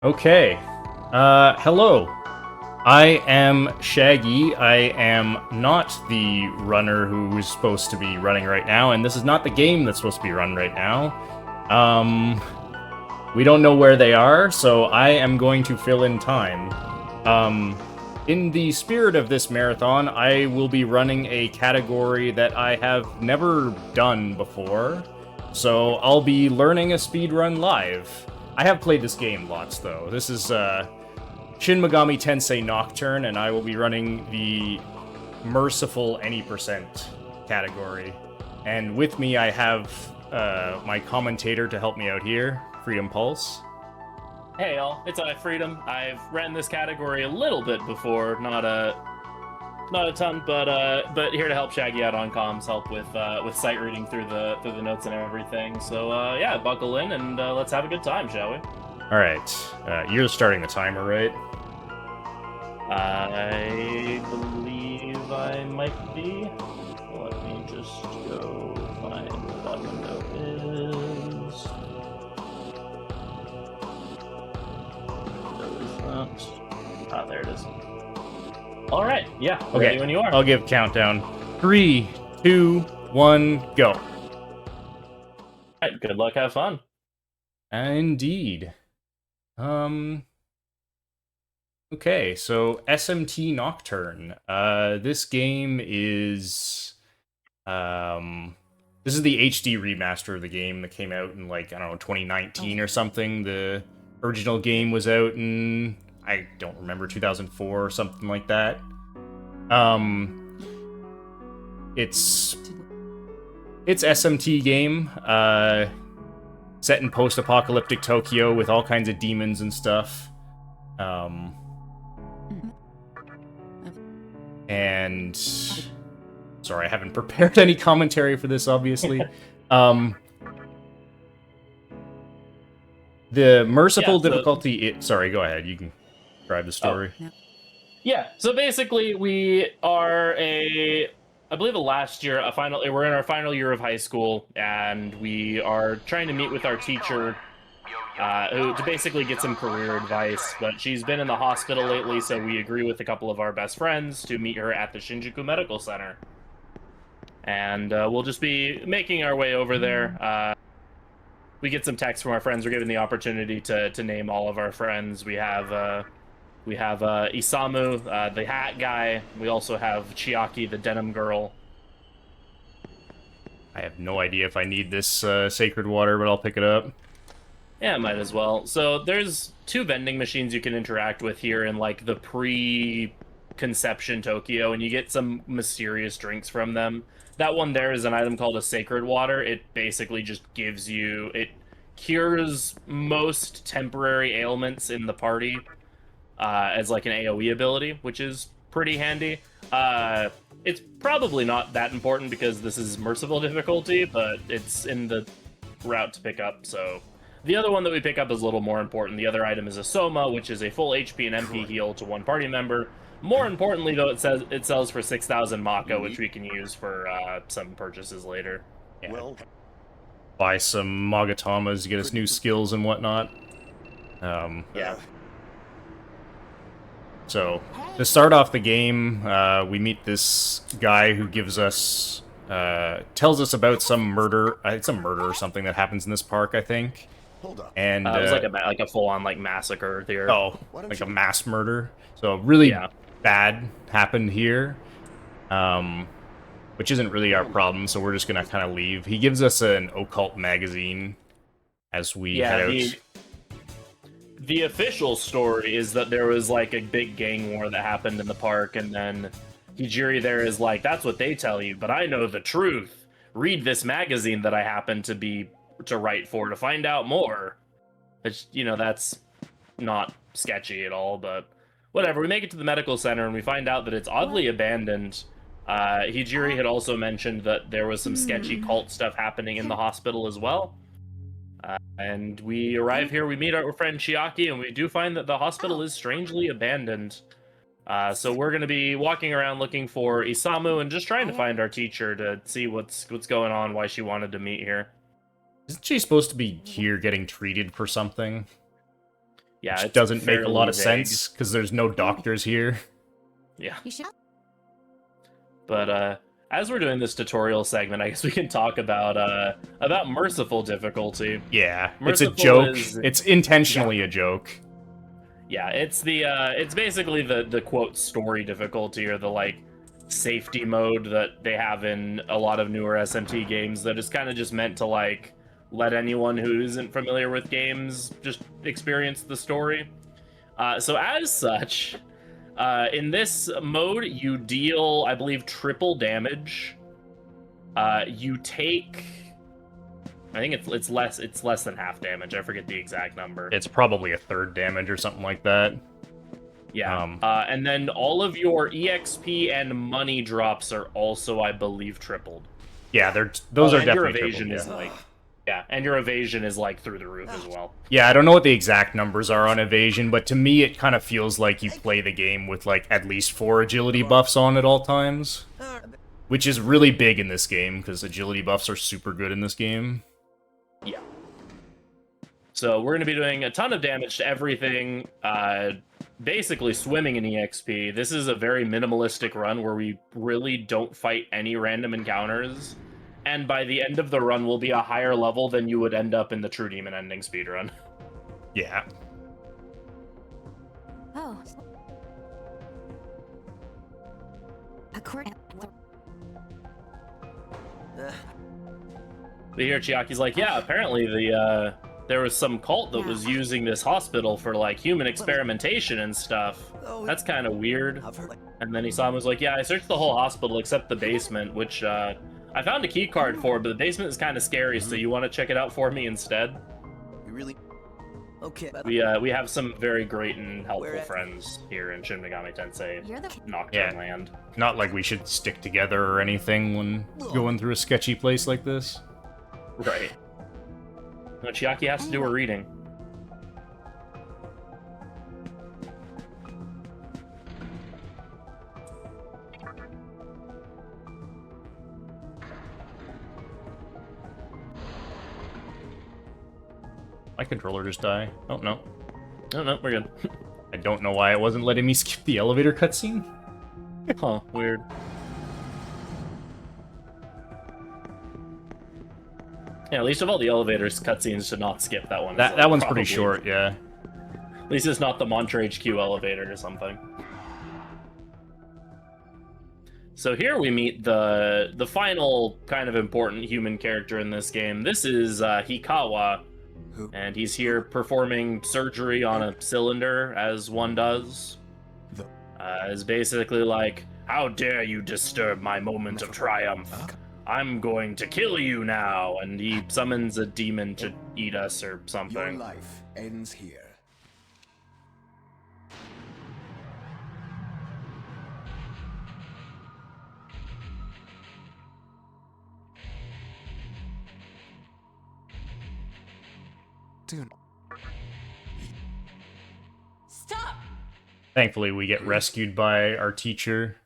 Okay. Hello. I am Shaggy. I am not the runner who's supposed to be running right now, and this is not the game that's supposed to be run right now. We don't know where they are, so I am going to fill in time. In the spirit of this marathon, I will be running a category that I have never done before, so I'll be learning a speedrun live. I have played this game lots, though. This is Shin Megami Tensei Nocturne, and I will be running the merciful any percent category. And with me, I have my commentator to help me out here, Freedom Pulse. Hey y'all, it's Freedom. I've ran this category a little bit before, not a ton, but here to help Shaggy out on comms, help with sight reading through the notes and everything. So yeah, buckle in and let's have a good time, shall we? All right, you're starting the timer, right? I believe I might be. Let me just go find where that window is. Ah, there it is. All right, yeah. Okay. Ready when you are. I'll give countdown. 3, 2, 1, go. All right. Good luck. Have fun. Indeed. Okay, so SMT Nocturne. This game is this is the HD remaster of the game that came out in like, I don't know, 2019 or something. The original game was out in, I don't remember, 2004 or something like that. It's SMT game, set in post-apocalyptic Tokyo with all kinds of demons and stuff. And sorry, I haven't prepared any commentary for this, obviously. The merciful difficulty. Sorry, go ahead. You can describe the story. Oh. Yeah. So basically, we are I believe last year, we're in our final year of high school, and we are trying to meet with our teacher to basically get some career advice. But she's been in the hospital lately, so we agree with a couple of our best friends to meet her at the Shinjuku Medical Center. And we'll just be making our way over there. We get some texts from our friends. We're given the opportunity to name all of our friends. We have Isamu, the hat guy. We also have Chiaki, the denim girl. I have no idea if I need this sacred water, but I'll pick it up. Yeah, might as well. So there's 2 vending machines you can interact with here in like the pre-conception Tokyo, and you get some mysterious drinks from them. That one there is an item called a sacred water. It basically just gives you, it cures most temporary ailments in the party as like an AoE ability, which is pretty handy. It's probably not that important because this is merciful difficulty, but it's in the route to pick up, so... The other one that we pick up is a little more important. The other item is a Soma, which is a full HP and MP heal to one party member. More importantly, though, it sells for 6,000 Mako, which we can use for some purchases later. Yeah. Well, buy some Magatamas to get us new skills and whatnot. Yeah. So, to start off the game, we meet this guy who gives us, tells us about some murder. It's a murder or something that happens in this park, I think. Hold up. And it was like a full-on like massacre there. Oh, like a mass murder. So really bad happened here, which isn't really our problem. So we're just gonna kind of leave. He gives us an occult magazine as we head out. The official story is that there was like a big gang war that happened in the park, and then Hijiri there is like, that's what they tell you, but I know the truth. Read this magazine that I happen to write for to find out more. Which, you know, that's not sketchy at all, but whatever. We make it to the medical center and we find out that it's oddly abandoned. Hijiri had also mentioned that there was some sketchy cult stuff happening in the hospital as well. And we arrive here, we meet our friend Chiaki, and we do find that the hospital is strangely abandoned. So we're going to be walking around looking for Isamu and just trying to find our teacher to see what's going on, why she wanted to meet here. Isn't she supposed to be here getting treated for something? Yeah, which it's doesn't make a lot of fairly vague. sense because there's no doctors here. Yeah. You should. But as we're doing this tutorial segment, I guess we can talk about merciful difficulty. Yeah, Merciful it's a joke. is- It's intentionally a joke. Yeah, it's it's basically the quote story difficulty, or the like safety mode that they have in a lot of newer SMT games that is kind of just meant to like let anyone who isn't familiar with games just experience the story. So as such, in this mode, you deal, I believe, triple damage. You take, I think it's less than half damage. I forget the exact number. It's probably a third damage or something like that. Yeah. And then all of your EXP and money drops are also, I believe, tripled. Yeah, those are and definitely your evasion tripled, is yeah. like, yeah, and your evasion is like through the roof as well. Yeah, I don't know what the exact numbers are on evasion, but to me it kind of feels like you play the game with like at least 4 agility buffs on at all times. Which is really big in this game, because agility buffs are super good in this game. Yeah. So we're going to be doing a ton of damage to everything, basically swimming in EXP. This is a very minimalistic run where we really don't fight any random encounters. And by the end of the run, we'll be a higher level than you would end up in the True Demon ending speedrun. Yeah. Oh. According. We hear Chiaki's like, yeah, apparently there was some cult that was using this hospital for like human experimentation and stuff. That's kind of weird. And then Isamu was like, yeah, I searched the whole hospital except the basement, which I found a key card for, but the basement is kind of scary, so you want to check it out for me instead? You really? Okay. We have some very great and helpful friends here in Shin Megami Tensei You're the. Nocturne Yeah. land. Not like we should stick together or anything when going through a sketchy place like this. Right. No, Chiaki has to do her reading. My controller just died. Oh, no. Oh, no, we're good. I don't know why it wasn't letting me skip the elevator cutscene. Huh, weird. Yeah, at least of all the elevators cutscenes to not skip, that one. That one's pretty short, yeah. At least it's not the Mantra HQ elevator or something. So here we meet the final kind of important human character in this game. This is Hikawa, and he's here performing surgery on a cylinder, as one does. Is basically like, how dare you disturb my moment of triumph? I'm going to kill you now, and he summons a demon to eat us or Your something. life ends here. Dude. Stop! Thankfully, we get rescued by our teacher.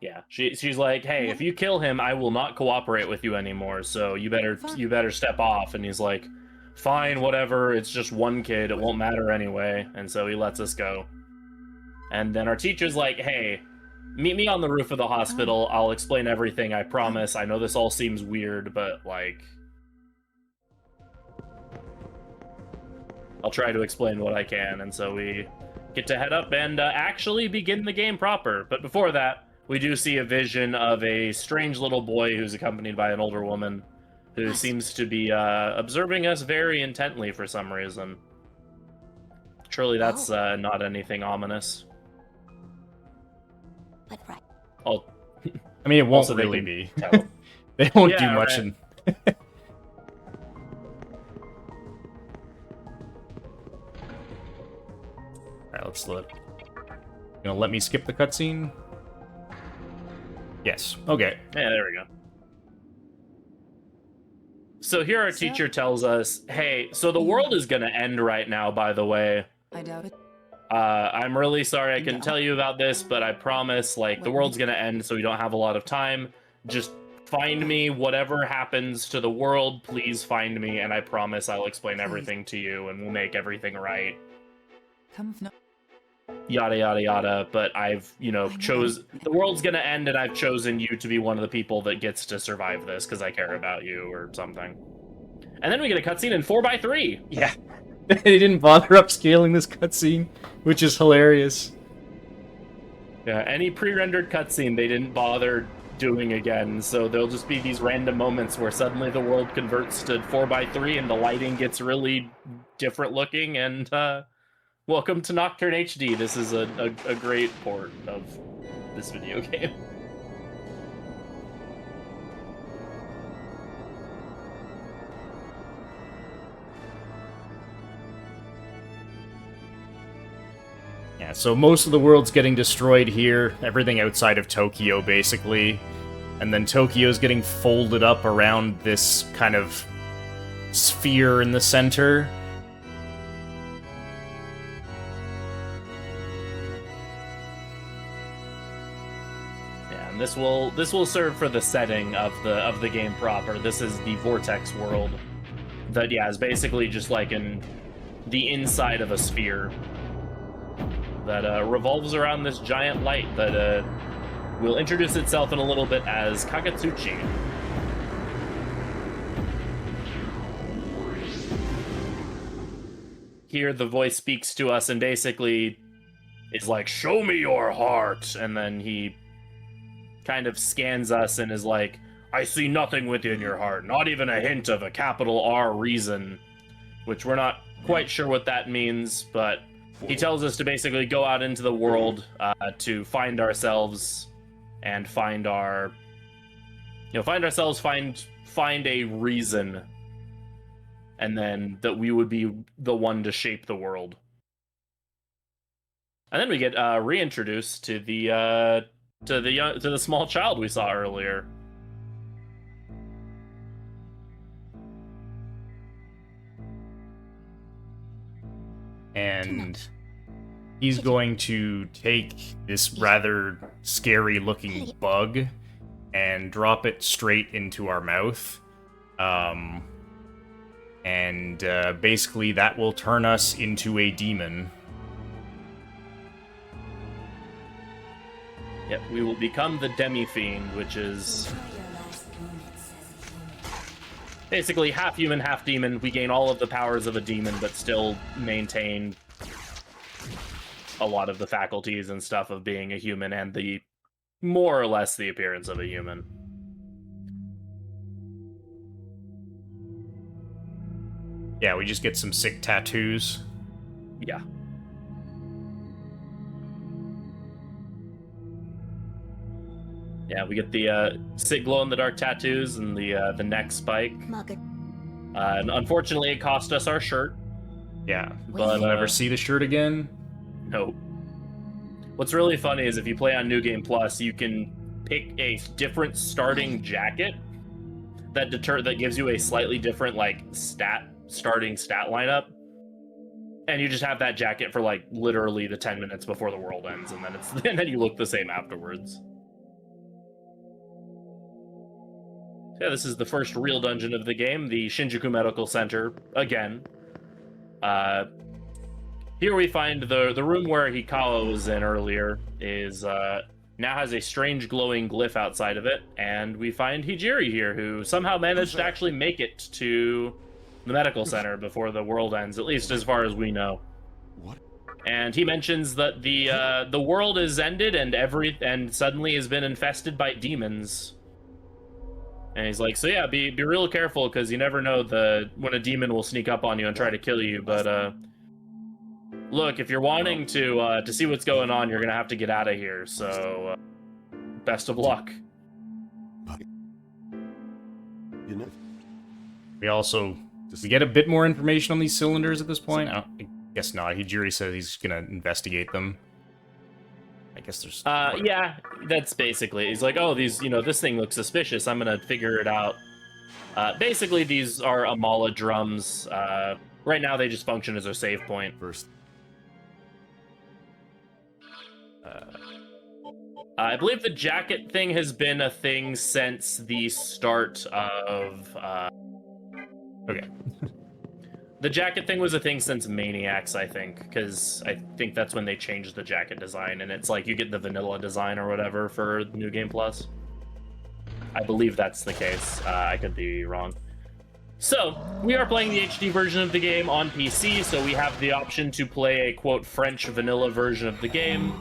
Yeah, she's like, hey, if you kill him, I will not cooperate with you anymore. So you better step off. And he's like, fine, whatever. It's just one kid. It won't matter anyway. And so he lets us go. And then our teacher's like, hey, meet me on the roof of the hospital. I'll explain everything. I promise. I know this all seems weird, but like, I'll try to explain what I can. And so we get to head up and actually begin the game proper. But before that, we do see a vision of a strange little boy who's accompanied by an older woman who seems to be observing us very intently for some reason. Surely that's not anything ominous. But right. Oh, I mean, it won't Also, they really can be. tell. They won't Yeah, do much right. in... Alright, let's look. You gonna let me skip the cutscene? Yes. Okay. Yeah, there we go. So here our teacher tells us, hey, so the world is gonna end right now, by the way. I doubt it. I'm really sorry I couldn't tell you about this, but I promise, like, the world's gonna end, so we don't have a lot of time. Just find me. Whatever happens to the world, please find me, and I promise I'll explain everything to you, and we'll make everything right. Come no. Yada yada yada. But I've, I know. the world's gonna end, and I've chosen you to be one of the people that gets to survive this because I care about you or something. And then we get a cutscene in 4x3. Yeah. They didn't bother upscaling this cutscene, which is hilarious. Yeah, any pre-rendered cutscene they didn't bother doing again, so there'll just be these random moments where suddenly the world converts to 4x3 and the lighting gets really different looking, and welcome to Nocturne HD. This is a great port of this video game. Yeah, so most of the world's getting destroyed here, everything outside of Tokyo, basically. And then Tokyo's getting folded up around this kind of sphere in the center. Yeah, and this will serve for the setting of the game proper. This is the Vortex world that, yeah, is basically just like the inside of a sphere that revolves around this giant light that will introduce itself in a little bit as Kagetsuchi. Here the voice speaks to us and basically is like, "Show me your heart," and then he kind of scans us and is like, "I see nothing within your heart, not even a hint of a capital R reason," which we're not quite sure what that means, but he tells us to basically go out into the world to find ourselves and find our, find a reason, and then that we would be the one to shape the world. And then we get reintroduced to the small child we saw earlier. And he's going to take this rather scary looking bug and drop it straight into our mouth. And basically that will turn us into a demon. Yep, we will become the Demi-Fiend, which is basically half human, half demon. We gain all of the powers of a demon, but still maintain a lot of the faculties and stuff of being a human and the more or less the appearance of a human. Yeah, we just get some sick tattoos. Yeah. Yeah, we get the sick glow-in-the-dark tattoos and the neck spike. And unfortunately, it cost us our shirt. Yeah, but we'll never see the shirt again. Nope. What's really funny is if you play on New Game Plus, you can pick a different starting jacket that gives you a slightly different starting stat lineup, and you just have that jacket for like literally the 10 minutes before the world ends, and then you look the same afterwards. Yeah, this is the first real dungeon of the game, the Shinjuku Medical Center, again. Here we find the room where Hikawa was in earlier is now has a strange glowing glyph outside of it, and we find Hijiri here, who somehow managed to actually make it to the medical center before the world ends, at least as far as we know. What? And he mentions that the world is ended and suddenly has been infested by demons. And he's like, so yeah, be real careful, because you never know when a demon will sneak up on you and try to kill you. But look, if you're wanting to see what's going on, you're gonna have to get out of here. So best of luck. You know, we get a bit more information on these cylinders at this point. I guess not. Hijiri says he's gonna investigate them. I guess there's... yeah, that's basically... He's like, oh, this thing looks suspicious. I'm gonna figure it out. Basically, these are Amala drums. Right now, they just function as a save point. first. I believe the jacket thing has been a thing since the start of... Okay. The jacket thing was a thing since Maniacs, I think, because I think that's when they changed the jacket design, and it's like you get the vanilla design or whatever for New Game Plus. I believe that's the case. I could be wrong. So, we are playing the HD version of the game on PC, so we have the option to play a, quote, French vanilla version of the game.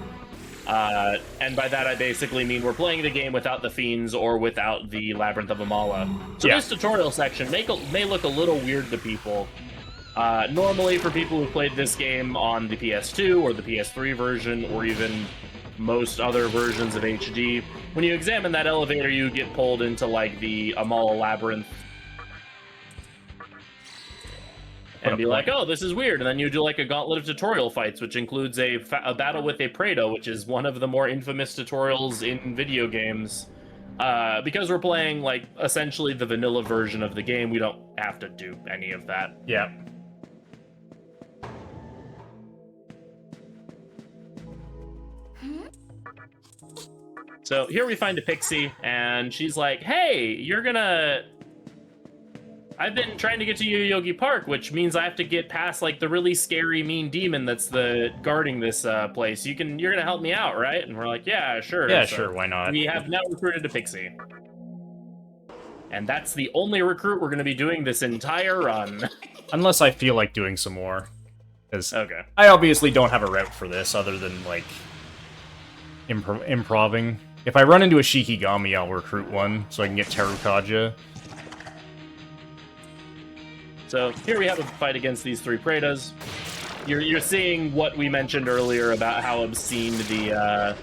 And by that I basically mean we're playing the game without the fiends or without the Labyrinth of Amala. So Yeah. this tutorial section may look a little weird to people. Normally, for people who played this game on the PS2 or the PS3 version, or even most other versions of HD, when you examine that elevator, you get pulled into, like, the Amala Labyrinth. And be like, oh, this is weird. And then you do, like, a gauntlet of tutorial fights, which includes a battle with a Prado, which is one of the more infamous tutorials in video games. Because we're playing, like, essentially the vanilla version of the game, we don't have to do any of that. Yeah. So here we find a pixie, and she's like, hey, I've been trying to get to Yoyogi Park, which means I have to get past, like, the really scary, mean demon that's guarding this place. You're gonna help me out, right? And we're like, yeah, sure. Yeah, So sure, why not? we have now recruited a pixie. And that's the only recruit we're gonna be doing this entire run. Unless I feel like doing some more. Because Okay. I obviously don't have a route for this other than, like, improving. If I run into a Shikigami, I'll recruit one, so I can get Terukaja. So here we have a fight against these three Pradas. You're seeing what we mentioned earlier about how obscene the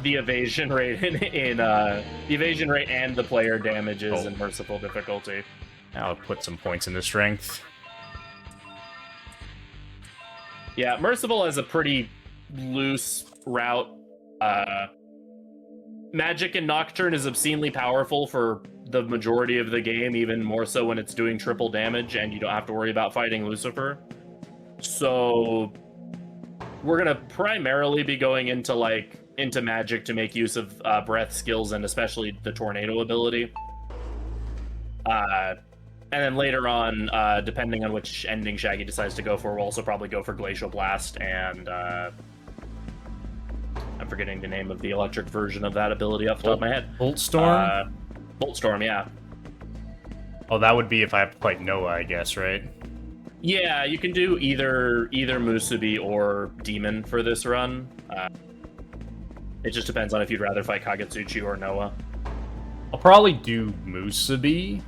evasion rate the evasion rate and the player damage is in Merciful difficulty. I'll put some points into strength. Yeah, Merciful has a pretty loose route. Magic and Nocturne is obscenely powerful for the majority of the game, even more so when it's doing triple damage and you don't have to worry about fighting Lucifer. So we're gonna primarily be going into Magic to make use of breath skills and especially the tornado ability. And then later on, depending on which ending Shaggy decides to go for, we'll also probably go for Glacial Blast and I'm forgetting the name of the electric version of that ability off the top of my head. Bolt Storm? Bolt Storm, yeah. Oh, that would be if I have to fight Noah, I guess, right? Yeah, you can do either Musubi or Demon for this run. It just depends on if you'd rather fight Kagetsuchi or Noah. I'll probably do Musubi.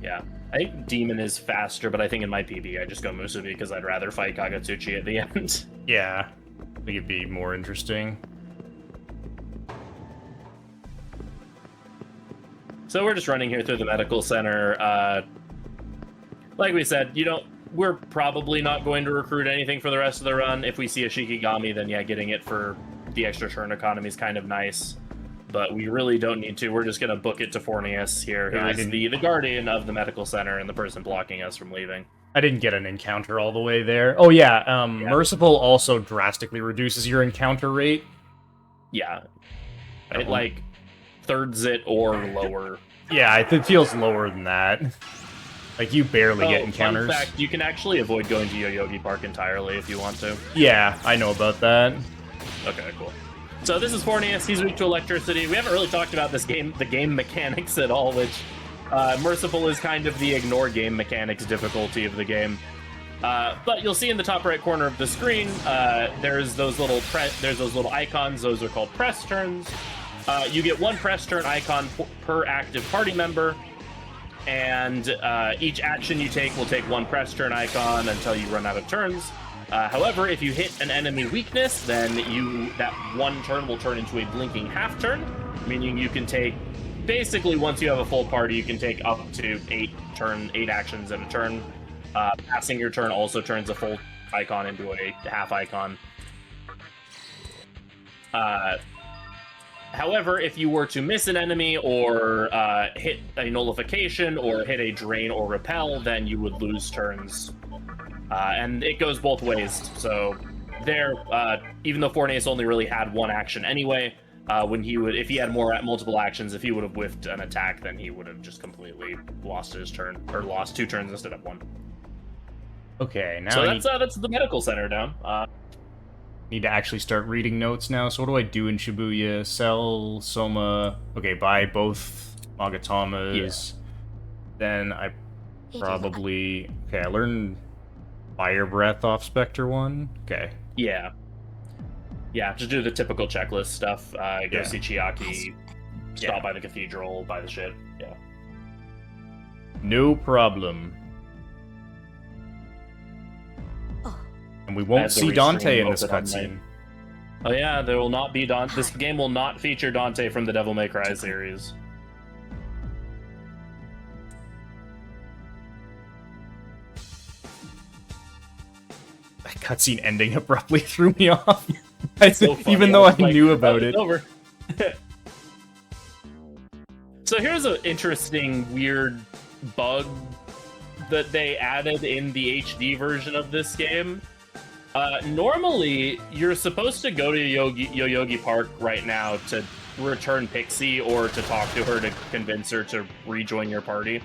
Yeah. I think Demon is faster, but I think in my PB I just go Musubi because I'd rather fight Kagetsuchi at the end. Yeah, I think it'd be more interesting. So we're just running here through the medical center. Like we said, we're probably not going to recruit anything for the rest of the run. If we see a Shikigami, then yeah, getting it for the extra turn economy is kind of nice. But we really don't need to. We're just going to book it to Fornius here, who is the guardian of the medical center and the person blocking us from leaving. I didn't get an encounter all the way there. Oh yeah, Merciful also drastically reduces your encounter rate. Yeah. It, like, thirds it or lower. Yeah, it feels lower than that. Like, you barely get encounters. Fun fact, you can actually avoid going to Yoyogi Park entirely if you want to. Yeah, I know about that. Okay, cool. So this is Fornius. He's weak to electricity. We haven't really talked about the game mechanics at all, which Merciful is kind of the ignore game mechanics difficulty of the game. But you'll see in the top right corner of the screen, there's those little icons. Those are called press turns. You get one press turn icon per active party member, and each action you take will take one press turn icon until you run out of turns. However, if you hit an enemy weakness, then that one turn will turn into a blinking half turn, meaning you can take, basically once you have a full party, you can take up to 8 actions in a turn. Passing your turn also turns a full icon into a half icon. However, if you were to miss an enemy or hit a nullification or hit a drain or repel, then you would lose turns. And it goes both ways. So there, even though Fornace only really had one action anyway, if he had multiple actions, if he would have whiffed an attack, then he would have just completely lost his turn, or lost 2 turns instead of 1. Okay, now So I that's the medical center down. need to actually start reading notes now. So what do I do in Shibuya? Sell Soma. Okay, buy both Magatamas. Yeah. Then I probably... Okay, I learned Fire Breath off Spectre 1. Okay. Yeah. Yeah, just do the typical checklist stuff. Go see Chiaki, stop by the cathedral, buy the shit. Yeah. No problem. And we won't see Dante in this cutscene. Oh yeah, there will not be Dante. This game will not feature Dante from the Devil May Cry series. That cutscene ending abruptly threw me off. So funny. Even though I knew about it. Over. So here's an interesting, weird bug that they added in the HD version of this game. Normally, you're supposed to go to Yoyogi Park right now to return Pixie or to talk to her to convince her to rejoin your party.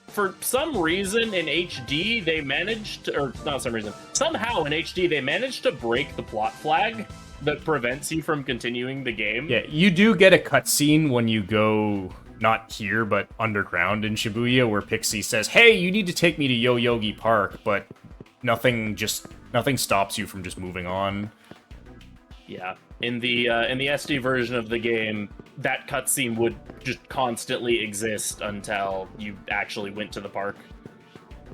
For some reason in HD, they managed to, or not some reason, somehow in HD, they managed to break the plot flag that prevents you from continuing the game. Yeah, you do get a cutscene when you go, not here, but underground in Shibuya, where Pixie says, hey, you need to take me to Yoyogi Park, but nothing stops you from just moving on. Yeah. In the SD version of the game, that cutscene would just constantly exist until you actually went to the park.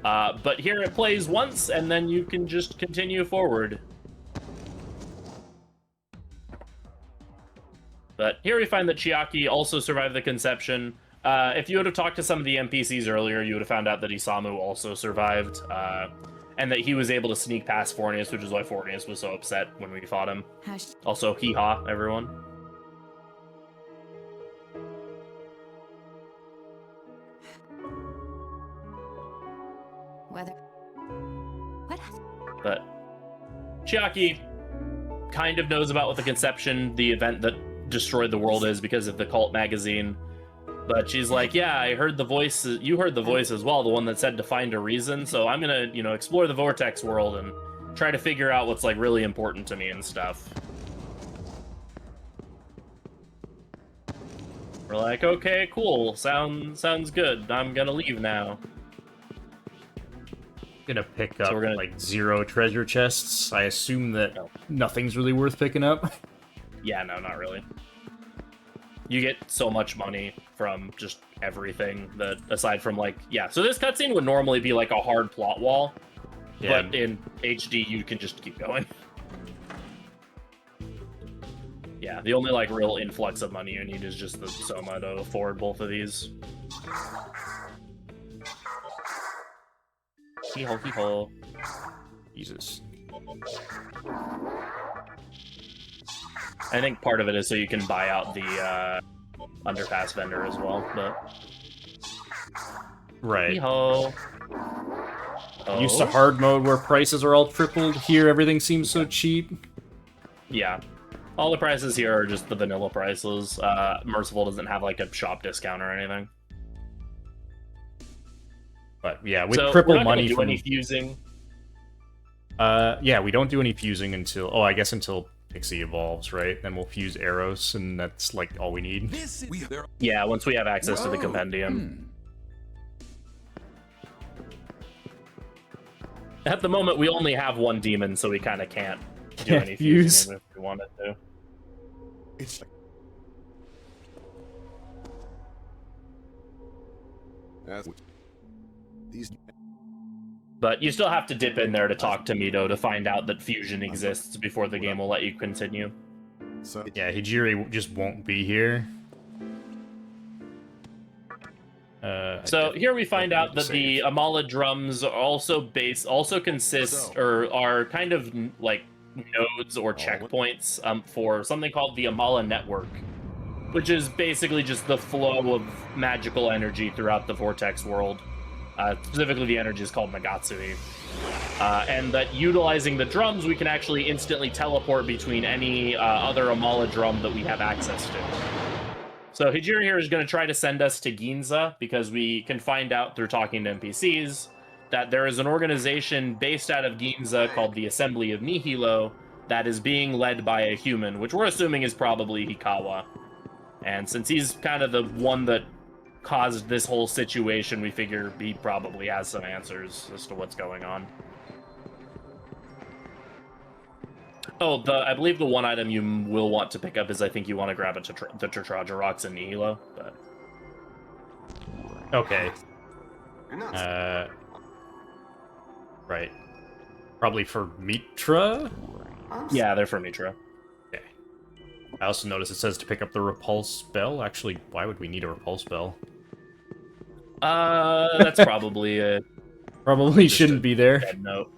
But here it plays once, and then you can just continue forward. But here we find that Chiaki also survived the conception. If you would have talked to some of the NPCs earlier, you would have found out that Isamu also survived. And that he was able to sneak past Fornius, which is why Fornius was so upset when we fought him. Also, hee-haw, everyone. What? But Chiaki kind of knows about what the conception, the event that destroyed the world is because of the cult magazine. But she's like, yeah, I heard the voice. You heard the voice as well, the one that said to find a reason. So I'm gonna, explore the Vortex world and try to figure out what's like really important to me and stuff. We're like, okay, cool, sounds good. I'm gonna leave now. Gonna pick up like 0 treasure chests. I assume that nothing's really worth picking up. Yeah, no, not really. You get so much money from just everything that, aside from so this cutscene would normally be like a hard plot wall, but in HD you can just keep going. Yeah, the only real influx of money you need is just the Soma to afford both of these. Hee-ho, hee-ho. Jesus. I think part of it is so you can buy out the underpass vendor as well, but... Right. Hee-ho. Used to hard mode where prices are all tripled. Here, everything seems so cheap. Yeah. All the prices here are just the vanilla prices. Merciful doesn't have a shop discount or anything. But yeah, with so triple we're not money do from any fusing. Yeah, we don't do any fusing until I guess until Pixie evolves, right? Then we'll fuse Eros, and that's all we need. Yeah, once we have access to the compendium. At the moment, we only have one demon, so we kind of can't do any fusing if we wanted to. It's But you still have to dip in there to talk to Mito to find out that fusion exists before the game will let you continue. So Yeah, Hijiri just won't be here. So here we find out that the Amala drums also consist or are kind of nodes or checkpoints for something called the Amala network, which is basically just the flow of magical energy throughout the Vortex world. Specifically, the energy is called Nagatsui. And that utilizing the drums, we can actually instantly teleport between any other Amala drum that we have access to. So Hijiri here is going to try to send us to Ginza, because we can find out through talking to NPCs that there is an organization based out of Ginza called the Assembly of Nihilo that is being led by a human, which we're assuming is probably Hikawa. And since he's kind of the one that caused this whole situation, we figure he probably has some answers as to what's going on. Oh, I believe the one item you will want to pick up is I think you want to grab the Tetraja Rocks in Nihilo. But... Okay. You're not. Right. Probably for Mitra? Yeah, they're for Mitra. Okay. I also noticed it says to pick up the repulse spell. Actually, why would we need a repulse spell? That's probably a... Probably shouldn't be there. Dead note.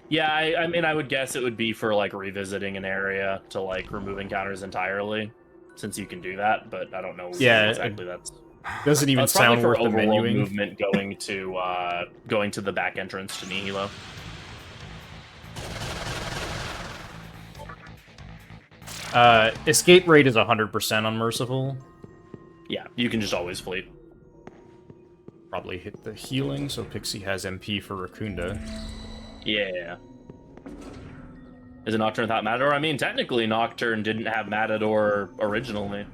Yeah, I mean, I would guess it would be for, like, revisiting an area to, like, remove encounters entirely, since you can do that, but I don't know exactly that's... Doesn't even It's probably sound for worth the overworld menuing. movement going to the back entrance to Nihilo. Escape rate is 100% on Merciful. Yeah, you can just always flee. Probably hit the healing, so Pixie has MP for Rakunda. Yeah. Is it Nocturne without Matador? I mean, technically Nocturne didn't have Matador originally.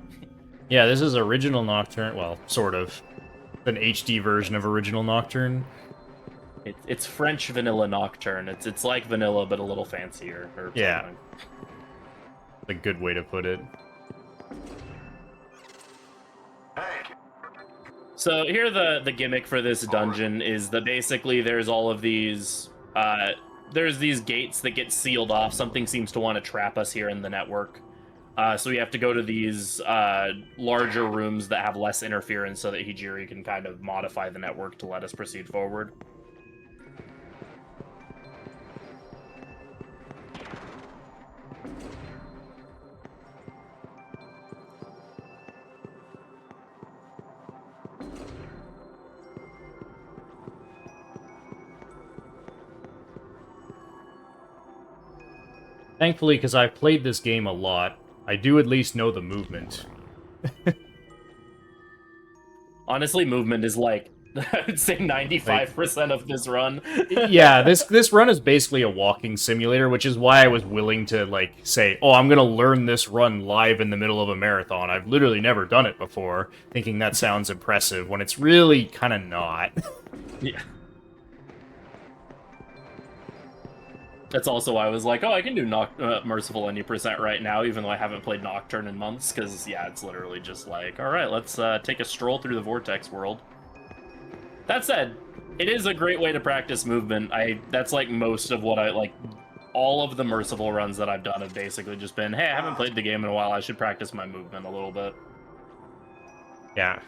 Yeah, this is original Nocturne. Well, sort of. An HD version of original Nocturne. It's French vanilla Nocturne. It's like vanilla, but a little fancier. Or Yeah. something. A good way to put it. So here the gimmick for this dungeon is that basically there's all of these there's these gates that get sealed off. Something seems to want to trap us here in the network. So we have to go to these larger rooms that have less interference so that Hijiri can kind of modify the network to let us proceed forward. Thankfully, because I've played this game a lot, I do at least know the movement. Honestly, movement is like, I would say 95% of this run. Yeah, this run is basically a walking simulator, which is why I was willing to, like, say, oh, I'm gonna learn this run live in the middle of a marathon. I've literally never done it before, thinking that sounds impressive, when it's really kind of not. Yeah. That's also why I was like, oh, I can do Merciful any percent right now, even though I haven't played Nocturne in months, because, yeah, it's literally just like, alright, let's take a stroll through the Vortex world. That said, it is a great way to practice movement. That's like most of what I, like, all of the Merciful runs that I've done have basically just been, hey, I haven't played the game in a while, I should practice my movement a little bit. Yeah.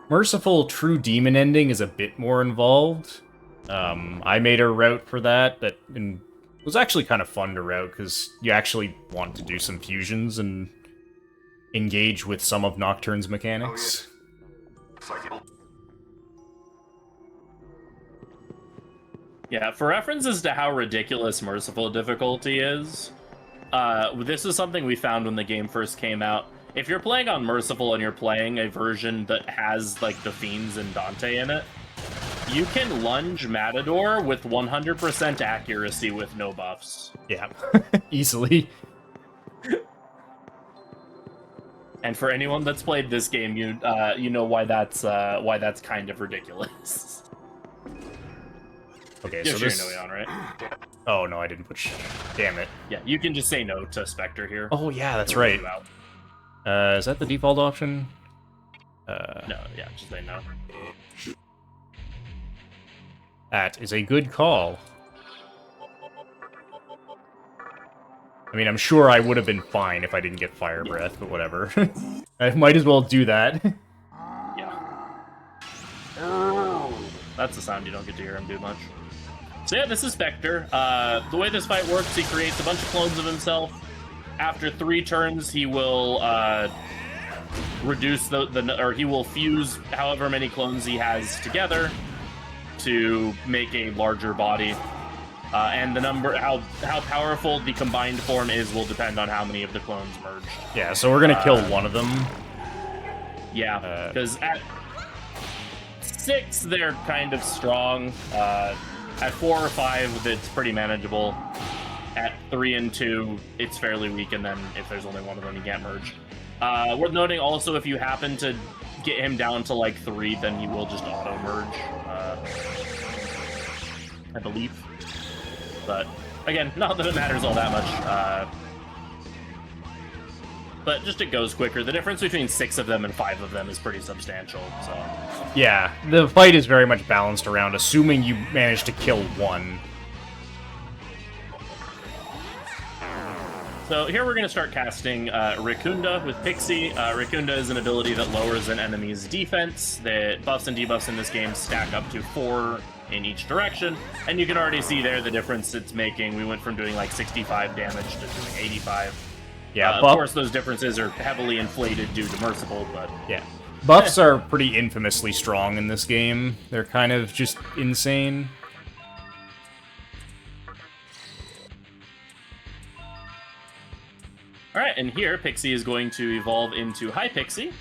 Merciful True Demon ending is a bit more involved. I made a route for that was actually kind of fun to route, because you actually want to do some fusions and engage with some of Nocturne's mechanics. Yeah, for reference as to how ridiculous Merciful difficulty is, this is something we found when the game first came out. If you're playing on Merciful and you're playing a version that has, like, the Fiends and Dante in it, you can lunge Matador with 100% accuracy with no buffs. Yeah, easily. And for anyone that's played this game, you know why that's kind of ridiculous. Okay, You so have this... Shirinui on, right? Oh, no, I didn't put... Damn it. Yeah, you can just say no to Spectre here. Oh, yeah, that's It'll right. leave you out. Is that the default option? No, yeah, just say no. That is a good call. I mean, I'm sure I would have been fine if I didn't get Fire Breath, but whatever. I might as well do that. Yeah. That's a sound you don't get to hear him do much. So yeah, this is Spectre. The way this fight works, he creates a bunch of clones of himself. After 3 turns, he will reduce or he will fuse however many clones he has together to make a larger body. And the number, how powerful the combined form is, will depend on how many of the clones merge. Yeah, so we're gonna kill one of them. Yeah, because at 6 they're kind of strong. At 4 or 5 it's pretty manageable. At 3 and 2 it's fairly weak, and then if there's only one of them, you can't merge. Worth noting also, if you happen to get him down to like 3, then he will just auto merge. I believe. But again, not that it matters all that much. But just it goes quicker. The difference between 6 of them and 5 of them is pretty substantial. So Yeah, the fight is very much balanced around assuming you manage to kill one. So here we're going to start casting Rikunda with Pixie. Rikunda is an ability that lowers an enemy's defense. The buffs and debuffs in this game stack up to 4 in each direction, and you can already see there the difference it's making. We went from doing like 65 damage to doing 85. Yeah, of course those differences are heavily inflated due to Merciful, but... Yeah. Buffs are pretty infamously strong in this game. They're kind of just insane. Alright, and here, Pixie is going to evolve into High Pixie.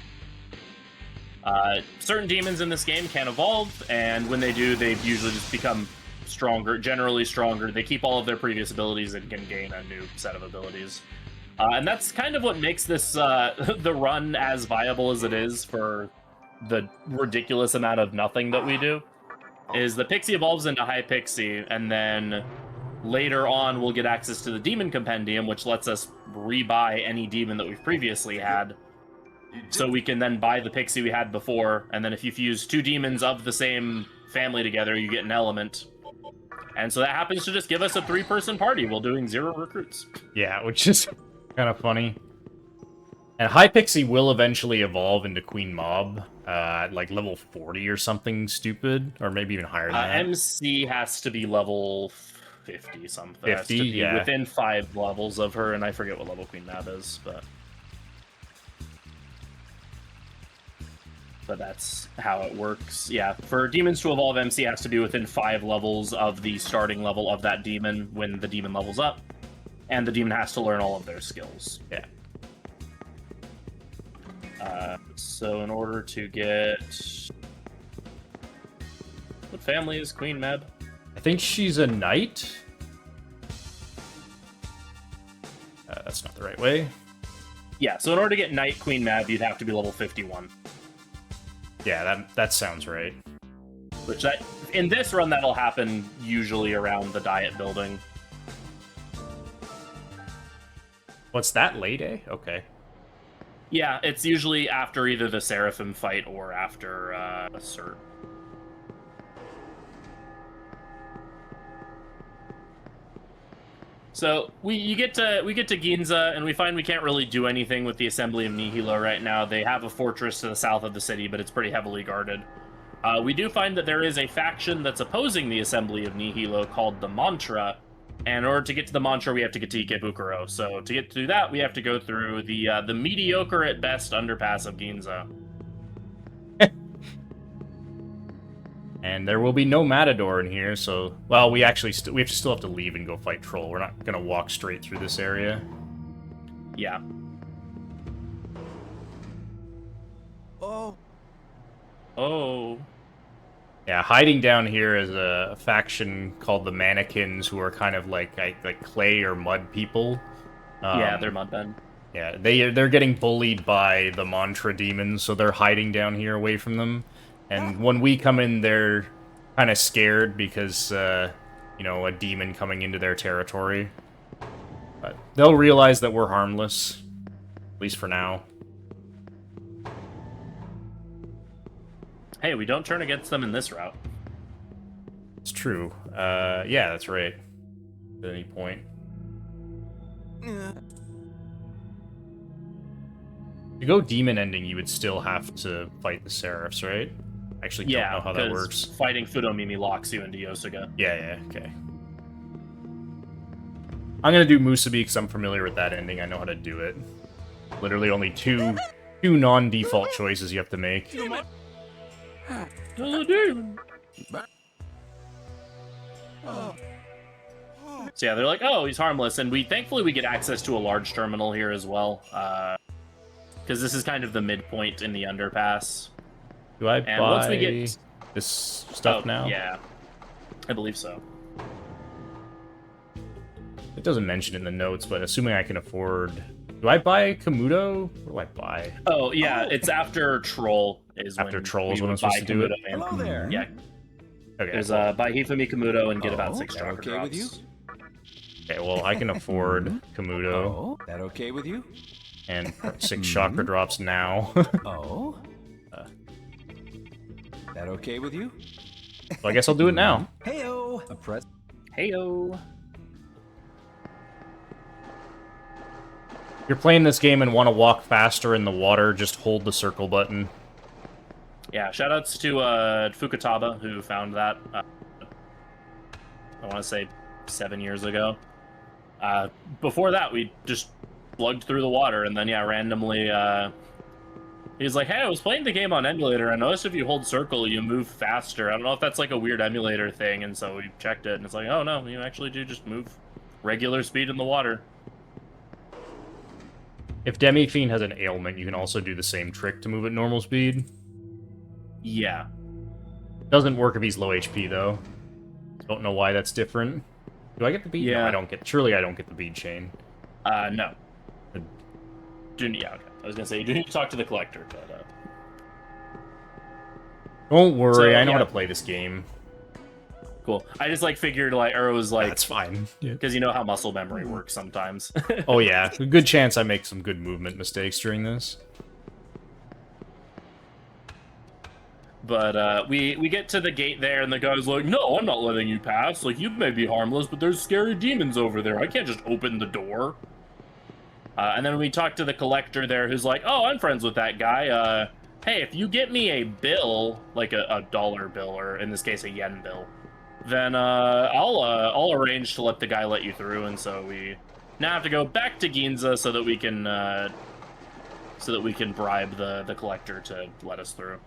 Certain demons in this game can evolve, and when they do, they usually just become stronger, generally stronger. They keep all of their previous abilities and can gain a new set of abilities. And that's kind of what makes this the run as viable as it is for the ridiculous amount of nothing that we do, is the Pixie evolves into High Pixie, and then later on we'll get access to the Demon Compendium, which lets us rebuy any demon that we've previously had. So we can then buy the Pixie we had before, and then if you fuse 2 demons of the same family together, you get an element. And so that happens to just give us a 3-person party while doing 0 recruits. Yeah, which is kind of funny. And High Pixie will eventually evolve into Queen Mob at like level 40 or something stupid, or maybe even higher than that. MC has to be level 50 something. 50, yeah. Within 5 levels of her, and I forget what level Queen Mab is, but that's how it works. Yeah, for demons to evolve, MC has to be within 5 levels of the starting level of that demon when the demon levels up, and the demon has to learn all of their skills. Yeah. So in order to get... What family is Queen Mab? I think she's a knight. That's not the right way. Yeah, so in order to get Knight Queen Mab, you'd have to be level 51. Yeah, that sounds right. Which, in this run, that'll happen usually around the diet building. What's that, Lay Day? Okay. Yeah, it's usually after either the Seraphim fight or after Cert. So we get to Ginza, and we find we can't really do anything with the Assembly of Nihilo right now. They have a fortress to the south of the city, but it's pretty heavily guarded. We do find that there is a faction that's opposing the Assembly of Nihilo called the Mantra, and in order to get to the Mantra, we have to get to Ikebukuro. So to get to that, we have to go through the mediocre at best underpass of Ginza. And there will be no Matador in here, so... Well, we actually we still have to leave and go fight Troll. We're not gonna walk straight through this area. Yeah. Oh. Yeah, hiding down here is a faction called the Mannequins, who are kind of like clay or mud people. Yeah, they're mudmen. Yeah, they're getting bullied by the Mantra demons, so they're hiding down here away from them. And when we come in, they're kind of scared because, you know, a demon coming into their territory. But they'll realize that we're harmless, at least for now. Hey, we don't turn against them in this route. It's true. Yeah, that's right. At any point. To go demon ending, you would still have to fight the Seraphs, right? Actually don't know how that works. Fighting Fudomimi locks you into Yosuga. Yeah, okay. I'm gonna do Musabi because I'm familiar with that ending. I know how to do it. Literally only two 2 non-default choices you have to make. So yeah, they're like, oh, he's harmless, and thankfully we get access to a large terminal here as well, because this is kind of the midpoint in the underpass. Do I And buy once we get this stuff now? Yeah, I believe so. It doesn't mention it in the notes, but assuming I can afford... Do I buy Kamuto? What do I buy? Oh yeah, it's after Troll is After when Troll is we when I'm would supposed buy to do it? Kamuto and- Hello there. Yeah, Okay, there's well, buy Hifumi Kamuto and get about 6 that chakra okay drops. with you? okay, well, I can afford Kamuto Oh, that okay with you? and 6 chakra drops now. Oh. That okay with you? So I guess I'll do it now. Heyo. A press. Heyo. If you're playing this game and want to walk faster in the water, just hold the circle button. Yeah, shoutouts to Fukutaba who found that. I want to say 7 years ago. Before that, we just plugged through the water, and then yeah, randomly he's like, "Hey, I was playing the game on emulator. I noticed if you hold circle, you move faster. I don't know if that's like a weird emulator thing." And so we checked it, and it's like, "Oh no, you actually do just move regular speed in the water." If Demi-Fiend has an ailment, you can also do the same trick to move at normal speed. Yeah. Doesn't work if he's low HP, though. Don't know why that's different. Do I get the bead? No, Yeah. I don't get... Surely I don't get the bead chain. No. Yeah, okay. I was gonna say you do need to talk to the collector, but Don't worry, So, I know how yeah. to play this game. cool. I just like figured like, or it was like, That's fine. Yeah. because you know how muscle memory works sometimes. Oh yeah, a good chance I make some good movement mistakes during this. But we get to the gate there, and the guy's like, "No, I'm not letting you pass. Like, you may be harmless, but there's scary demons over there. I can't just open the door." And then we talk to the collector there, who's like, "Oh, I'm friends with that guy. Hey, if you get me a bill, like a dollar bill, or in this case a yen bill, then I'll arrange to let the guy let you through." And so we now have to go back to Ginza so that we can bribe the collector to let us through.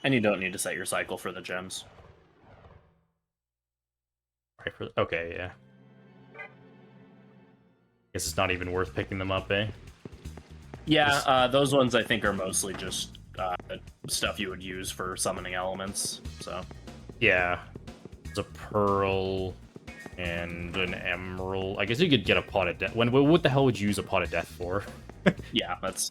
And you don't need to set your cycle for the gems. Right for... Okay, yeah. Guess it's not even worth picking them up, eh? Yeah, those ones I think are mostly just stuff you would use for summoning elements. So Yeah. It's a pearl and an emerald. I guess you could get a pot of death. What the hell would you use a pot of death for? yeah, that's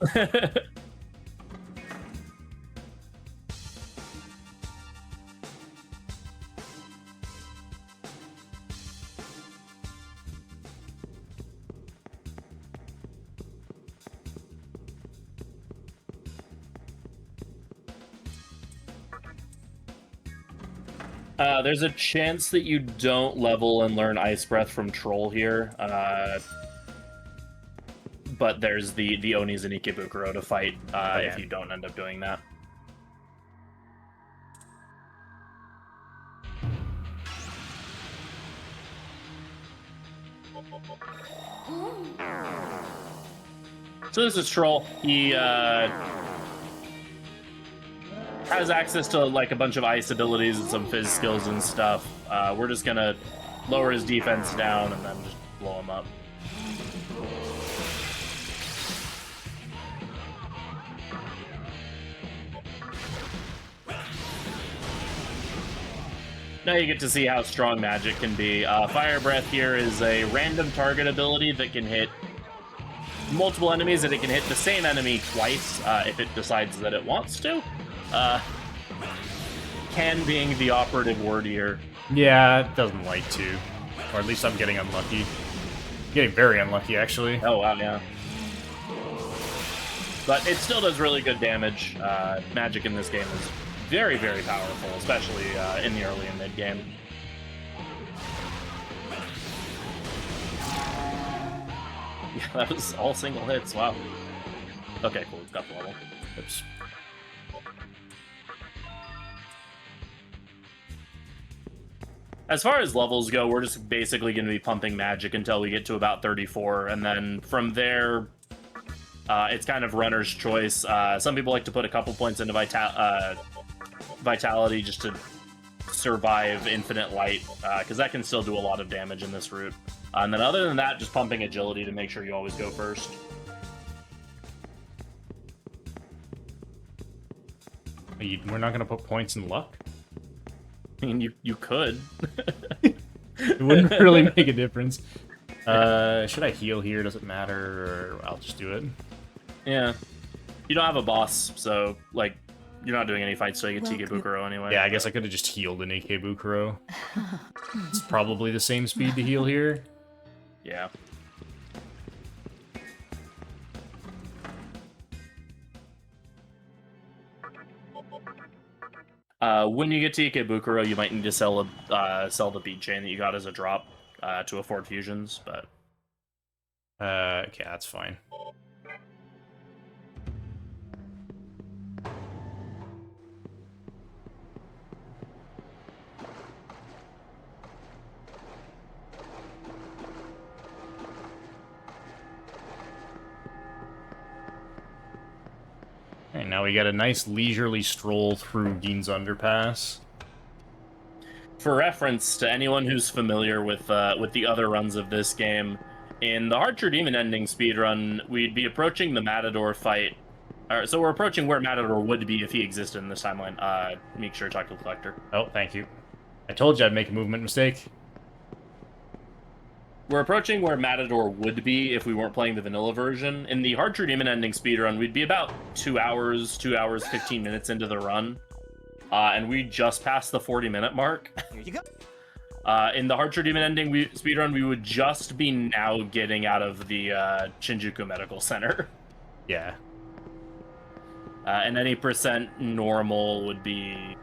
there's a chance that you don't level and learn Ice Breath from Troll here. But there's the Onis and Ikebukuro to fight if you don't end up doing that. So this is Troll. He has access to like a bunch of ice abilities and some fizz skills and stuff. We're just gonna lower his defense down and then just blow him up. Now you get to see how strong magic can be. Fire Breath here is a random target ability that can hit multiple enemies, and it can hit the same enemy twice if it decides that it wants to. Can being the operative word here. Yeah, it doesn't like to. Or at least I'm getting unlucky. Getting very unlucky, actually. Oh, wow, yeah. But it still does really good damage. Magic in this game is very, very powerful, especially in the early and mid game. Yeah, that was all single hits. Wow. Okay, cool. Got the level. Oops. As far as levels go, we're just basically going to be pumping magic until we get to about 34, and then from there, it's kind of runner's choice. Some people like to put a couple points into vitality just to survive infinite light, because that can still do a lot of damage in this route. And then other than that, just pumping agility to make sure you always go first. We're not going to put points in luck? I mean, you could. It wouldn't really make a difference. Should I heal here? Does it matter? Or I'll just do it. Yeah. You don't have a boss, so, like, you're not doing any fights, so you get Tikebukuro anyway. Yeah, I guess I could have just healed an Ikebukuro. It's probably the same speed to heal here. Yeah. When you get to Ikebukuro, you might need to sell the bead chain that you got as a drop to afford fusions, but... Okay, that's fine. And now we got a nice leisurely stroll through Gein's Underpass. For reference to anyone who's familiar with the other runs of this game, in the Hard True Demon ending speedrun, we'd be approaching the Matador fight. So we're approaching where Matador would be if he existed in this timeline. Make sure to talk to the collector. Oh, thank you. I told you I'd make a movement mistake. We're approaching where Matador would be if we weren't playing the vanilla version. In the Hard True Demon ending speedrun, we'd be about 2 hours, 15 minutes into the run. And we just passed the 40-minute mark. Here you go. In the Hard True Demon ending speedrun, we would just be now getting out of the Shinjuku Medical Center. Yeah. And any percent normal would be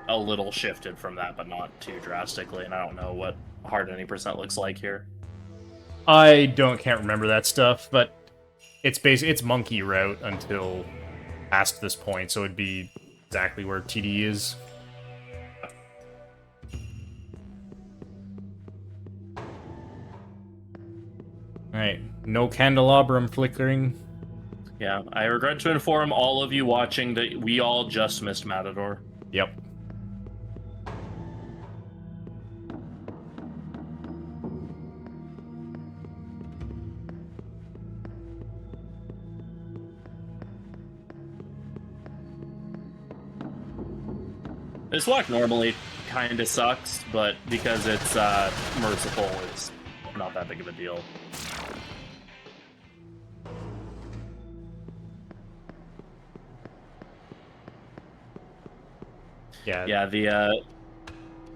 a little shifted from that, but not too drastically. And I don't know what hard any percent looks like here. Can't remember that stuff, but it's monkey route until past this point, so it'd be exactly where TD is. Alright, no candelabrum flickering. Yeah, I regret to inform all of you watching that we all just missed Matador. Yep. This walk normally kind of sucks, but because it's merciful, it's not that big of a deal. Yeah, the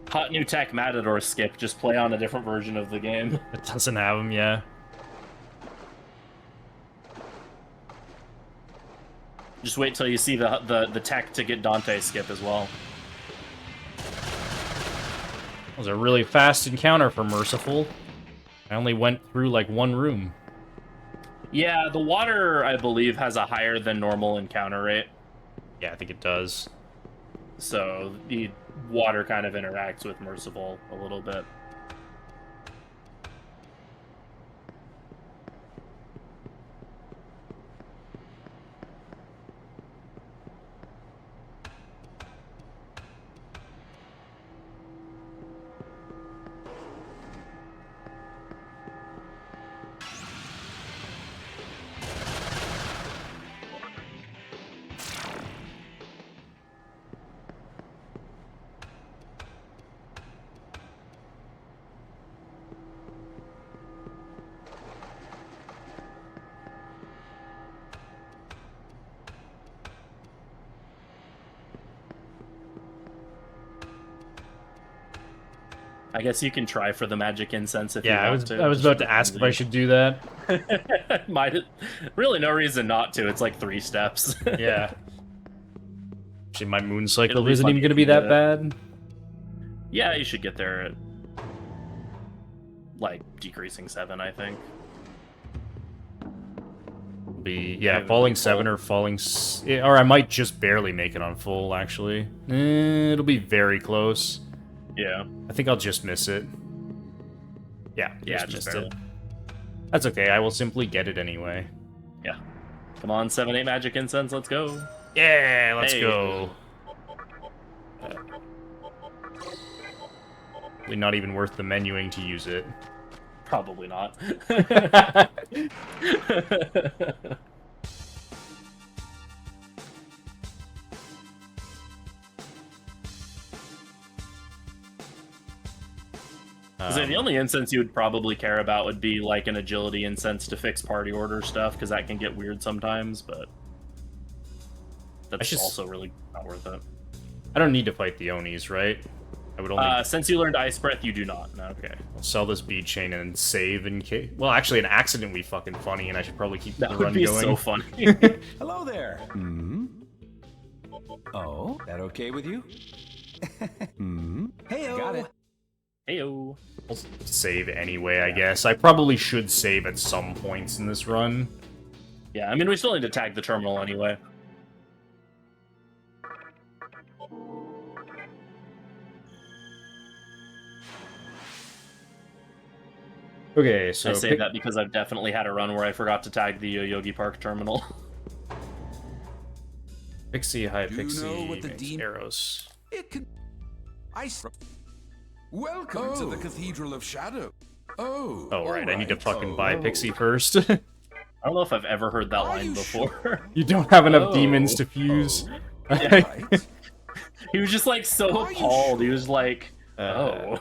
hot new tech Matador skip, just play on a different version of the game. It doesn't have them, yeah. Just wait till you see the tech to get Dante skip as well. That was a really fast encounter for Merciful. I only went through like one room. Yeah, the water, I believe, has a higher than normal encounter rate. Yeah, I think it does. So the water kind of interacts with Merciful a little bit. I guess you can try for the magic incense if you want to. I was about to ask if I should do that. Really no reason not to. It's like 3 steps. Yeah. Actually, my moon cycle It'll be isn't fun even going to if be you that do bad. Yeah, you should get there at, like, decreasing 7, I think. Yeah, falling 7 or falling... Or I might just barely make it on full, actually. It'll be very close. Yeah. I think I'll just miss it. Yeah, Yeah, just just missed barely. it. That's okay, I will simply get it anyway. Yeah. Come on, 7-8 magic incense, let's go. Yeah, let's Hey. go. Probably not even worth the menuing to use it. Probably not. So the only incense you would probably care about would be like an agility incense to fix party order stuff, because that can get weird sometimes, but that's also really not worth it. I don't need to fight the Onis, right? I would only Since you learned Ice Breath, you do not. No. Okay. I'll sell this bead chain and save in case. Well, actually, an accident would be fucking funny, and I should probably keep That the would run be going. so funny. Hello there. Hmm? Oh, that okay with you? Hmm? Hey-o. Got it. Heyo. I'll save anyway, I guess. I probably should save at some points in this run. Yeah, I mean, we still need to tag the terminal anyway. Okay, so I say that because I've definitely had a run where I forgot to tag the Yogi Park terminal. Pixie, High Do you Pixie, know what the makes demon- arrows. It can. Welcome to the Cathedral of Shadow. Oh. Oh, right, I need to fucking Oh. buy Pixie first. I don't know if I've ever heard that Are line you before. You don't have enough Oh. demons to fuse. Yeah. Right. He was just like so Are you appalled. He sure? was like, oh.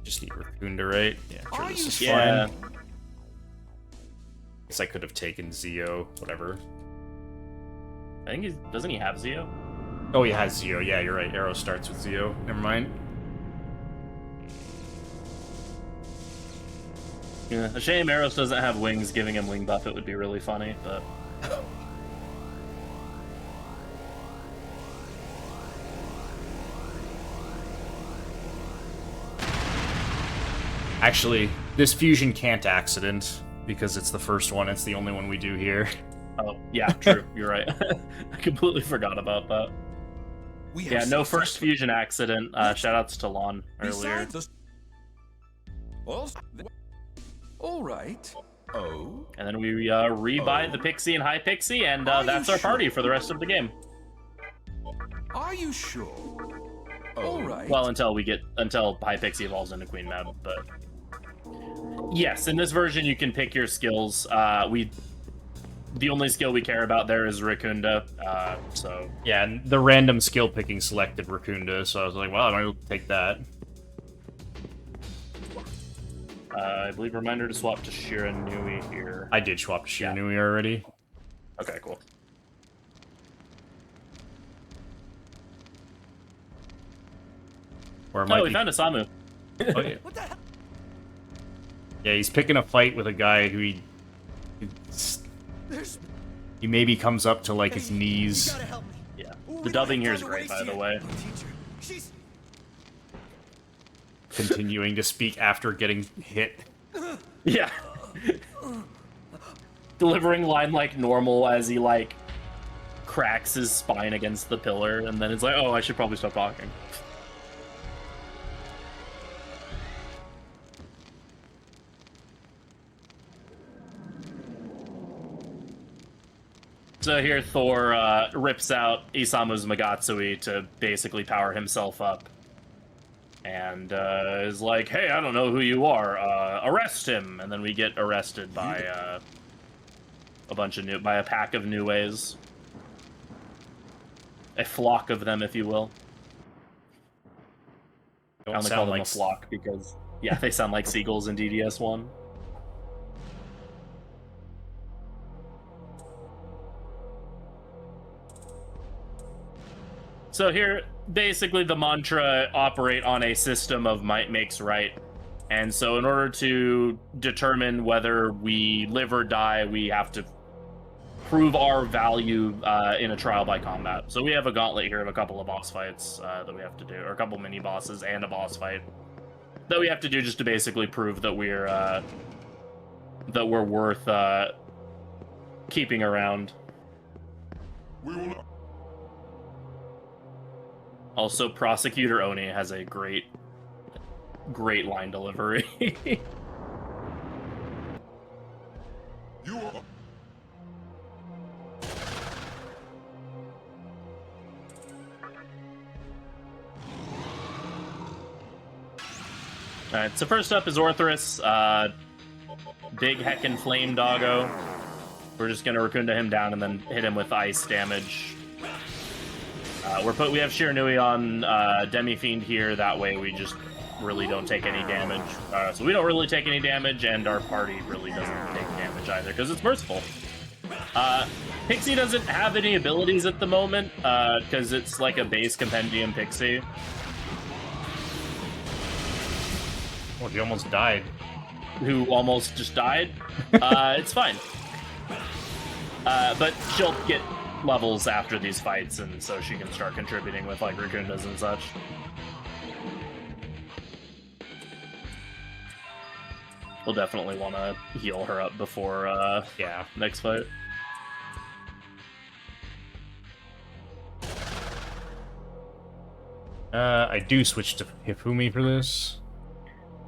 Just need Raccoon, right? Yeah, sure, Are this you is sure? Yeah. fine. Guess I could have taken Zeo, whatever. I think doesn't he have Zeo? Oh, he has Zeo. Yeah, you're right. Arrow starts with Zeo. Never mind. Yeah, a shame Eros doesn't have wings. Giving him wing buff, it would be really funny, but... Actually, this fusion can't accident, because it's the first one. It's the only one we do here. Oh, yeah, true. You're right. I completely forgot about that. We have Yeah, no successful- first fusion accident. Shoutouts to Lon earlier. Besides the... All right. Oh. And then we rebuy the Pixie and High Pixie, and Are that's you our party sure? for the rest of the game. Are you sure? All right. Well, until High Pixie evolves into Queen Mab, but yes, in this version you can pick your skills. The only skill we care about there is Racunda, so Yeah, and the random skill picking selected Racunda, so I was like, well, I might as well take that. I believe reminder to swap to Shiranui here. I did swap to Shiranui already. Okay, cool. Or it might Oh, we be... found a Samu. Oh, yeah. Yeah, he's picking a fight with a guy who he maybe comes up to like his knees. Yeah, the dubbing here is great, by the way. Continuing to speak after getting hit. Yeah. Delivering line like normal as he like cracks his spine against the pillar, and then it's like, oh, I should probably stop talking. So here Thor rips out Isamu's Magatsui to basically power himself up. And is like, hey, I don't know who you are. Arrest him! And then we get arrested by a pack of new ways. A flock of them, if you will. I only call them a flock because, yeah, they sound like seagulls in DDS1. So here, basically the mantra operate on a system of might makes right. And so in order to determine whether we live or die, we have to prove our value in a trial by combat. So we have a gauntlet here of a couple of boss fights that we have to do, or a couple mini bosses and a boss fight that we have to do just to basically prove that we're worth keeping around. We will Also, Prosecutor Oni has a great line delivery. You are. Alright, so first up is Orthrus. Big heckin' flame doggo. We're just gonna Raccoonda him down and then hit him with ice damage. We have Shiranui on Demi-Fiend here, that way we just really don't take any damage. So we don't really take any damage, and our party really doesn't take damage either, because it's merciful. Pixie doesn't have any abilities at the moment, because it's like a base compendium Pixie. Oh, he almost died. Who almost just died. It's fine. But she'll get levels after these fights, and so she can start contributing with like Raccoondas and such. We'll definitely want to heal her up before Yeah. next fight. I do switch to Hifumi for this.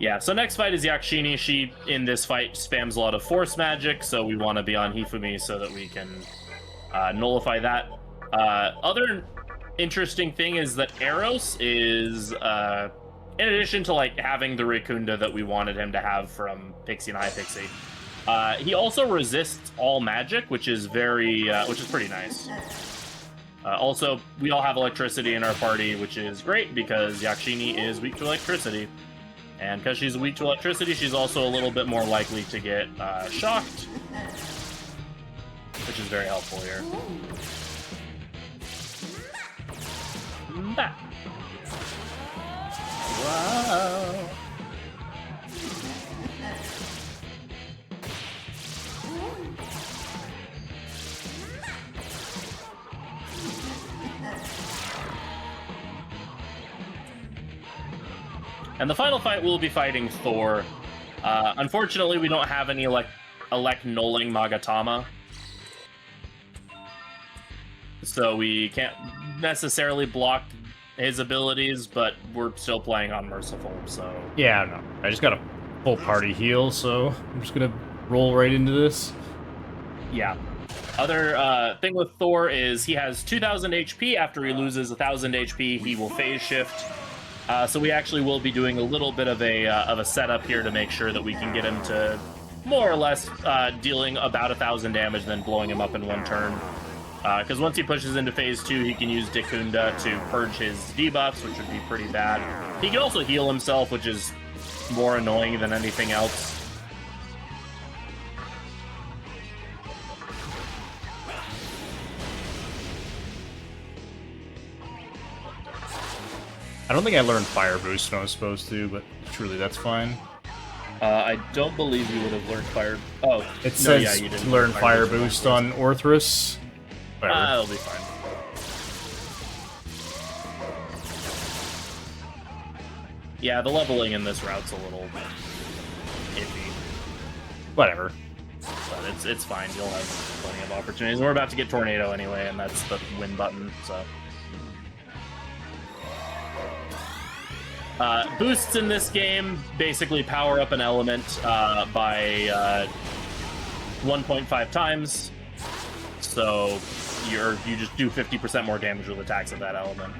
Yeah, so next fight is Yakshini. She, in this fight, spams a lot of force magic, so we want to be on Hifumi so that we can nullify that. Other interesting thing is that Eros is, in addition to like having the Raccoonda that we wanted him to have from Pixie and Pixie, he also resists all magic, which is pretty nice. Also, we all have electricity in our party, which is great because Yakshini is weak to electricity. And because she's weak to electricity, she's also a little bit more likely to get shocked, which is very helpful here. Bah. Wow. And the final fight, we'll be fighting Thor. Unfortunately, we don't have any elect nulling Magatama. So we can't necessarily block his abilities, but we're still playing on Merciful, so... Yeah, no. I just got a full party heal, so I'm just gonna roll right into this. Yeah. Other thing with Thor is he has 2,000 HP. After he loses 1,000 HP, he will phase shift. So we actually will be doing a little bit of a setup here to make sure that we can get him to more or less dealing about 1,000 damage, then blowing him up in one turn. Because once he pushes into phase 2, he can use Dikunda to purge his debuffs, which would be pretty bad. He can also heal himself, which is more annoying than anything else. I don't think I learned Fire Boost when I was supposed to, but truly that's fine. I don't believe you would have learned Fire... Oh, It no, says yeah, you didn't to learn Fire Boost on Orthrus. Whatever. That'll be fine. Yeah, the leveling in this route's a little iffy, Whatever. but it's fine. You'll have plenty of opportunities. We're about to get Tornado anyway, and that's the win button, so... Boosts in this game basically power up an element by 1.5 times, so you just do 50% more damage with attacks of that element.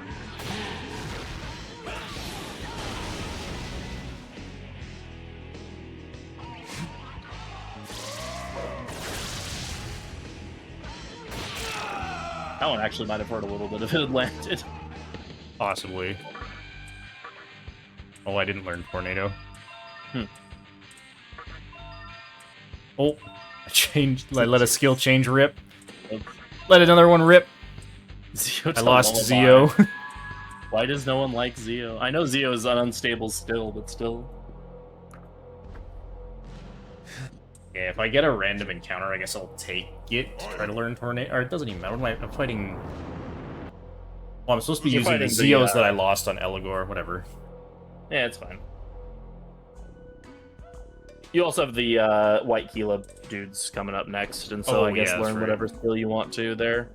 That one actually might have hurt a little bit if it had landed. Possibly. Oh, I didn't learn Tornado. Oh, I let a skill change rip. Let another one rip. I lost Zio. Why does no one like Zio? I know Zio is unstable still, but still. Yeah, if I get a random encounter, I guess I'll take it to try to learn Tornado. Or it doesn't even matter. I'm fighting... Well, I'm supposed to be You're using the fighting the, Zios that I lost on Eligor, whatever. Yeah, it's fine. You also have the White Keela dudes coming up next, and so Oh, I guess yeah, learn right. whatever skill you want to there.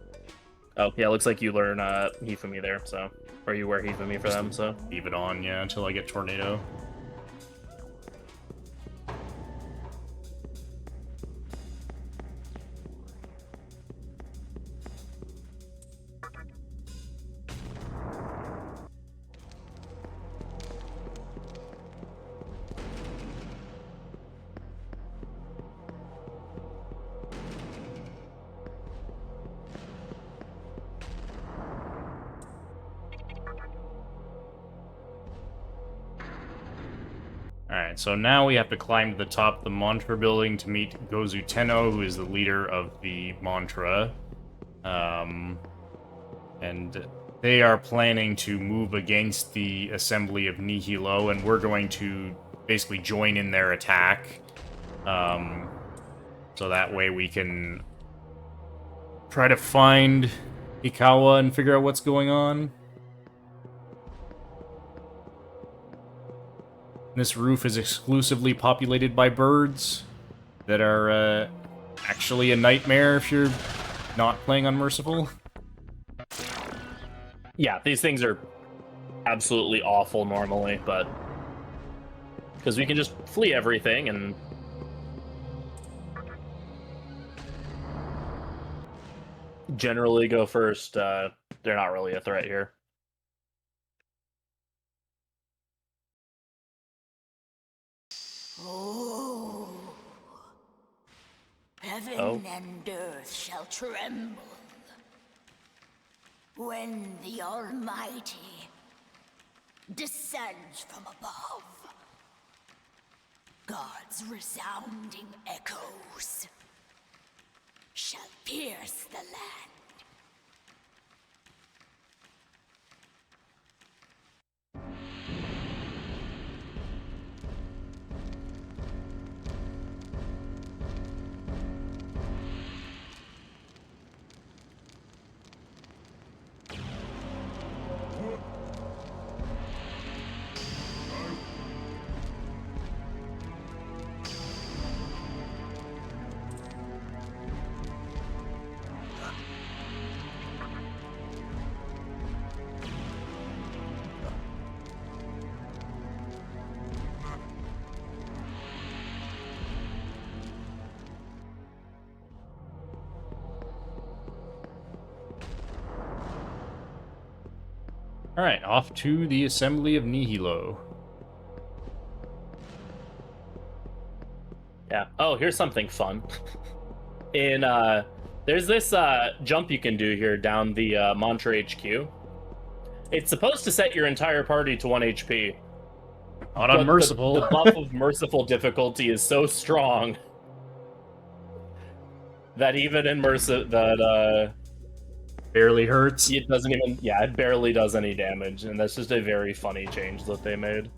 Oh, yeah, looks like you learn Hifumi there, so... Or you wear Hifumi for them, so... Leave it on, yeah, until I get Tornado. Alright, so now we have to climb to the top of the mantra building to meet Gozu Tenno, who is the leader of the mantra. And they are planning to move against the Assembly of Nihilo, and we're going to basically join in their attack. So that way we can try to find Ikawa and figure out what's going on. This roof is exclusively populated by birds that are actually a nightmare if you're not playing Unmerciful. Yeah, these things are absolutely awful normally, but... Because we can just flee everything and... generally go first. They're not really a threat here. Oh. Heaven and earth shall tremble when the Almighty descends from above. God's resounding echoes shall pierce the land. Alright, off to the Assembly of Nihilo. Yeah. Oh, here's something fun. There's this jump you can do here down the Mantra HQ. It's supposed to set your entire party to 1 HP. Not Unmerciful. The buff of Merciful difficulty is so strong that even in barely hurts. it doesn't even... Yeah, it barely does any damage, and that's just a very funny change that they made.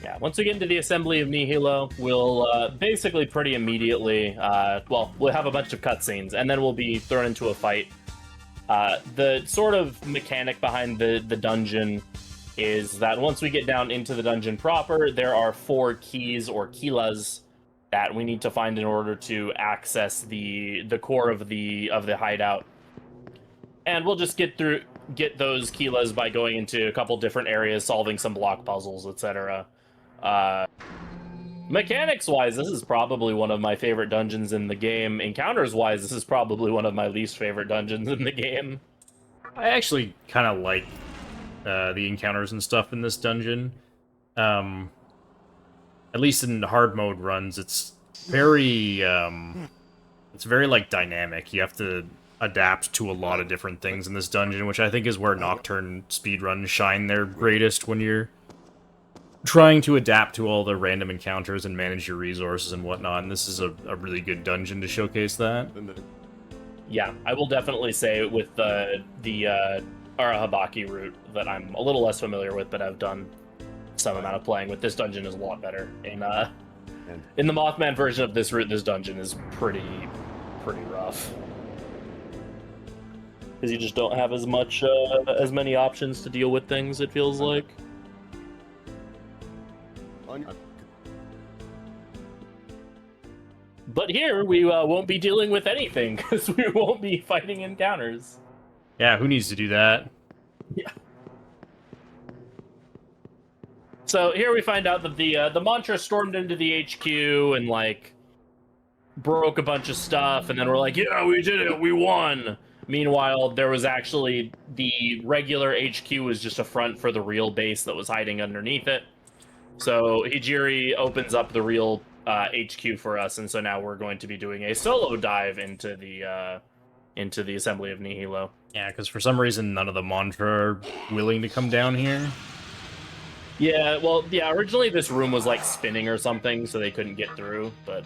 Yeah, once we get into the Assembly of Nihilo, we'll basically pretty immediately, we'll have a bunch of cutscenes, and then we'll be thrown into a fight. The sort of mechanic behind the dungeon is that once we get down into the dungeon proper, there are 4 keys, or kilas, that we need to find in order to access the core of the hideout. And we'll just get those kilas by going into a couple different areas, solving some block puzzles, etc. Mechanics-wise, this is probably one of my favorite dungeons in the game. Encounters-wise, this is probably one of my least favorite dungeons in the game. I actually kind of like the encounters and stuff in this dungeon. At least in the hard mode runs, it's very like dynamic. You have to adapt to a lot of different things in this dungeon, which I think is where Nocturne speedruns shine their greatest, when you're trying to adapt to all the random encounters and manage your resources and whatnot, and this is a really good dungeon to showcase that. Yeah, I will definitely say with the Arahabaki route that I'm a little less familiar with, but I've done some amount of playing with, this dungeon is a lot better. In the Mothman version of this route, this dungeon is pretty rough. Because you just don't have as many options to deal with things, it feels like. But here, we won't be dealing with anything, because we won't be fighting encounters. Yeah, who needs to do that? Yeah. So here we find out that the Mantra stormed into the HQ and, like, broke a bunch of stuff, and then we're like, yeah, we did it, we won! Meanwhile, there was actually, the regular HQ was just a front for the real base that was hiding underneath it. So Hijiri opens up the real HQ for us, and so now we're going to be doing a solo dive into the Assembly of Nihilo. Yeah, because for some reason none of the Mantra are willing to come down here. Yeah, well, yeah, originally this room was like spinning or something, so they couldn't get through, but...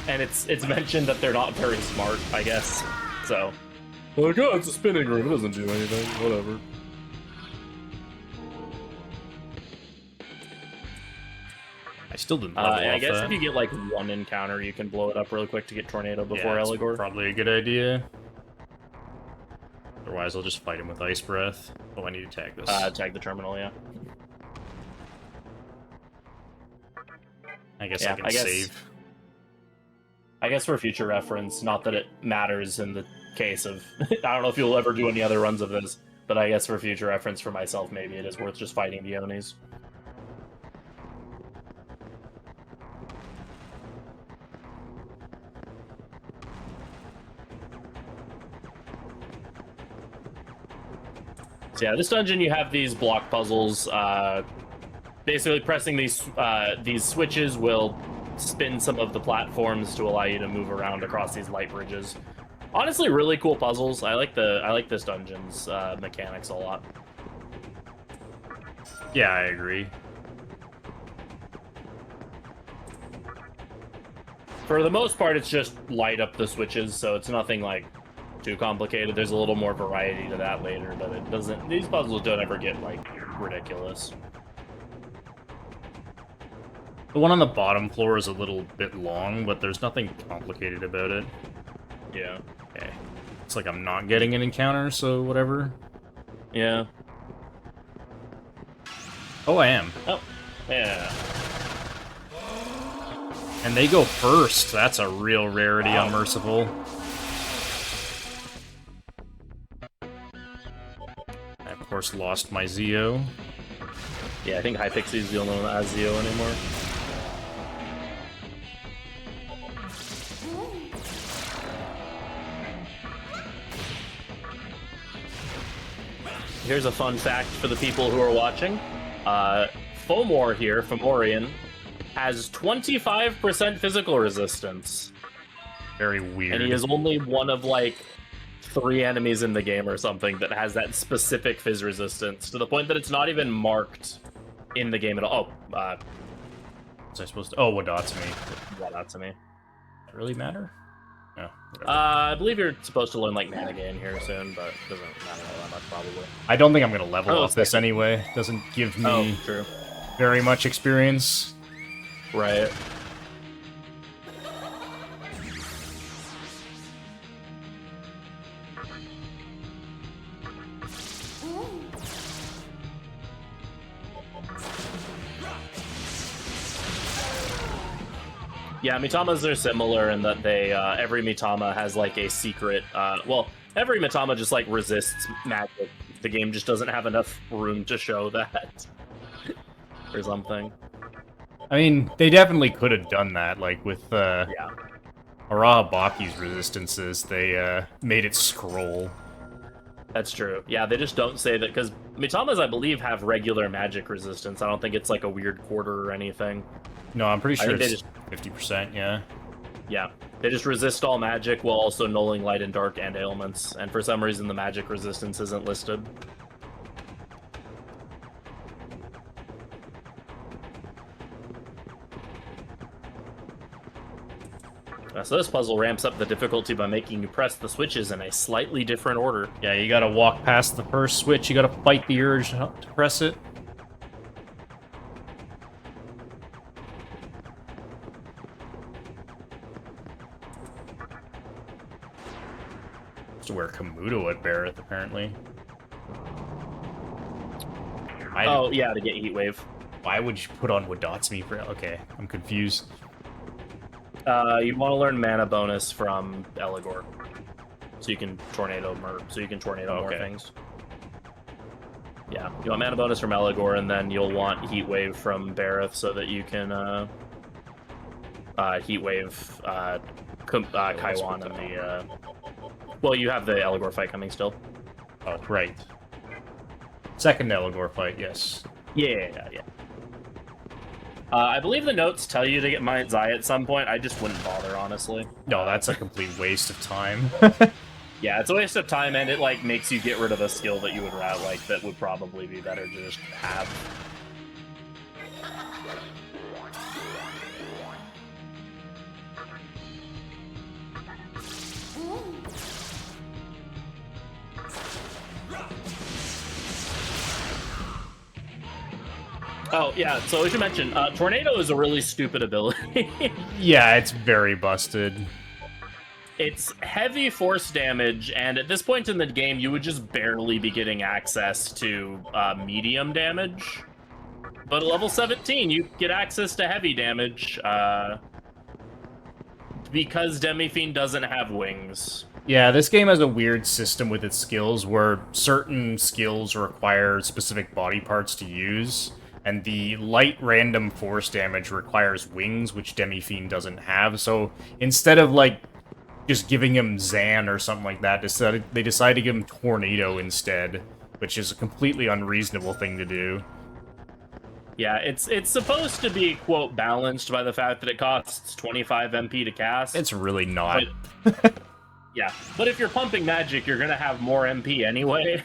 And it's mentioned that they're not very smart, I guess, so... Like, oh, it's a spinning room, it doesn't do anything, whatever. I still didn't level off I guess that. if you get like one encounter, you can blow it up real quick to get Tornado before yeah, Eligor. Probably a good idea. Otherwise, I'll just fight him with Ice Breath. Oh, I need to tag this. Tag the terminal, yeah. I guess I can save. I guess for future reference, not that it matters in the case of... I don't know if you'll ever do any other runs of this, but I guess for future reference for myself, maybe it is worth just fighting the Onis. So yeah, this dungeon you have these block puzzles. Basically, pressing these switches will spin some of the platforms to allow you to move around across these light bridges. Honestly, really cool puzzles. I like this dungeon's mechanics a lot. Yeah, I agree. For the most part, it's just light up the switches, so it's nothing like too complicated. There's a little more variety to that later, but it doesn't. These puzzles don't ever get like ridiculous. The one on the bottom floor is a little bit long, but there's nothing complicated about it. Yeah. Okay. It's like I'm not getting an encounter, so whatever. Yeah. Oh, I am. Oh. Yeah. And they go first. That's a real rarity on Merciful. I, of course, lost my Zeo. Yeah, I think Hypixie's the only one that has Zeo anymore. Here's a fun fact for the people who are watching. Fomor here, Fomorian, has 25% physical resistance. Very weird. And he is only one of, like, 3 enemies in the game or something that has that specific phys resistance, to the point that it's not even marked in the game at all. Oh, was I supposed to... Oh, Wadatsumi. Wadatsumi. Does it really matter? No. I believe you're supposed to learn, like, Managain here soon, but it doesn't matter all that much, probably. I don't think I'm going to level off this anyway. It doesn't give me true. very much experience. Right. Yeah, Mitamas are similar in that they, every Mitama has, like, a secret, well, every Mitama just, like, resists magic. The game just doesn't have enough room to show that. Or something. I mean, they definitely could have done that, like, with, Arahabaki's resistances, they, made it scroll. That's true. Yeah, they just don't say that, because Mitamas, I believe, have regular magic resistance. I don't think it's, like, a weird quarter or anything. No, I'm pretty sure think it's 50%, yeah. Yeah, they just resist all magic while also nulling light and dark and ailments, and for some reason the magic resistance isn't listed. So this puzzle ramps up the difficulty by making you press the switches in a slightly different order. Yeah, you gotta walk past the first switch, you gotta fight the urge to press it. To wear Kamuto at Barrett, apparently. Oh, yeah, to get Heat Wave. Why would you put on Wadatsumi for... Okay, I'm confused. You want to learn mana bonus from Eligor, so you can tornado more things. Yeah, you want mana bonus from Eligor, and then you'll want Heat Wave from Bareth, so that you can Heat Wave Kaiwan and the. Well, you have the Eligor fight coming still. Oh, right. Second Eligor fight, yes. Yeah. I believe the notes tell you to get Mind Zai at some point. I just wouldn't bother, honestly. No, that's a complete waste of time. Yeah, it's a waste of time, and it like makes you get rid of a skill that you would like that would probably be better to just have. Oh, yeah, so as you mentioned, Tornado is a really stupid ability. Yeah, it's very busted. It's heavy force damage, and at this point in the game, you would just barely be getting access to medium damage. But at level 17, you get access to heavy damage, because Demi-Fiend doesn't have wings. Yeah, this game has a weird system with its skills, where certain skills require specific body parts to use. And the light random force damage requires wings, which Demi-Fiend doesn't have. So instead of, like, just giving him Zan or something like that, they decided to give him Tornado instead, which is a completely unreasonable thing to do. Yeah, it's supposed to be, quote, balanced by the fact that it costs 25 MP to cast. It's really not. But, yeah, but if you're pumping magic, you're going to have more MP anyway.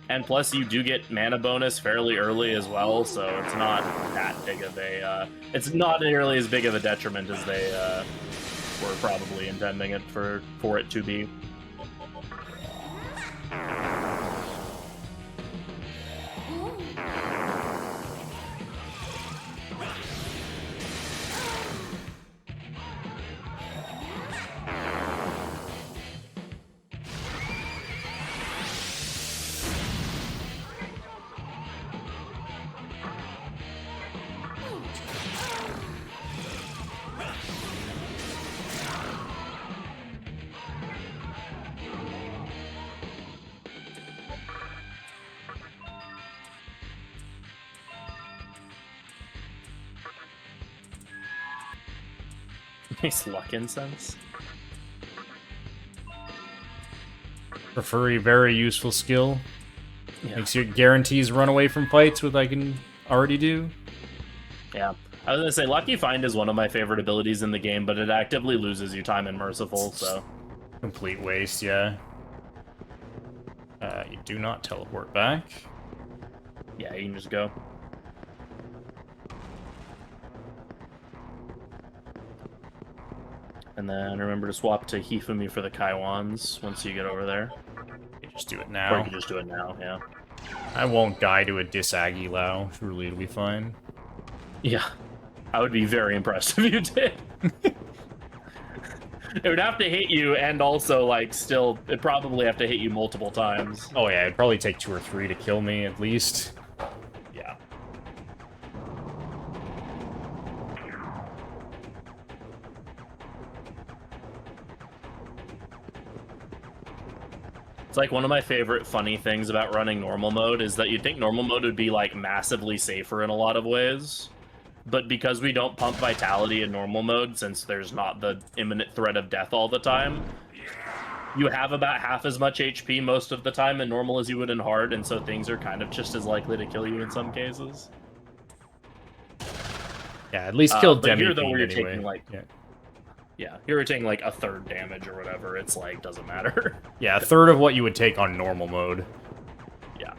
And plus, you do get mana bonus fairly early as well, so it's not that big of a... it's not nearly as big of a detriment as they were probably intending it for it to be. Nice luck incense. Prefer a very useful skill. Yeah. Makes you guarantees run away from fights, which I can already do. Yeah. I was gonna say, Lucky Find is one of my favorite abilities in the game, but it actively loses you time in Merciful, so... Complete waste, yeah. You do not teleport back. Yeah, you can just go. And then remember to swap to Hifumi for the Kaiwans once you get over there. You just do it Or you now. can just do it now, yeah. I won't die to a Disagilao. Surely it'll be fine. Yeah. I would be very impressed if you did. It would have to hit you, and also, like, still, it'd probably have to hit you multiple times. Oh yeah, it'd probably take 2 or 3 to kill me, at least. Yeah. It's like one of my favorite funny things about running normal mode is that you'd think normal mode would be, like, massively safer in a lot of ways. But because we don't pump vitality in normal mode, since there's not the imminent threat of death all the time, you have about half as much HP most of the time in normal as you would in hard, and so things are kind of just as likely to kill you in some cases. Yeah, at least kill But here, Demi-Fiend though, where you're anyway. taking, like... Yeah. Yeah, you're taking like a third damage or whatever. It's like, doesn't matter. Yeah, a third of what you would take on normal mode. Yeah.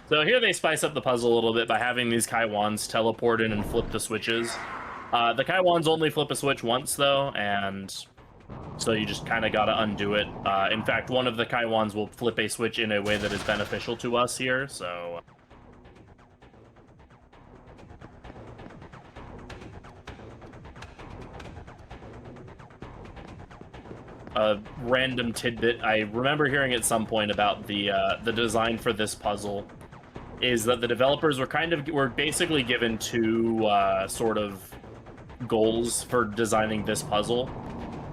So here they spice up the puzzle a little bit by having these Kaiwans teleport in and flip the switches. The Kaiwans only flip a switch once, though, and so you just kind of got to undo it. In fact, one of the Kaiwans will flip a switch in a way that is beneficial to us here, so... A random tidbit I remember hearing at some point about the design for this puzzle is that the developers were basically given two sort of goals for designing this puzzle.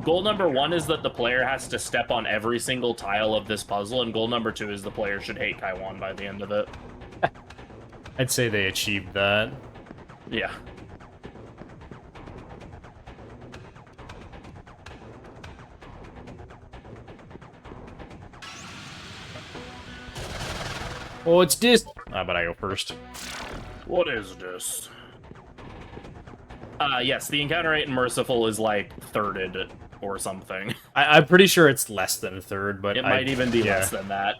Goal number 1 is that the player has to step on every single tile of this puzzle, and goal number 2 is the player should hate Kaiwan by the end of it. I'd say they achieved that. Yeah. Oh, it's this. But I go first. What is this? Yes, the encounter rate in Merciful is like thirded or something. I'm pretty sure it's less than a third, but It might even be less than that.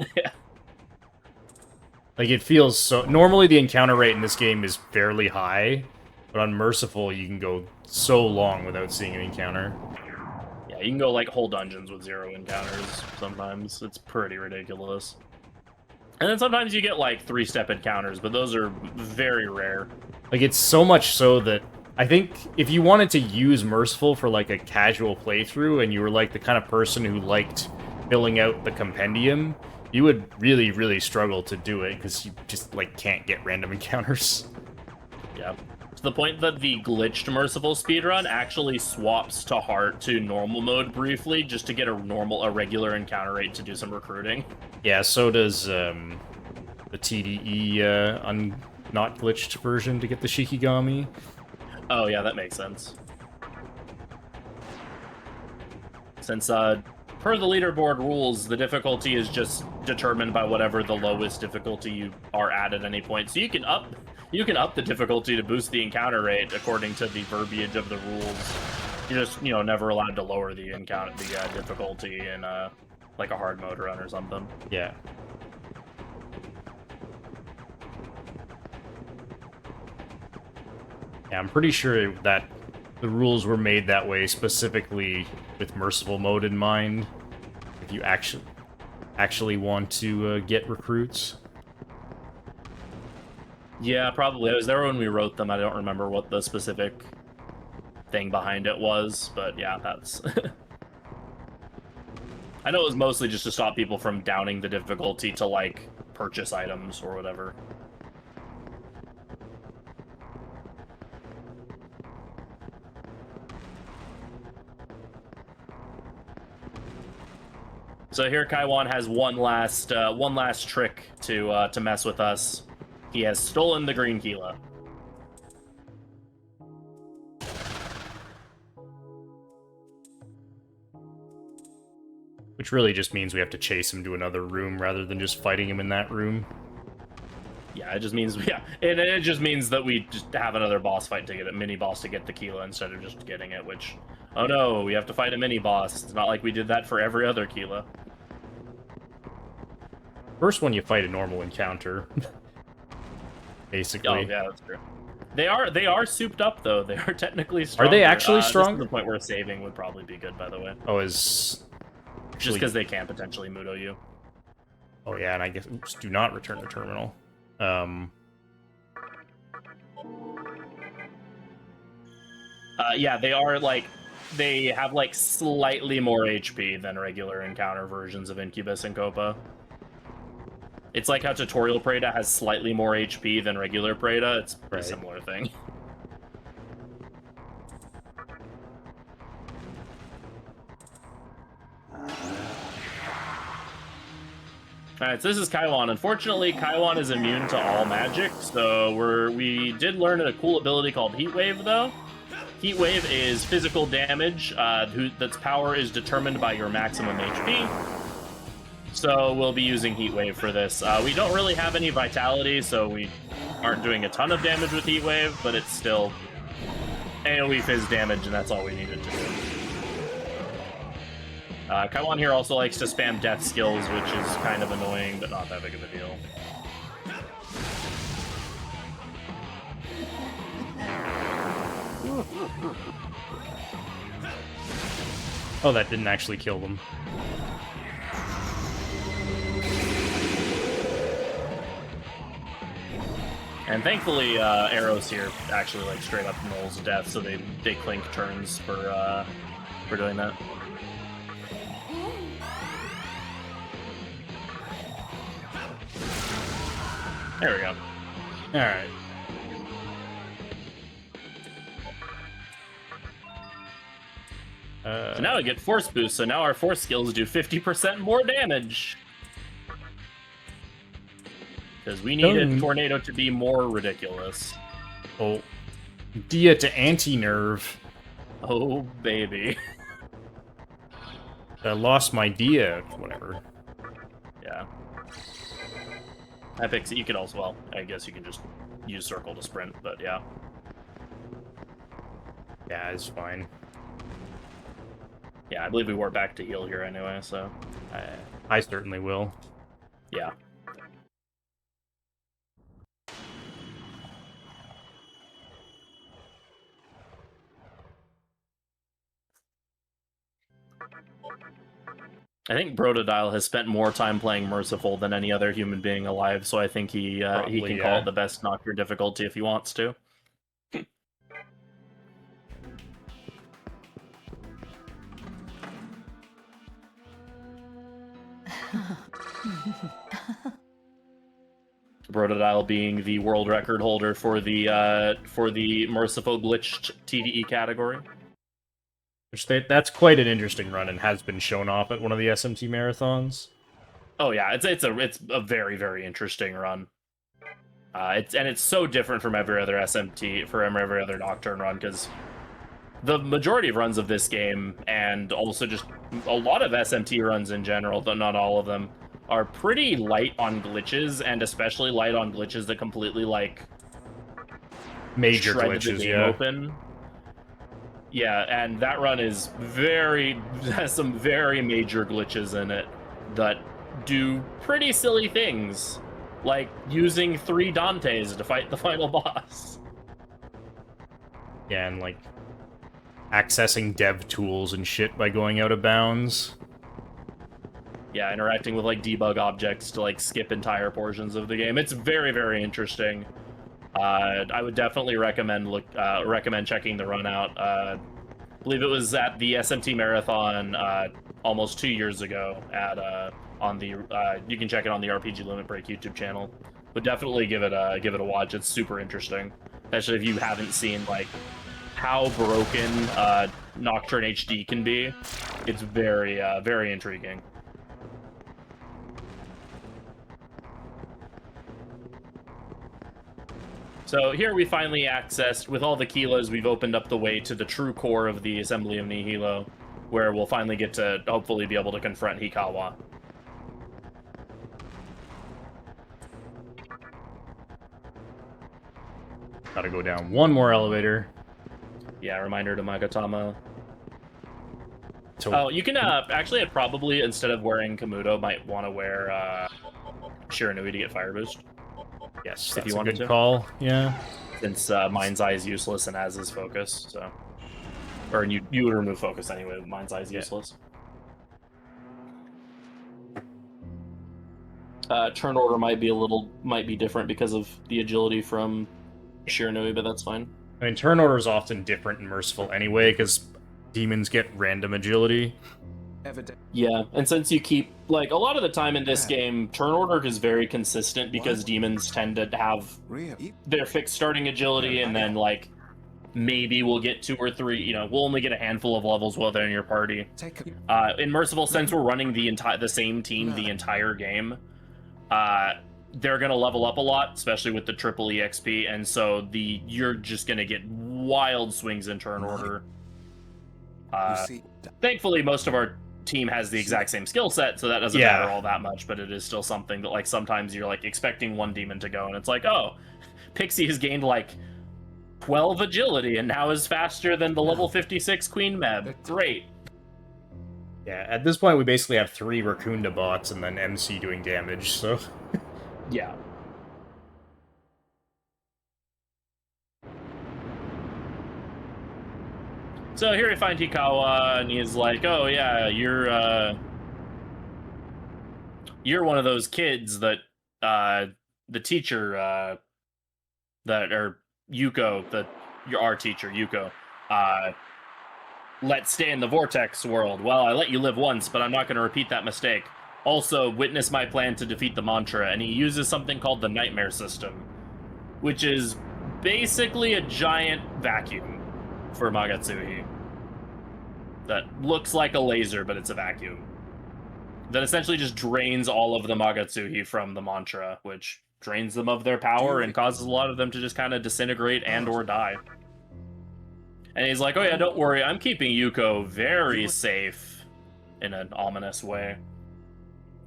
Like, it feels so... Normally, the encounter rate in this game is fairly high, but on Merciful, you can go so long without seeing an encounter. Yeah, you can go, like, whole dungeons with 0 encounters sometimes. It's pretty ridiculous. And then sometimes you get, like, 3-step encounters, but those are very rare. Like, it's so much so that I think if you wanted to use Merciful for, like, a casual playthrough, and you were, like, the kind of person who liked filling out the compendium, you would really, really struggle to do it, because you just, like, can't get random encounters. Yeah. To the point that the glitched Merciful speedrun actually swaps to normal mode briefly, just to get a regular encounter rate to do some recruiting. Yeah, so does the TDE not glitched version to get the Shikigami. Oh yeah, that makes sense. Since per the leaderboard rules, the difficulty is just determined by whatever the lowest difficulty you are at any point. So you can up the difficulty to boost the encounter rate according to the verbiage of the rules. You're just, never allowed to lower the difficulty in like a hard mode run or something. Yeah. Yeah, I'm pretty sure that the rules were made that way specifically with Merciful mode in mind. If you actually want to get recruits. Yeah, probably. I was there when we wrote them. I don't remember what the specific thing behind it was, but yeah, that's... I know it was mostly just to stop people from downing the difficulty to, like, purchase items or whatever. So here Kaiwan has one last trick to mess with us. He has stolen the green Keela. Which really just means we have to chase him to another room rather than just fighting him in that room. Yeah, it just means it just means that we just have another boss fight to get a mini boss to get the Keela instead of just getting it, which, oh no, we have to fight a mini boss. It's not like we did that for every other Keela. First one you fight a normal encounter. Basically. Oh yeah, that's true. They are souped up though. They are technically stronger. Are they actually strong? This is the point where saving would probably be good, by the way. Oh, is... Just because they can potentially Mudo you. Oh yeah, and I guess, oops, do not return to terminal. Yeah, they are, like, they have, like, slightly more HP than regular encounter versions of Incubus and Copa. It's like how Tutorial Preda has slightly more HP than regular Preda. It's a similar thing. Alright, so this is Kaiwan. Unfortunately, Kaiwan is immune to all magic, so we did learn a cool ability called Heat Wave, though. Heat Wave is physical damage, that's power is determined by your maximum HP. So we'll be using Heat Wave for this. We don't really have any vitality, so we aren't doing a ton of damage with Heat Wave, but it's still AoE fizz damage, and that's all we needed to do. Kaiwan here also likes to spam death skills, which is kind of annoying, but not that big of a deal. Oh, that didn't actually kill them. And thankfully, arrows here actually like straight up nulls death, so they clink turns for doing that. There we go. All right. So now we get force boost, so now our force skills do 50% more damage. Because we needed Tornado to be more ridiculous. Oh, Dia to anti-nerve. Oh, baby. I lost my Dia, whatever. Yeah. Epics, you could also, well, I guess you can just use circle to sprint, but yeah. Yeah, it's fine. Yeah, I believe we warp back to heal here anyway, so. I certainly will. Yeah. I think Brotodile has spent more time playing Merciful than any other human being alive, so I think he can call it the best Nocturne difficulty if he wants to. Brotodile being the world record holder for the Merciful glitched TDE category. Which that's quite an interesting run and has been shown off at one of the SMT marathons. Oh yeah, it's a very, very interesting run. It's so different from every other SMT, from every other Nocturne run, because the majority of runs of this game, and also just a lot of SMT runs in general, though not all of them, are pretty light on glitches, and especially light on glitches that completely, like, major shred glitches, the game yeah. open. Yeah, and that run has some very major glitches in it that do pretty silly things, like using 3 Dantes to fight the final boss. Yeah, and like accessing dev tools and shit by going out of bounds. Yeah, interacting with like debug objects to like skip entire portions of the game. It's very, very interesting. I would definitely recommend checking the run out. I believe it was at the SMT Marathon almost 2 years ago at you can check it on the RPG Limit Break YouTube channel. But definitely give it a watch. It's super interesting, especially if you haven't seen like how broken Nocturne HD can be. It's very very intriguing. So here we finally accessed, with all the kilos, we've opened up the way to the true core of the Assembly of Nihilo, where we'll finally get to hopefully be able to confront Hikawa. Gotta go down one more elevator. Yeah, reminder to Magatama. So, Oh, you can actually probably, instead of wearing Kamuto, might want to wear Shiranui to get Fire Boost. yes, if that's you a wanted good to. call, yeah. Since Mind's Eye is useless and as is Focus, so... Or you would remove Focus anyway, but Mind's Eye is useless. Turn order might be different because of the agility from Shiranui, but that's fine. I mean, turn order is often different and merciful anyway, because demons get random agility. Yeah, and since you keep, like, a lot of the time in this game, turn order is very consistent because demons tend to have their fixed starting agility, and then, like, maybe we'll get 2 or 3, you know, we'll only get a handful of levels while they're in your party. In Merciful, since we're running the same team the entire game, they're gonna level up a lot, especially with the triple EXP, and so you're just gonna get wild swings in turn order. Thankfully, most of our team has the exact same skill set, so that doesn't matter all that much, but it is still something that, like, sometimes you're, like, expecting one demon to go, and it's like, oh, Pixie has gained, like, 12 agility, and now is faster than the level 56 Queen Meb. Great. Yeah, at this point we basically have 3 Raccoonda bots and then MC doing damage, so... Yeah. So here we find Hikawa, and he's like, "Oh yeah, you're one of those kids that the teacher that or Yuko, our teacher Yuko, let stay in the vortex world. Well, I let you live once, but I'm not going to repeat that mistake. Also, witness my plan to defeat the mantra." And he uses something called the nightmare system, which is basically a giant vacuum for Magatsuhi that looks like a laser, but it's a vacuum that essentially just drains all of the Magatsuhi from the mantra, which drains them of their power and causes a lot of them to just kind of disintegrate and or die. And he's like, "Oh yeah, don't worry, I'm keeping Yuko very safe," in an ominous way.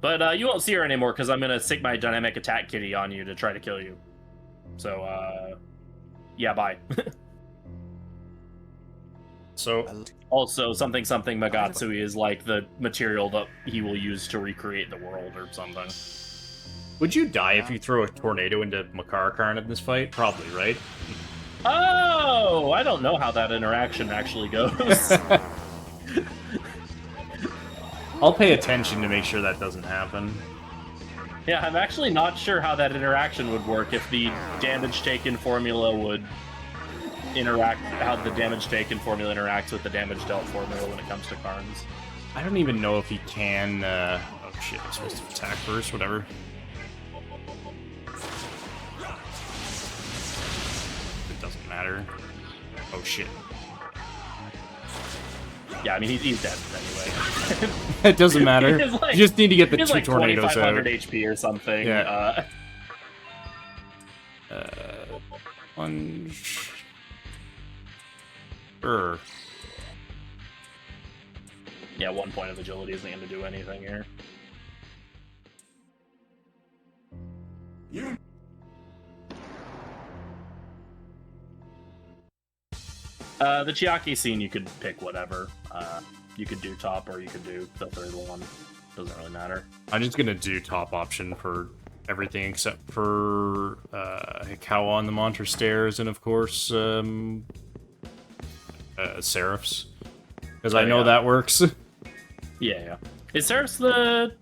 "But you won't see her anymore because I'm going to stick my dynamic attack kitty on you to try to kill you. So, yeah, bye." So, Also, something Magatsuhi is like the material that he will use to recreate the world or something. would you die if you throw a tornado into Makarakarn in this fight? Probably, right? Oh, I don't know how that interaction actually goes. I'll pay attention to make sure that doesn't happen. Yeah, I'm actually not sure how that interaction would work, if the damage taken formula would interact, how the damage taken formula interacts with the damage dealt formula when it comes to Karns. I don't even know if he can, oh shit, I'm supposed to attack first, whatever. It doesn't matter. Oh shit. Yeah, I mean, he's dead anyway. It doesn't matter. He's like- You just need to get the He's 2 like tornadoes out. 2,500 HP or something. Yeah. Plunge. Yeah, 1 point of agility isn't going to do anything here. The Chiaki scene, you could pick whatever. You could do top or you could do the third one. Doesn't really matter. I'm just gonna do top option for everything except for Hikawa on the Mantra Stairs and of course Seraphs. Because I know that works. Yeah. Is Seraphs the...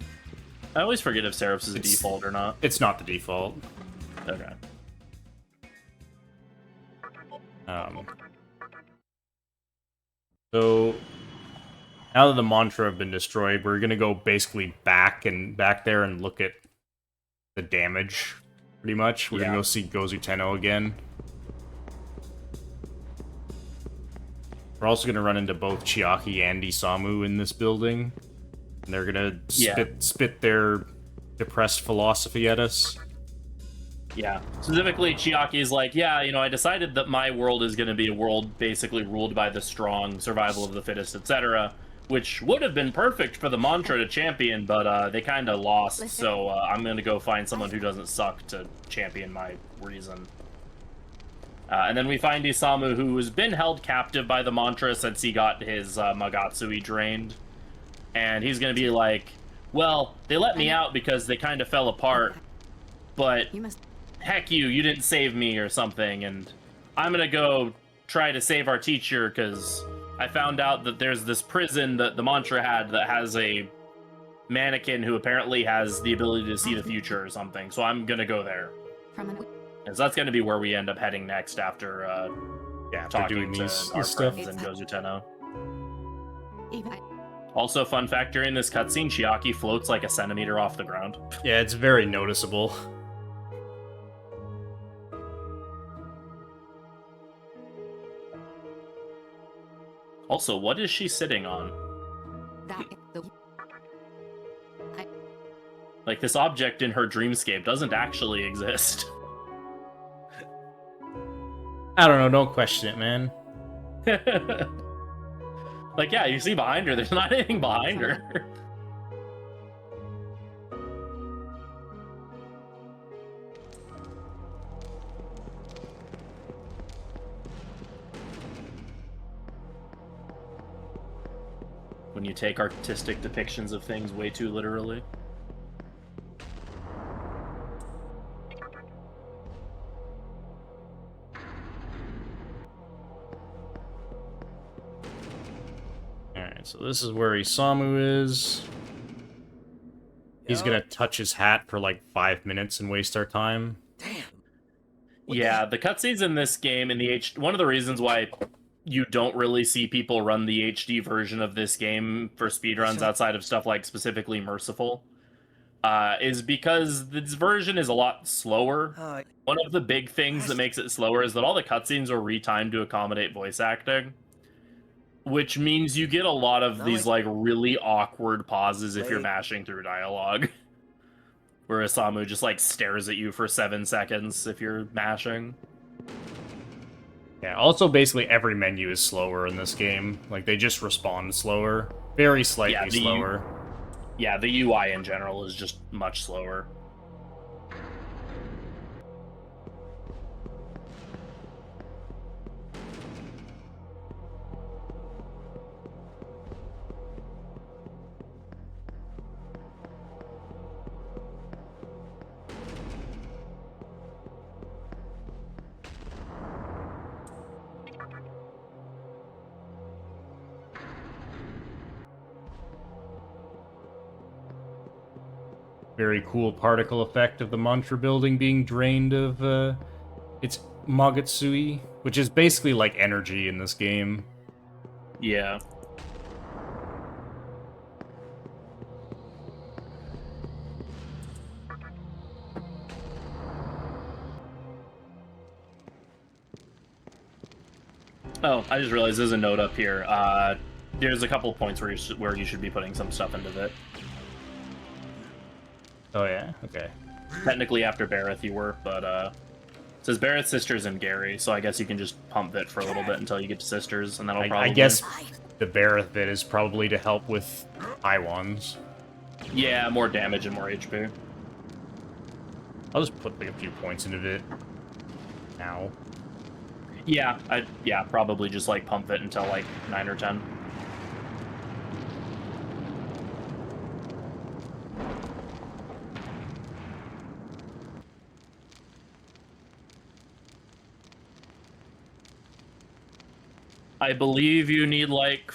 I always forget if Seraphs is a default or not. It's not the default. Okay. So now that the mantra have been destroyed, we're gonna go basically back there and look at the damage, pretty much. We're gonna go see Gozu Tenno again. We're also gonna run into both Chiaki and Isamu in this building, and they're gonna spit their depressed philosophy at us. Yeah. Specifically, Chiaki's like, yeah, you know, I decided that my world is going to be a world basically ruled by the strong, survival of the fittest, etc., which would have been perfect for the mantra to champion, but they kind of lost, so I'm going to go find someone who doesn't suck to champion my reason. And then we find Isamu, who has been held captive by the mantra since he got his Magatsuhi drained. And he's going to be like, well, they let me out because they kind of fell apart, but... heck you didn't save me or something, and I'm gonna go try to save our teacher because I found out that there's this prison that the mantra had that has a mannequin who apparently has the ability to see the future or something, so I'm gonna go there. And so that's gonna be where we end up heading next after talking to our friends in Gozu Tenno. Also, fun fact, during this cutscene, Chiaki floats like a centimeter off the ground. Yeah, it's very noticeable. Also, what is she sitting on? Like, this object in her dreamscape doesn't actually exist. I don't know, don't question it, man. Like, yeah, you see behind her, there's not anything behind her. when you take artistic depictions of things way too literally. Alright, so this is where Isamu is. He's gonna touch his hat for like 5 minutes and waste our time. Yeah, the cutscenes in this game one of the reasons why you don't really see people run the HD version of this game for speedruns outside of stuff like specifically Merciful, is because this version is a lot slower. One of the big things that makes it slower is that all the cutscenes are retimed to accommodate voice acting, which means you get a lot of these like really awkward pauses if you're mashing through dialogue. Where Isamu just like stares at you for 7 seconds if you're mashing. Yeah, also basically every menu is slower in this game. Like, they just respond slower. Very slightly slower. Yeah, the UI in general is just much slower. Very cool particle effect of the mantra building being drained of its Magutsui, which is basically like energy in this game. Yeah. Oh, I just realized there's a note up here. There's a couple points where you should be putting some stuff into it. Oh yeah? Okay. Technically after Bareth you were, but it says Bareth, Sisters, and Gary, so I guess you can just pump it for a little bit until you get to Sisters, and that'll probably... I guess the Bareth bit is probably to help with Iwans. Yeah, more damage and more HP. I'll just put like a few points into it now. Yeah, probably just like pump it until like 9 or 10. I believe you need like,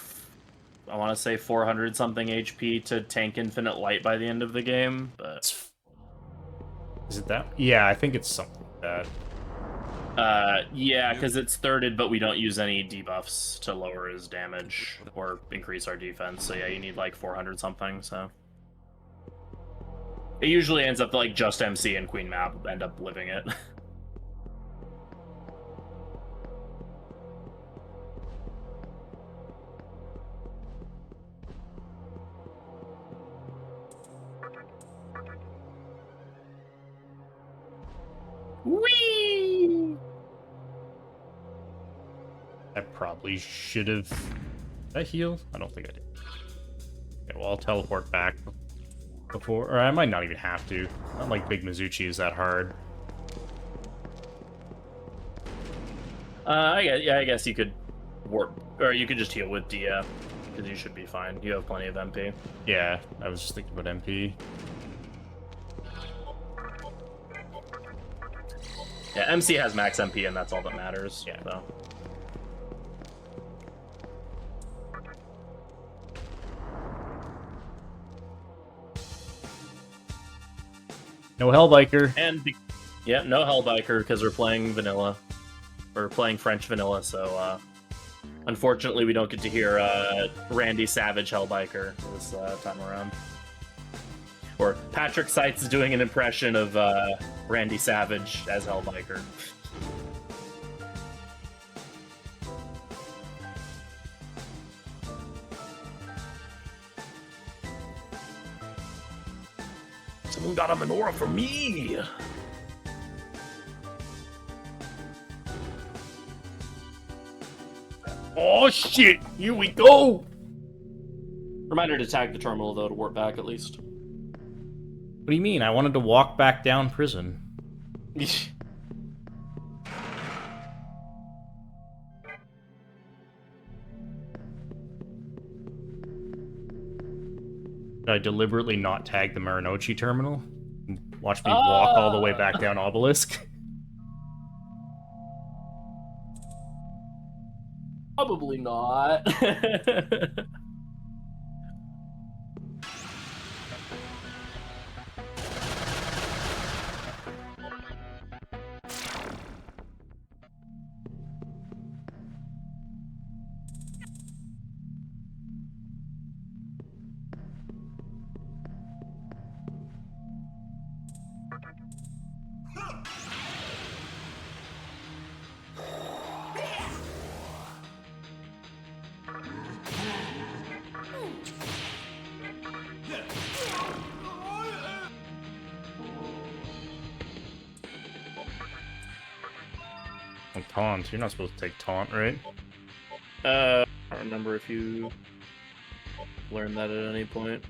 I want to say 400 something HP to tank Infinite Light by the end of the game, but... Is it that? Yeah, I think it's something like that. Yeah, because it's thirded, but we don't use any debuffs to lower his damage or increase our defense, so yeah, you need like 400 something, so... It usually ends up like just MC and Queen Map end up living it. Whee! I probably should have... Did I heal? I don't think I did. Okay, well, I'll teleport back before... Or I might not even have to. Not like Big Mizuchi is that hard. I guess you could warp... Or you could just heal with Dia, because you should be fine. You have plenty of MP. Yeah, I was just thinking about MP. Yeah, MC has max MP, and that's all that matters. Yeah. So. No Hellbiker. And, yeah, no Hellbiker, because we're playing vanilla. We're playing French vanilla, so, unfortunately we don't get to hear, Randy Savage Hellbiker this, time around. Or Patrick Seitz is doing an impression of, Randy Savage as Hellbiker. Someone got a menorah for me! Oh shit! Here we go! Reminder to tag the terminal, though, to warp back at least. What do you mean? I wanted to walk back down prison. I deliberately not tag the Marinochi terminal? Watch me walk all the way back down Obelisk? Probably not. Oh, taunt. You're not supposed to take taunt, right? I don't remember if you learned that at any point.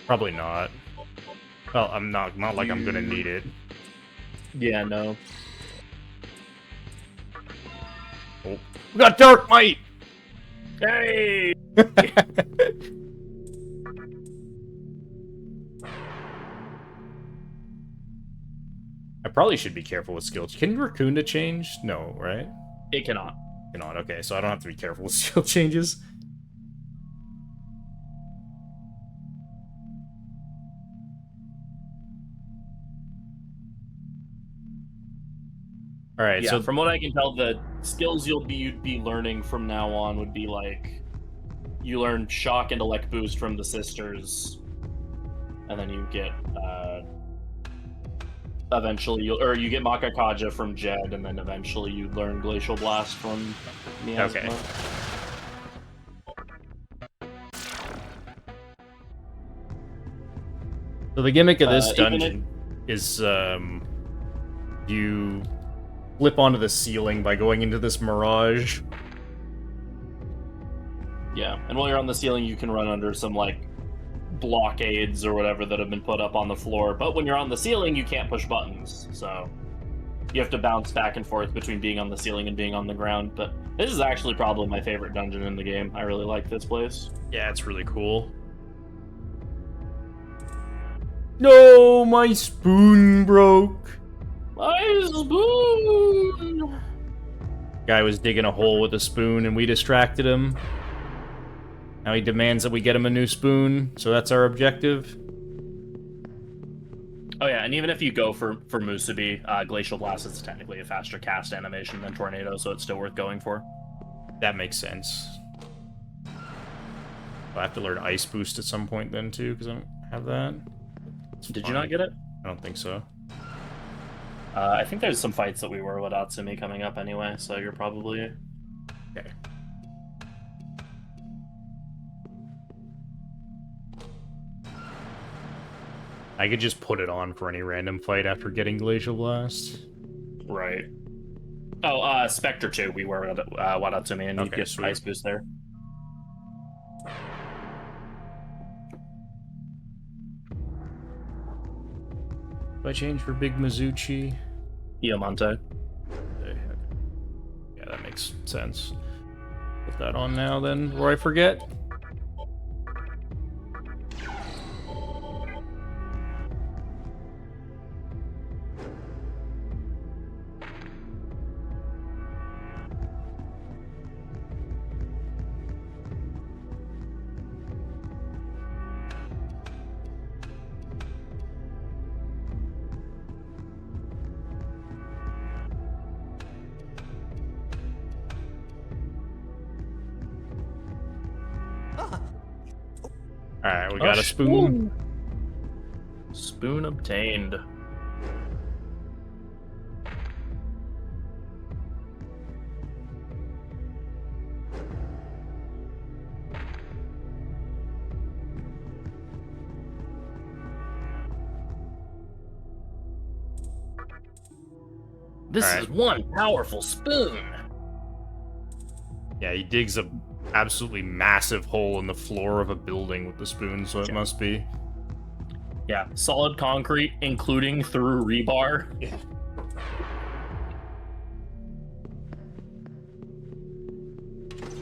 Probably not. Well, I'm not like I'm gonna need it. Yeah, no. Oh. We got Dark Might! Hey! I probably should be careful with skills. Can Raccoon change? No, right? It cannot. Cannot. Okay, so I don't have to be careful with skill changes. All right. Yeah, So from what I can tell, the skills you'd be learning from now on would be like you learn shock and elect boost from the sisters, and then you get eventually you get Makakaja from Jed, and then eventually you learn Glacial Blast from Miasma. Okay. So the gimmick of this dungeon is you flip onto the ceiling by going into this mirage. Yeah, and while you're on the ceiling, you can run under some like blockades or whatever that have been put up on the floor. But when you're on the ceiling, you can't push buttons, so you have to bounce back and forth between being on the ceiling and being on the ground. But this is actually probably my favorite dungeon in the game. I really like this place. Yeah, it's really cool. No, my spoon broke. My spoon! Guy was digging a hole with a spoon and we distracted him. Now he demands that we get him a new spoon, so that's our objective. Oh yeah, and even if you go for Musubi, Glacial Blast is technically a faster cast animation than Tornado, so it's still worth going for. That makes sense. I have to learn Ice Boost at some point then too, because I don't have that. Did you not get it? I don't think so. I think there's some fights that we were with Atsumi coming up anyway, so you're probably... Okay. I could just put it on for any random fight after getting Glacial Blast. Right. Oh, Spectre 2, we were with Wadatsumi, and you Okay, get sweet. Ice Boost there. Do I change for Big Mizuchi? Iamonte. Yeah, that makes sense. Put that on now then, before I forget. Alright, we got a spoon. Spoon obtained. This Alright. is one powerful spoon. Yeah, he digs a absolutely massive hole in the floor of a building with the spoon, so it must be. Yeah, solid concrete, including through rebar.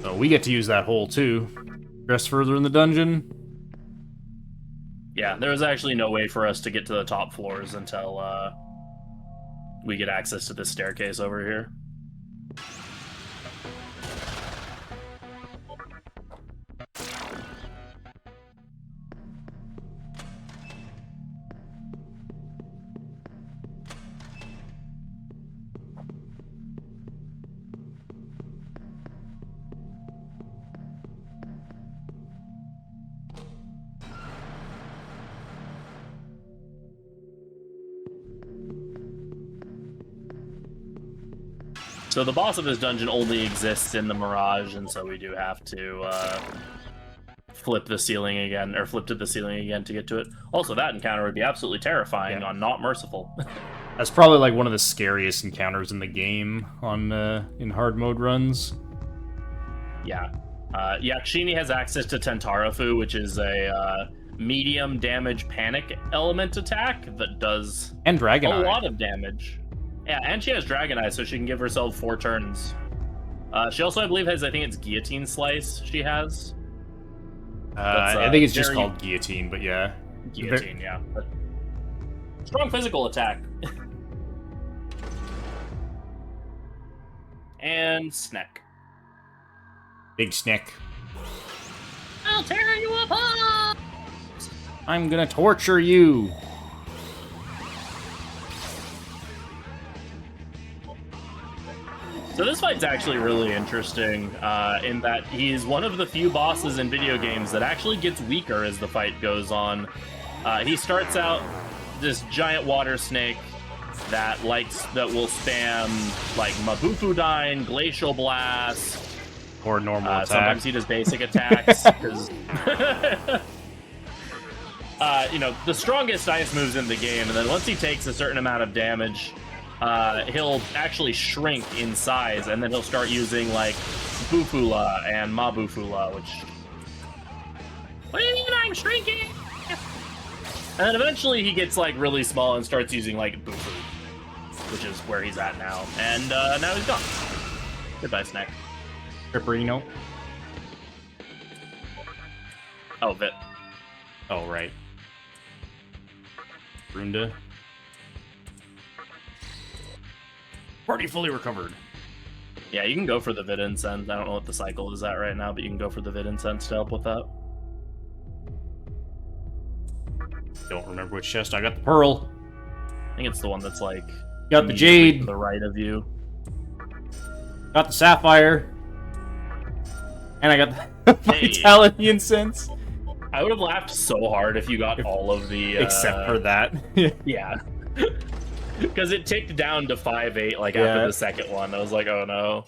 So we get to use that hole too. Progress further in the dungeon. Yeah, there was actually no way for us to get to the top floors until we get access to this staircase over here. So the boss of this dungeon only exists in the Mirage, and so we do have to flip the ceiling again, or flip to the ceiling again to get to it. Also, that encounter would be absolutely terrifying on Not Merciful. That's probably like one of the scariest encounters in the game on in hard mode runs. Yeah. Yakshini has access to Tentarafu, which is a medium damage panic element attack that does And Dragon a Eye. lot of damage. Yeah, and she has Dragon Eye, so she can give herself 4 turns. She also, I believe, has, I think it's Guillotine Slice she has. I think it's just called Guillotine, but yeah. Guillotine, yeah. But strong physical attack. And Snack. Big Snick. I'll tear you apart! I'm gonna torture you! So this fight's actually really interesting in that he's one of the few bosses in video games that actually gets weaker as the fight goes on. He starts out this giant water snake that will spam like Mabufudyne, Glacial Blast, Or normal attack. sometimes he does basic attacks because the strongest ice moves in the game, and then once he takes a certain amount of damage, he'll actually shrink in size, and then he'll start using like Bufula and Mabufula, which. What do you mean I'm shrinking? And then eventually he gets like really small and starts using like Bufu, which is where he's at now. And now he's gone. Goodbye, Snack. Ripperino. Oh, Vit. Oh, right. Runda. Party fully recovered. Yeah, you can go for the Vid Incense. I don't know what the cycle is at right now, but you can go for the Vid Incense to help with that. Don't remember which chest. I got the pearl. I think it's the one that's like Got the immediately jade. to the right of you. Got the sapphire. And I got the vitality incense. I would have laughed so hard if you got all of the Except for that. yeah. Because it ticked down to 5-8 like after the second one. I was like, oh no.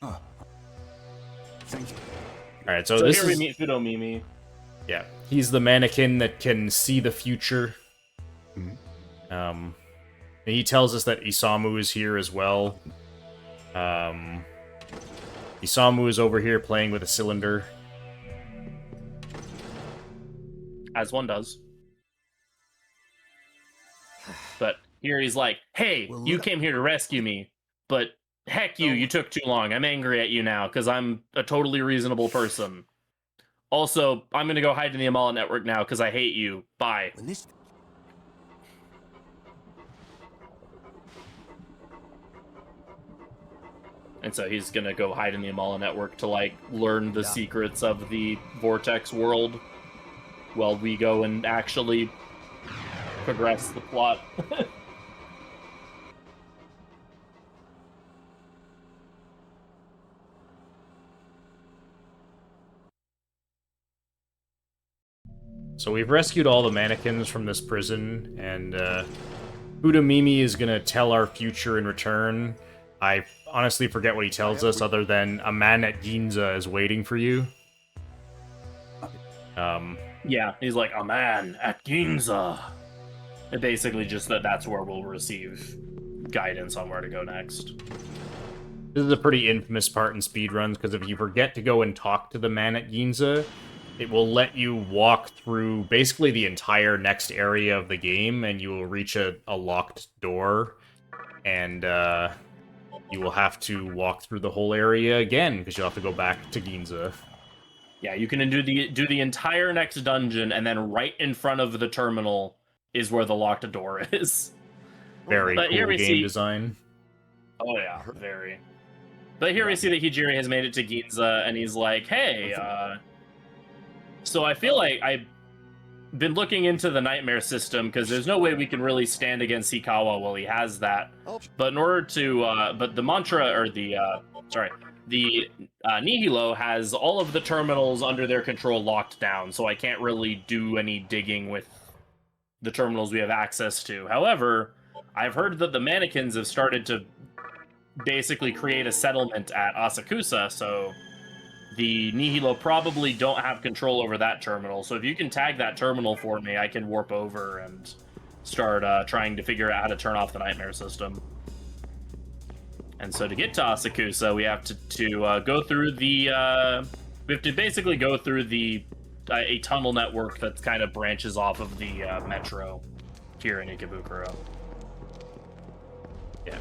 Oh. Thank you. Alright, so So this here is... we meet Fudomimi. Yeah. He's the mannequin that can see the future. And he tells us that Isamu is here as well. Isamu is over here playing with a cylinder. As one does. But here he's like, hey, you came here to rescue me. But heck you took too long. I'm angry at you now because I'm a totally reasonable person. Also, I'm going to go hide in the Amala network now because I hate you. Bye. And so he's going to go hide in the Amala network to, like, learn the secrets of the Vortex world while we go and actually progress the plot. So we've rescued all the mannequins from this prison, and Fudomimi is gonna tell our future in return. I honestly forget what he tells us, other than a man at Ginza is waiting for you. Yeah, he's like, a man at Ginza. And basically just that's where we'll receive guidance on where to go next. This is a pretty infamous part in speedruns, because if you forget to go and talk to the man at Ginza, it will let you walk through basically the entire next area of the game, and you will reach a locked door. And you will have to walk through the whole area again, because you'll have to go back to Ginza. Yeah, you can do the entire next dungeon, and then right in front of the terminal is where the locked door is. Very But here cool we game see- design. Oh yeah, very. But here we see that Hijiri has made it to Ginza, and he's like, "Hey, so I feel like I've been looking into the nightmare system because there's no way we can really stand against Hikawa while he has that. But in order to, but the mantra or the Nihilo has all of the terminals under their control locked down, so I can't really do any digging with the terminals we have access to. However, I've heard that the mannequins have started to basically create a settlement at Asakusa, so the Nihilo probably don't have control over that terminal. So if you can tag that terminal for me, I can warp over and start trying to figure out how to turn off the nightmare system. And so to get to Asakusa, we have to go through the we have to basically go through the a tunnel network that kind of branches off of the metro here in Ikebukuro. Yeah.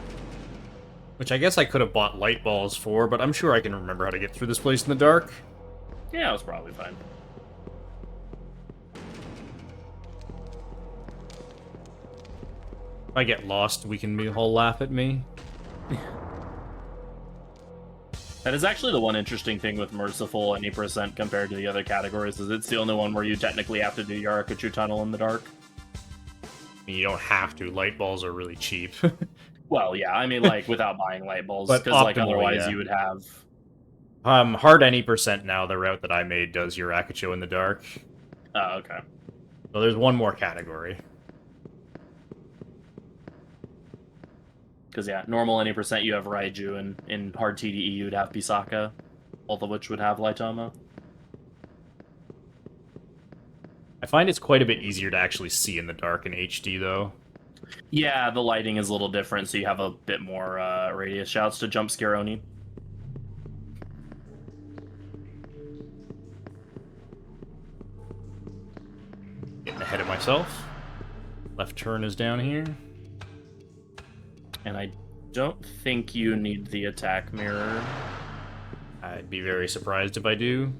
Which I guess I could have bought light balls for, but I'm sure I can remember how to get through this place in the dark. Yeah, it was probably fine. If I get lost, we can all laugh at me. That is actually the one interesting thing with Merciful any percent compared to the other categories, is it's the only one where you technically have to do Yarakuchu Tunnel in the dark. I mean, you don't have to. Light balls are really cheap. Well, yeah, I mean, like, without buying light bulbs, But because, like, optimally, otherwise yeah. you would have... Hard any percent now, the route that I made does Yurakucho in the dark. Oh, okay. So there's one more category. Because, yeah, normal any percent you have Raiju, and in hard TDE you'd have Pisaka, both of which would have Laitoma. I find it's quite a bit easier to actually see in the dark in HD, though. Yeah, the lighting is a little different, so you have a bit more radius. Shouts to Jump Scare Oni. Getting ahead of myself. Left turn is down here. And I don't think you need the attack mirror. I'd be very surprised if I do.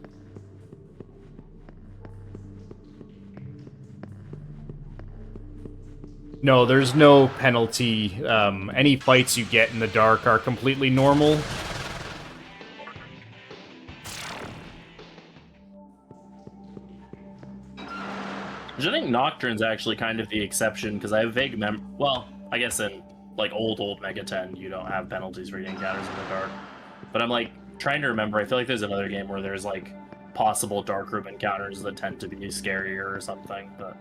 No, there's no penalty. Any fights you get in the dark are completely normal. Which I think Nocturne's actually kind of the exception, because I have vague well, I guess in, like, old Megaten, you don't have penalties for encounters in the dark. But I'm, like, trying to remember, I feel like there's another game where there's, like, possible dark room encounters that tend to be scarier or something, but...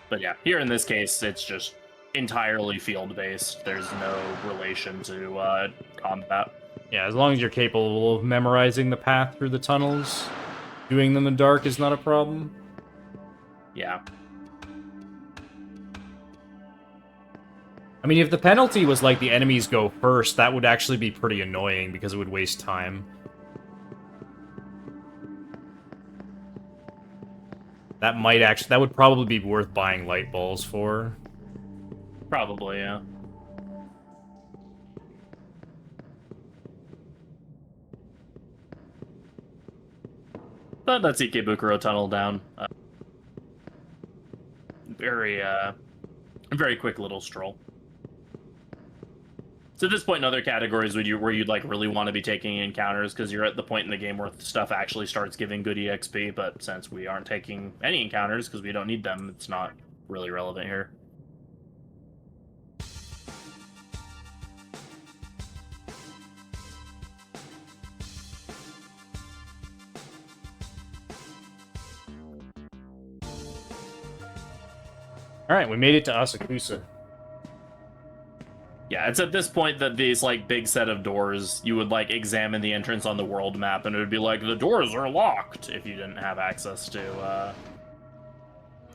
But yeah, here in this case, it's just entirely field-based. There's no relation to combat. Yeah, as long as you're capable of memorizing the path through the tunnels, doing them in the dark is not a problem. Yeah. I mean, if the penalty was like the enemies go first, that would actually be pretty annoying because it would waste time. That would probably be worth buying light balls for. Probably, yeah. But that's Ikebukuro Tunnel down. Very quick little stroll. So at this point in other categories, where you'd like really want to be taking encounters, because you're at the point in the game where stuff actually starts giving good EXP, but since we aren't taking any encounters because we don't need them, it's not really relevant here. Alright, we made it to Asakusa. Yeah, it's at this point that these, like, big set of doors, you would, like, examine the entrance on the world map, and it would be like, the doors are locked, if you didn't have access to,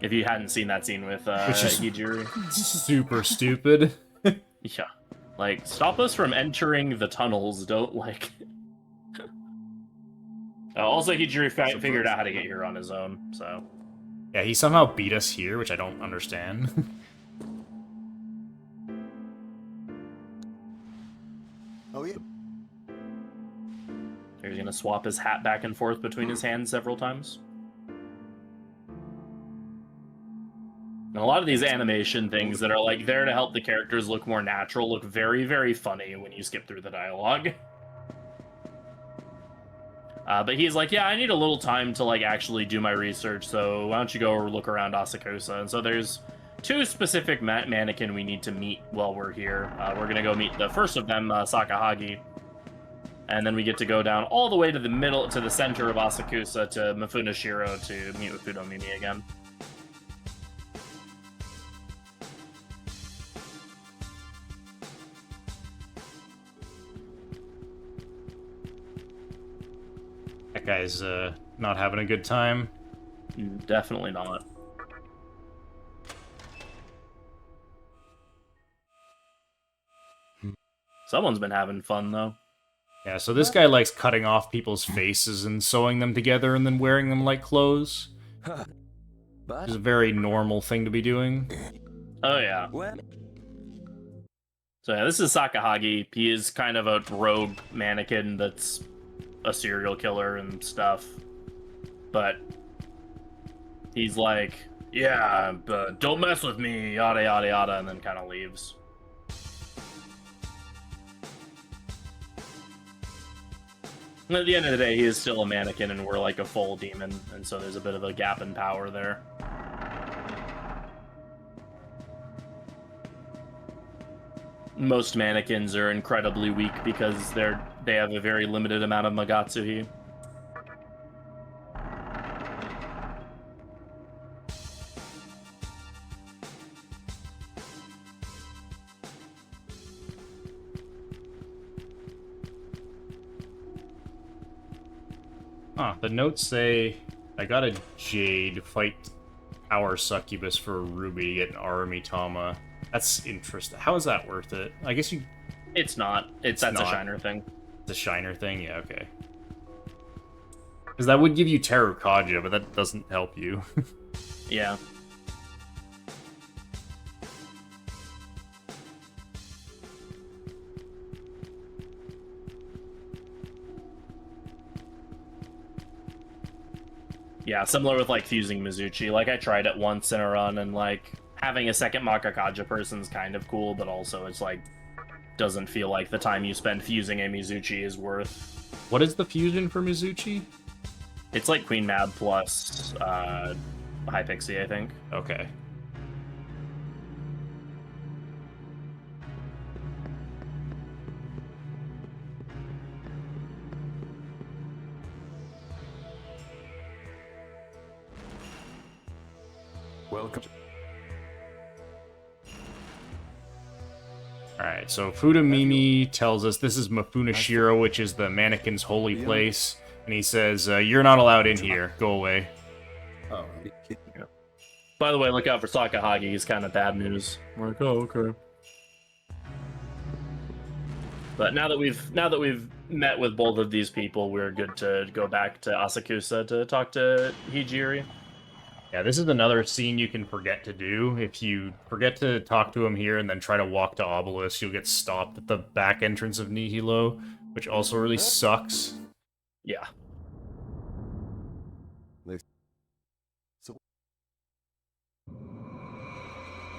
if you hadn't seen that scene with, Which is Hijiri. super stupid. Yeah. Like, stop us from entering the tunnels, don't, like... Also, Hijiri figured out how to get here on his own, so... Yeah, he somehow beat us here, which I don't understand. swap his hat back and forth between his hands several times. And a lot of these animation things that are like there to help the characters look more natural look very, very funny when you skip through the dialogue. But he's like, yeah, I need a little time to like actually do my research, so why don't you go look around Asakusa? And so there's two specific mannequin we need to meet while we're here. We're gonna go meet the first of them, Sakahagi, and then we get to go down all the way to the middle, to the center of Asakusa, to Mifunashiro to meet with Fudomimi again. That guy's not having a good time. Definitely not. Someone's been having fun, though. Yeah, so this guy likes cutting off people's faces and sewing them together and then wearing them like clothes. Which is a very normal thing to be doing. Oh, yeah. So yeah, this is Sakahagi. He is kind of a rogue mannequin that's a serial killer and stuff. But he's like, yeah, but don't mess with me, yada yada yada, and then kind of leaves. And at the end of the day, he is still a mannequin and we're like a full demon, and so there's a bit of a gap in power there. Most mannequins are incredibly weak because they have a very limited amount of Magatsuhi. The notes say, I got a Jade, fight Power Succubus for a Ruby, get an Aramitama. That's interesting. How is that worth it? I guess you... It's not. That's a Shiner thing. It's a Shiner thing? Yeah, okay. Because that would give you Terukaja, but that doesn't help you. Yeah. Yeah, similar with, like, fusing Mizuchi. Like, I tried it once in a run, and, like, having a second Makakaja person's kind of cool, but also it's, like, doesn't feel like the time you spend fusing a Mizuchi is worth. What is the fusion for Mizuchi? It's, like, Queen Mab plus High Pixie, I think. Okay. Welcome. Alright, so Fudomimi tells us this is Mifunashiro, which is the mannequin's holy place, and he says, you're not allowed in here. Go away. Oh, By the way, look out for Sakahagi. He's kind of bad news. We're like, oh, okay. But now that we've met with both of these people, we're good to go back to Asakusa to talk to Hijiri. Yeah, this is another scene you can forget to do. If you forget to talk to him here and then try to walk to Obelisk, you'll get stopped at the back entrance of Nihilo, which also really sucks. Yeah.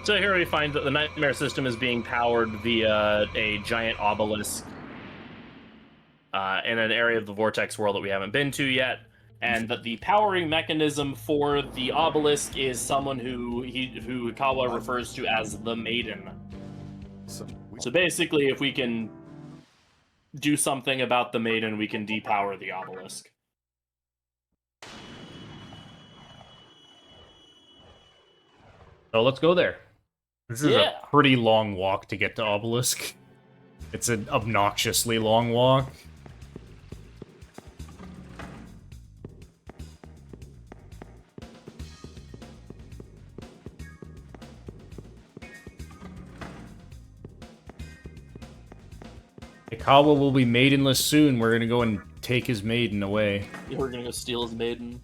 So here we find that the Nightmare system is being powered via a giant obelisk in an area of the Vortex world that we haven't been to yet, and that the powering mechanism for the obelisk is someone who Hikawa refers to as the Maiden. So basically, if we can do something about the Maiden, we can depower the obelisk. So let's go there. This is Yeah. a pretty long walk to get to Obelisk. It's an obnoxiously long walk. Hikawa will be maidenless soon. We're gonna go and take his maiden away. We're gonna go steal his maiden.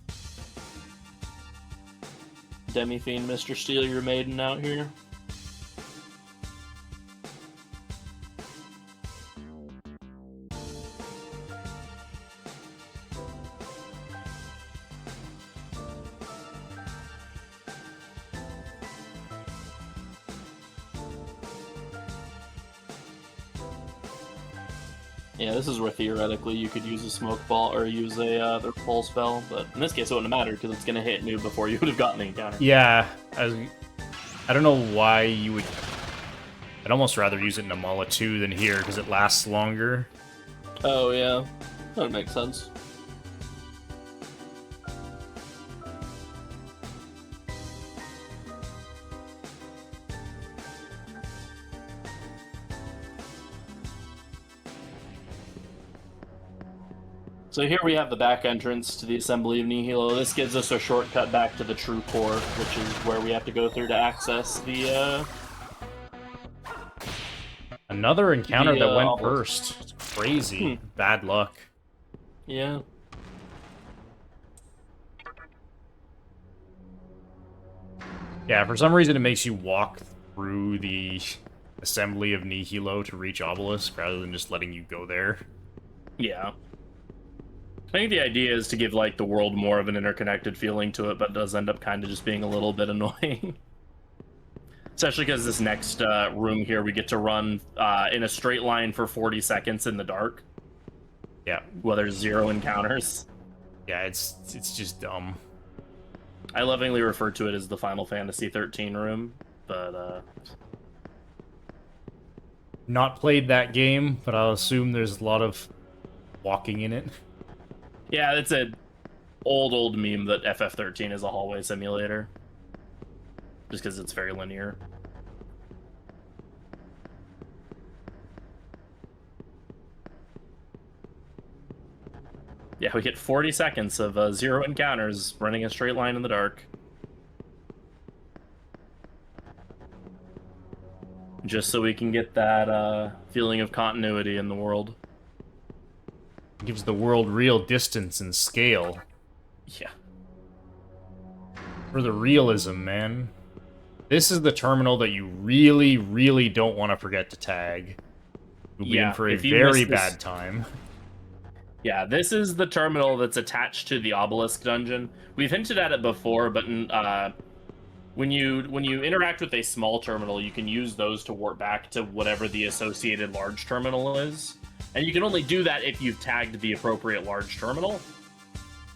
Demi-Fiend, Mr. Steal your maiden out here. Yeah, this is where theoretically you could use a smoke ball or use a their pull spell, but in this case it wouldn't have mattered because it's going to hit noob before you would have gotten the encounter. Yeah, I don't know why you would... I'd almost rather use it in Amala 2 than here, because it lasts longer. Oh yeah, that makes sense. So here we have the back entrance to the Assembly of Nihilo. This gives us a shortcut back to the true core, which is where we have to go through to access the, Another encounter that went obelisk. first. It's crazy. Bad luck. Yeah. Yeah, for some reason it makes you walk through the Assembly of Nihilo to reach Obelisk, rather than just letting you go there. Yeah. I think the idea is to give, like, the world more of an interconnected feeling to it, but it does end up kind of just being a little bit annoying. Especially because this next room here, we get to run in a straight line for 40 seconds in the dark. Yeah. Well, there's 0 encounters. Yeah, it's just dumb. I lovingly refer to it as the Final Fantasy 13 room, but Not played that game, but I'll assume there's a lot of walking in it. yeah, it's a old meme that FF13 is a hallway simulator. Just because it's very linear. Yeah, we get 40 seconds of 0 encounters running a straight line in the dark. Just so we can get that feeling of continuity in the world. Gives the world real distance and scale. Yeah. For the realism, man. This is the terminal that you really, really don't want to forget to tag. You'll be in for a very bad time. Yeah, this is the terminal that's attached to the obelisk dungeon. We've hinted at it before, but when you interact with a small terminal, you can use those to warp back to whatever the associated large terminal is. And you can only do that if you've tagged the appropriate large terminal.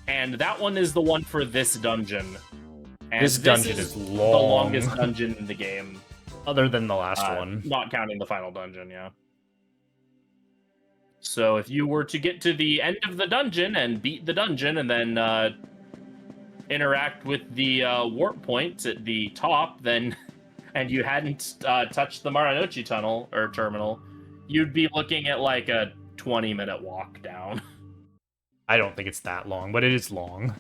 And that one is the one for this dungeon. And this dungeon is long. The longest dungeon in the game. Other than the last one. Not counting the final dungeon, yeah. So if you were to get to the end of the dungeon and beat the dungeon and then interact with the warp point at the top, then and you hadn't touched the Marunouchi tunnel or terminal, you'd be looking at like a 20-minute walk down. I don't think it's that long, but it is long.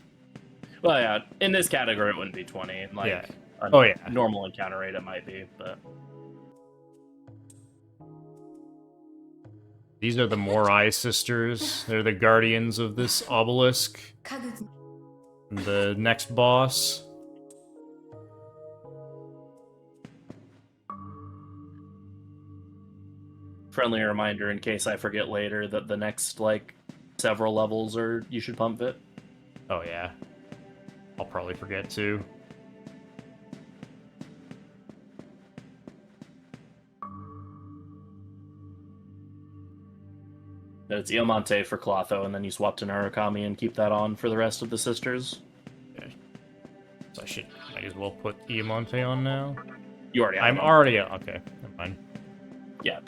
Well, yeah, in this category it wouldn't be 20. In like yeah. normal encounter rate it might be, but these are the Morai sisters. They're the guardians of this obelisk. The next boss. friendly reminder in case I forget later that the next like several levels are you should pump it. Oh yeah. I'll probably forget too. It's Iomante for Clotho, and then you swap to Narukami and keep that on for the rest of the sisters. Okay. So I might as well put Iomante on now. You already have I'm it on. already okay, never mind. Yeah.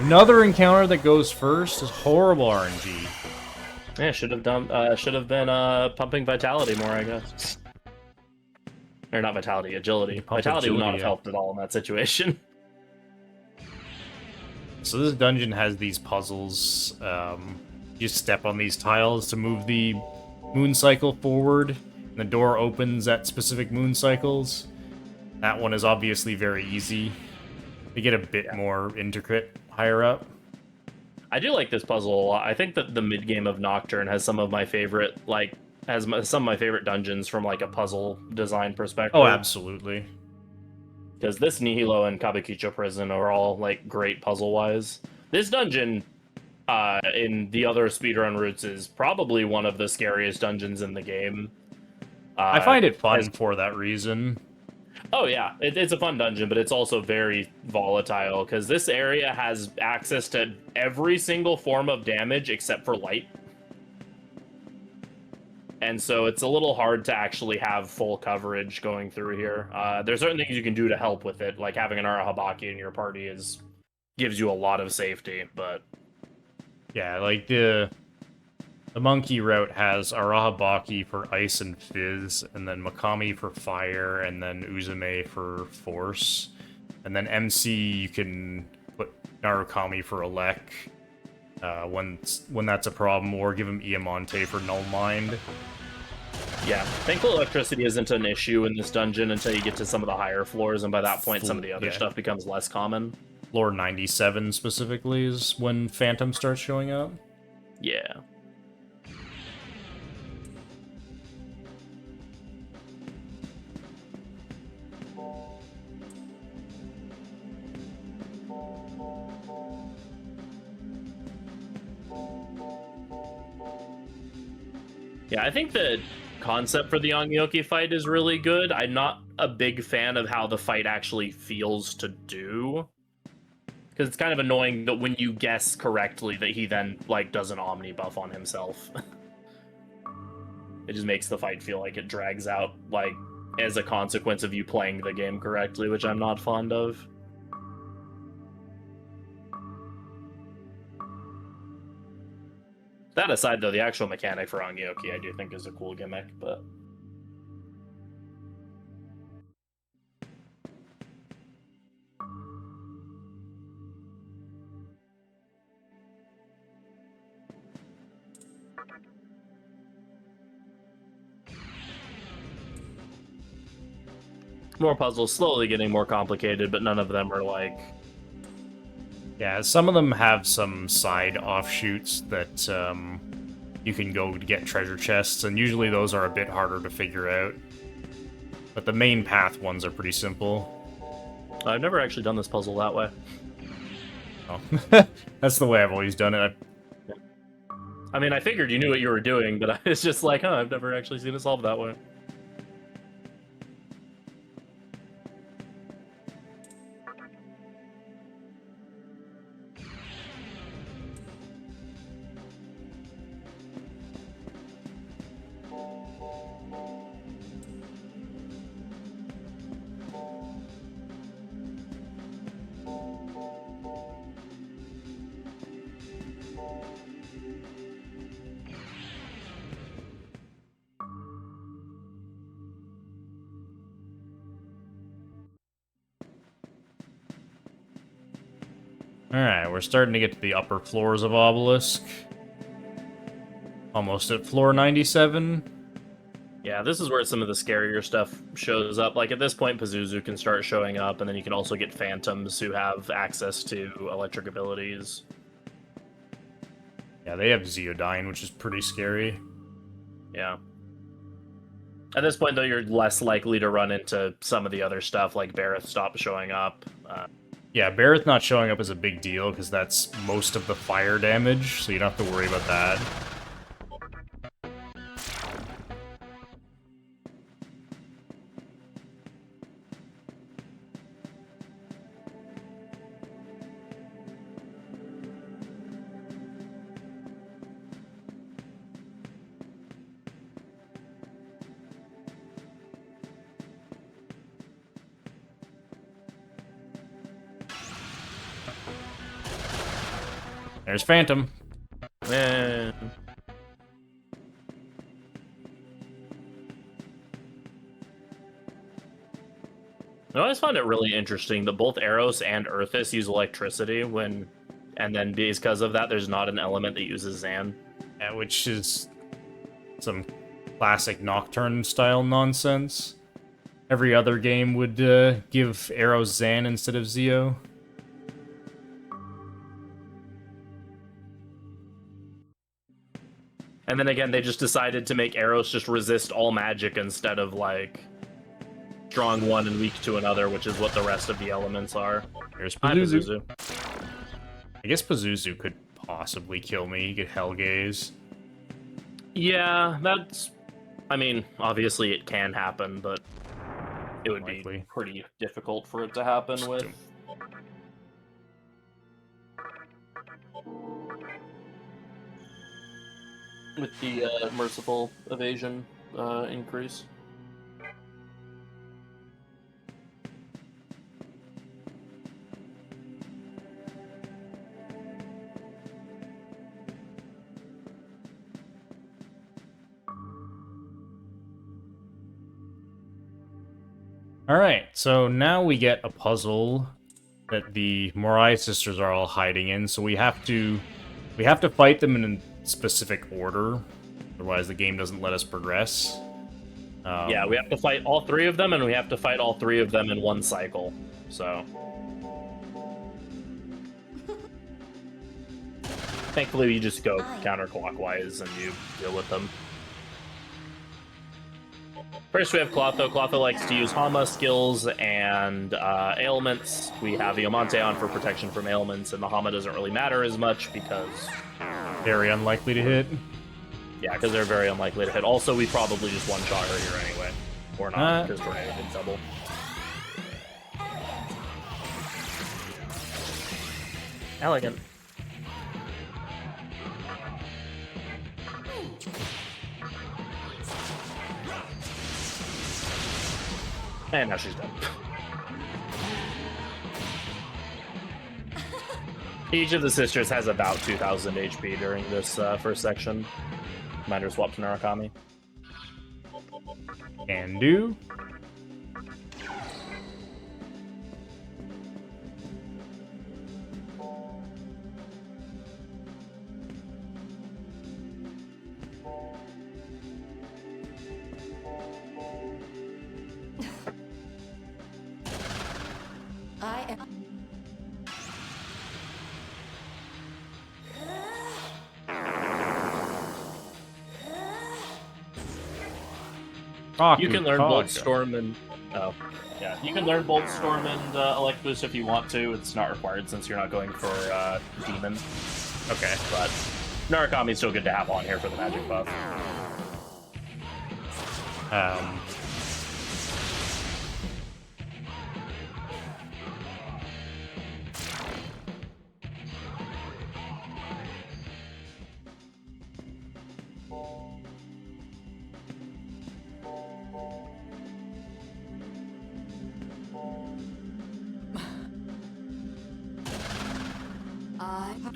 Another encounter that goes first is horrible RNG. Yeah, should have been pumping vitality more, I guess. Or not vitality, agility. Pump Vitality would not agility, have helped at all in that situation. So this dungeon has these puzzles. You step on these tiles to move the moon cycle forward, and the door opens at specific moon cycles. That one is obviously very easy. You get a bit more intricate higher up. I do like this puzzle a lot. I think that the mid game of Nocturne has some of my favorite, some of my favorite dungeons from like a puzzle design perspective. Oh, absolutely. Because this Nihilo and Kabukicho Prison are all like great puzzle-wise. This dungeon, in the other speedrun routes, is probably one of the scariest dungeons in the game. I find it fun for that reason. Oh yeah, it's a fun dungeon, but it's also very volatile because this area has access to every single form of damage except for light. And so it's a little hard to actually have full coverage going through here. There's certain things you can do to help with it, like having an Arahabaki in your party gives you a lot of safety, but... Yeah, like the monkey route has Arahabaki for ice and fizz, and then Megami for fire, and then Uzume for force. And then MC, you can put Narukami for elec when that's a problem, or give him Iamonte for null mind. Yeah, thankfully electricity isn't an issue in this dungeon until you get to some of the higher floors, and by that point some of the other stuff becomes less common. Floor 97 specifically is when Phantom starts showing up. Yeah. Yeah, I think the concept for the Ongyoki fight is really good. I'm not a big fan of how the fight actually feels to do. Because it's kind of annoying that when you guess correctly that he then, like, does an Omni buff on himself. It just makes the fight feel like it drags out, like, as a consequence of you playing the game correctly, which I'm not fond of. That aside, though, the actual mechanic for Ongyoki I do think is a cool gimmick, but... More puzzles, slowly getting more complicated, but none of them are like... Yeah, some of them have some side offshoots that you can go to get treasure chests, and usually those are a bit harder to figure out. But the main path ones are pretty simple. I've never actually done this puzzle that way. Oh. That's the way I've always done it. I mean, I figured you knew what you were doing, but I was just like, huh, I've never actually seen it solved that way. Alright, we're starting to get to the upper floors of Obelisk. Almost at floor 97. Yeah, this is where some of the scarier stuff shows up. Like, at this point, Pazuzu can start showing up, and then you can also get Phantoms who have access to electric abilities. Yeah, they have Zeodyne, which is pretty scary. Yeah. At this point, though, you're less likely to run into some of the other stuff, like Bareth stops showing up. Yeah, Bareth not showing up is a big deal, because that's most of the fire damage, so you don't have to worry about that. There's Phantom. Eh. I always found it really interesting that both Eros and Earthus use electricity and then because of that, there's not an element that uses Zan. Yeah, which is some classic Nocturne style nonsense. Every other game would give Eros Zan instead of Zeo. And then again, they just decided to make Eros just resist all magic instead of, like, strong one and weak to another, which is what the rest of the elements are. Here's Hi, Pazuzu. I guess Pazuzu could possibly kill me. He could Hellgaze. Yeah, that's... I mean, obviously it can happen, but it would Unlikely. be pretty difficult for it to happen with. With the merciful evasion increase. Alright, so now we get a puzzle that the Morai sisters are all hiding in, so we have to fight them in a specific order, otherwise the game doesn't let us progress. Yeah, we have to fight all three of them, and we have to fight all three of them in one cycle. So, thankfully, you just go counterclockwise and you deal with them. First, we have Clotho. Clotho likes to use Hama skills and ailments. We have Iomante on for protection from ailments, and the Hama doesn't really matter as much because... Very unlikely to hit. Yeah, because they're very unlikely to hit. Also, we probably just one-shot her here anyway. Or not, because Tornado did double. Elegant. And now she's dead. Each of the sisters has about 2,000 HP during this first section. Commander swap to Narukami. Can do. I am. You can learn Bolt Storm and yeah, you can learn Bolt Storm and Elect Boost if you want to. It's not required since you're not going for Demon. Okay, but Narukami's still good to have on here for the magic buff.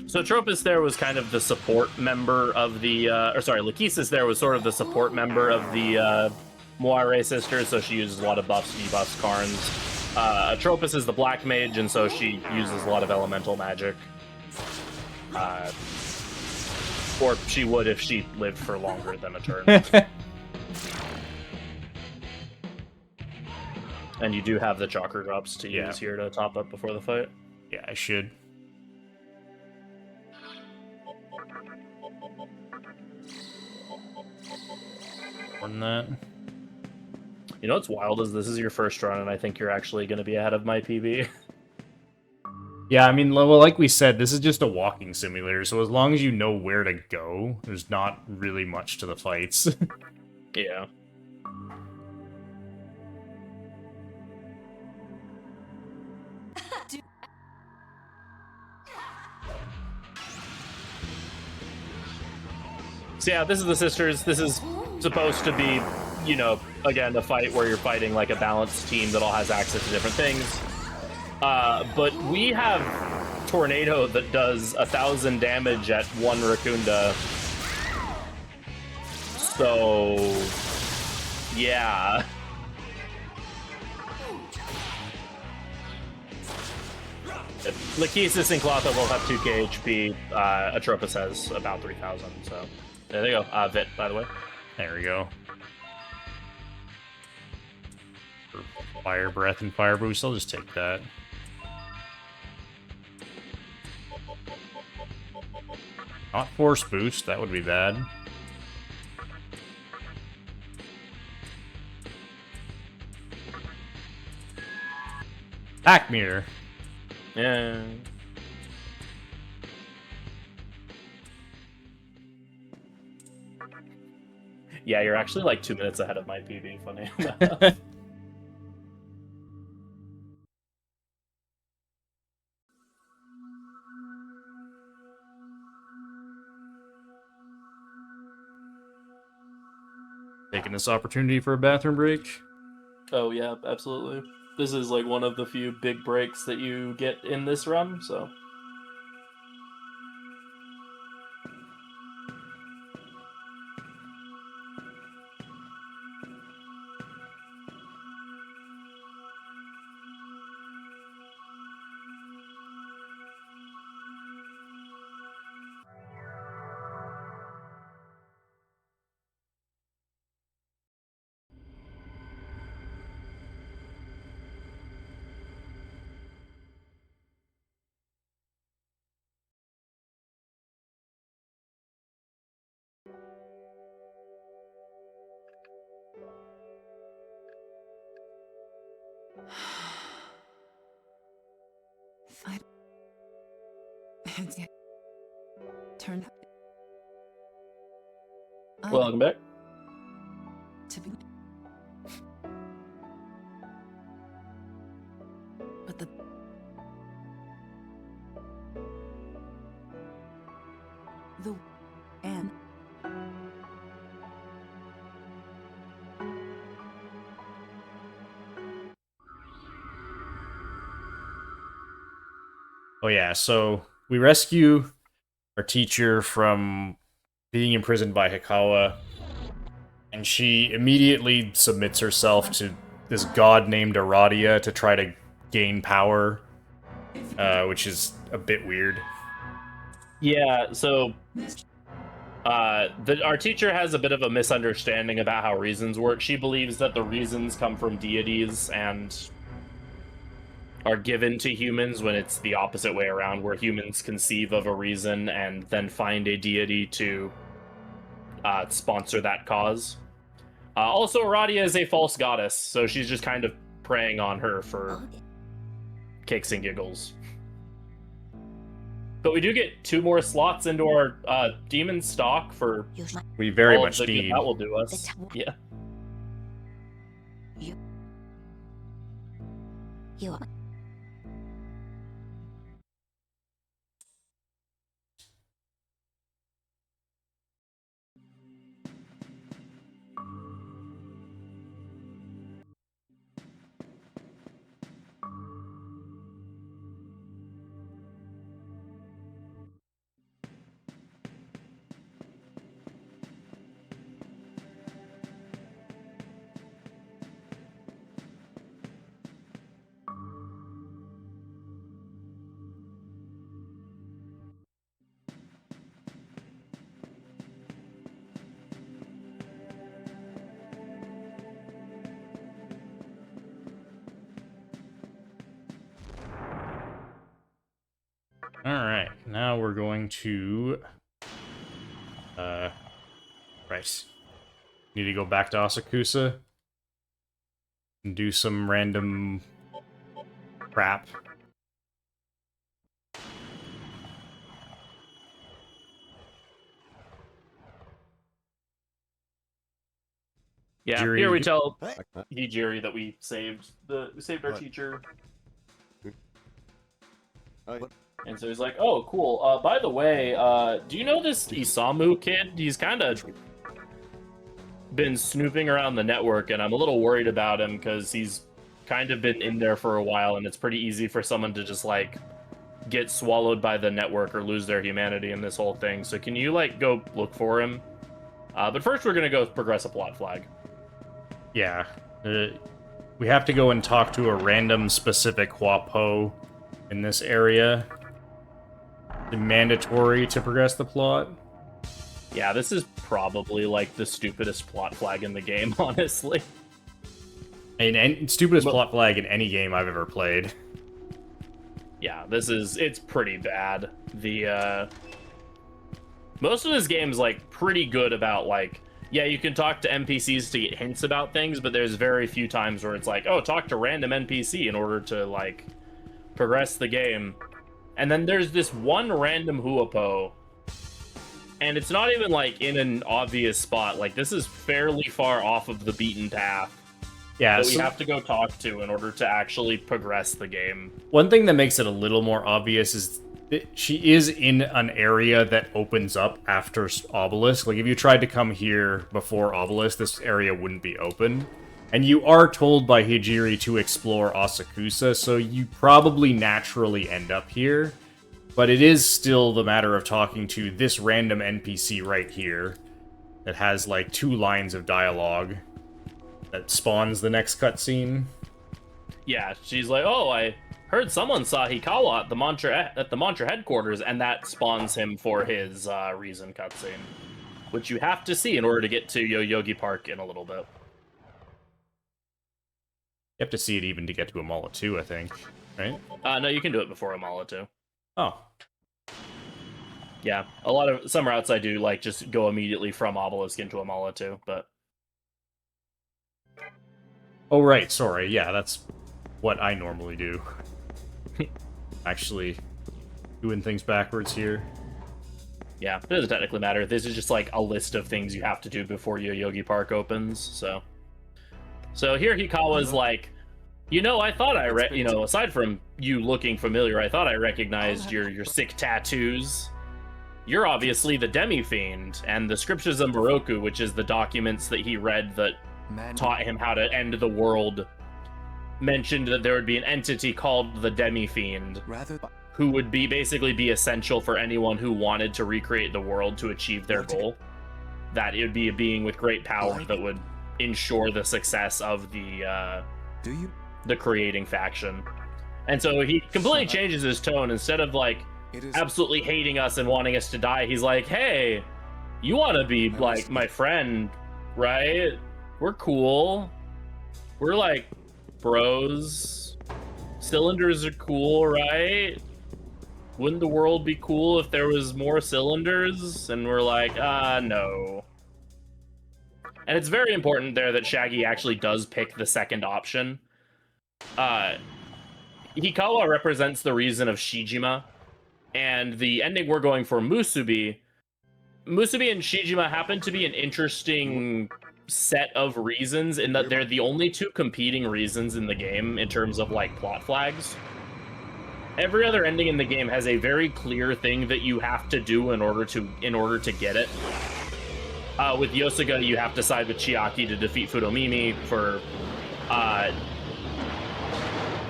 So Tropus there was kind of the support member of the, Lachesis there was sort of the support member of the Moire sisters, so she uses a lot of buffs, debuffs, Karns. Tropus is the black mage, and so she uses a lot of elemental magic. Or she would if she lived for longer than a turn. And you do have the chakra drops to use here to top up before the fight. Yeah, I should. On that. You know what's wild is this is your first run, and I think you're actually going to be ahead of my PB. Yeah, I mean, well, like we said, this is just a walking simulator, so as long as you know where to go, there's not really much to the fights. Yeah. So yeah, this is the sisters. This is supposed to be, you know, again, a fight where you're fighting like a balanced team that all has access to different things. But we have Tornado that does 1,000 damage at 1 Raccoonda. So, yeah. Lachesis and Clotho will have 2k HP. Atropos has about 3,000, so... There you go. Vit, by the way. There we go. Fire Breath and Fire Boost, I'll just take that. Not Force Boost, that would be bad. Pack Meter. Yeah. Yeah, you're actually like 2 minutes ahead of my PB, funny. Taking this opportunity for a bathroom break. Oh yeah, absolutely. This is like one of the few big breaks that you get in this run, so. Fine. Turn Welcome back. to be. But the and Oh yeah, so we rescue our teacher from being imprisoned by Hikawa, and she immediately submits herself to this god named Aradia to try to gain power, which is a bit weird. Yeah, so our teacher has a bit of a misunderstanding about how reasons work. She believes that the reasons come from deities and are given to humans when it's the opposite way around, where humans conceive of a reason and then find a deity to sponsor that cause. Also, Aradia is a false goddess, so she's just kind of preying on her for kicks and giggles. But we do get 2 more slots into our demon stock for We very all much of the good need. that will do us. Yeah. You are. Alright, now we're going to... Right. Need to go back to Asakusa and do some random crap. Yeah, Jiri- here we tell What? Hijiri that we saved our What? teacher. Oh, yeah. And so he's like, "Oh, cool. By the way, do you know this Isamu kid? He's kind of been snooping around the network, and I'm a little worried about him because he's kind of been in there for a while, and it's pretty easy for someone to just like get swallowed by the network or lose their humanity in this whole thing. So can you like go look for him? But first, we're gonna go progress a plot flag. Yeah. We have to go and talk to a random specific Huapo in this area. Mandatory to progress the plot. Yeah, this is probably like the stupidest plot flag in the game, honestly. And stupidest plot flag in any game I've ever played. Yeah, it's pretty bad. The most of this game's like pretty good about like, yeah, you can talk to NPCs to get hints about things, but there's very few times where it's like, oh, talk to random NPC in order to like progress the game. And then there's this one random Huapo, and it's not even like in an obvious spot. Like this is fairly far off of the beaten path. Yeah, That we so have to go talk to in order to actually progress the game. one thing that makes it a little more obvious is she is in an area that opens up after Obelisk. Like, if you tried to come here before Obelisk, this area wouldn't be open. And you are told by Hijiri to explore Asakusa, so you probably naturally end up here. But it is still the matter of talking to this random NPC right here that has, like, 2 lines of dialogue that spawns the next cutscene. Yeah, she's like, oh, I heard someone saw Hikawa at the Mantra headquarters, and that spawns him for his reason cutscene, which you have to see in order to get to Yoyogi Park in a little bit. You have to see it even to get to Amala 2, I think, right? No, you can do it before Amala too. Oh. Yeah, some routes I do like just go immediately from Obelisk into Amala 2, but Oh, right, sorry. Yeah, that's what I normally do. Actually, doing things backwards here. yeah, it doesn't technically matter. This is just like a list of things you have to do before Yoyogi Park opens, so here Hikawa's like, I thought aside from you looking familiar, I thought I recognized your sick tattoos. You're obviously the Demi-Fiend, and the Scriptures of Moroku, which is the documents that he read that taught him how to end the world, mentioned that there would be an entity called the Demi-Fiend, who would basically be essential for anyone who wanted to recreate the world to achieve their goal. That it would be a being with great power that would ensure the success of the creating faction. And so he completely changes his tone. Instead of like absolutely hating us and wanting us to die, he's like, hey, you want to be like my friend, right? We're cool. We're like bros. Cylinders are cool, right? Wouldn't the world be cool if there was more cylinders? And we're like, no. And it's very important there that Shaggy actually does pick the second option. Hikawa represents the reason of Shijima, and the ending we're going for, Musubi and Shijima happen to be an interesting set of reasons in that they're the only 2 competing reasons in the game in terms of like plot flags. Every other ending in the game has a very clear thing that you have to do in order to get it. With Yosuga, you have to side with Chiaki to defeat Fudomimi.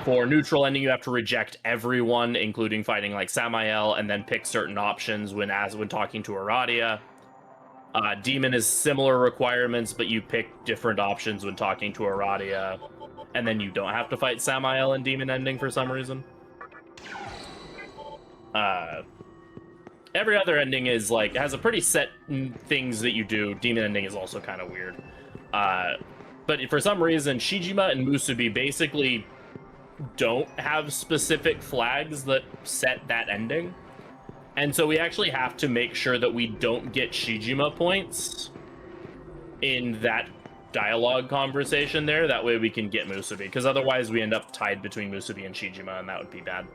For neutral ending, you have to reject everyone, including fighting like Samael, and then pick certain options when talking to Aradia. Demon is similar requirements, but you pick different options when talking to Aradia, and then you don't have to fight Samael in Demon ending for some reason. Every other ending is like has a pretty set things that you do. Demon ending is also kind of weird. But for some reason, Shijima and Musubi basically don't have specific flags that set that ending. And so we actually have to make sure that we don't get Shijima points in that dialogue conversation there. That way we can get Musubi, because otherwise we end up tied between Musubi and Shijima, and that would be bad.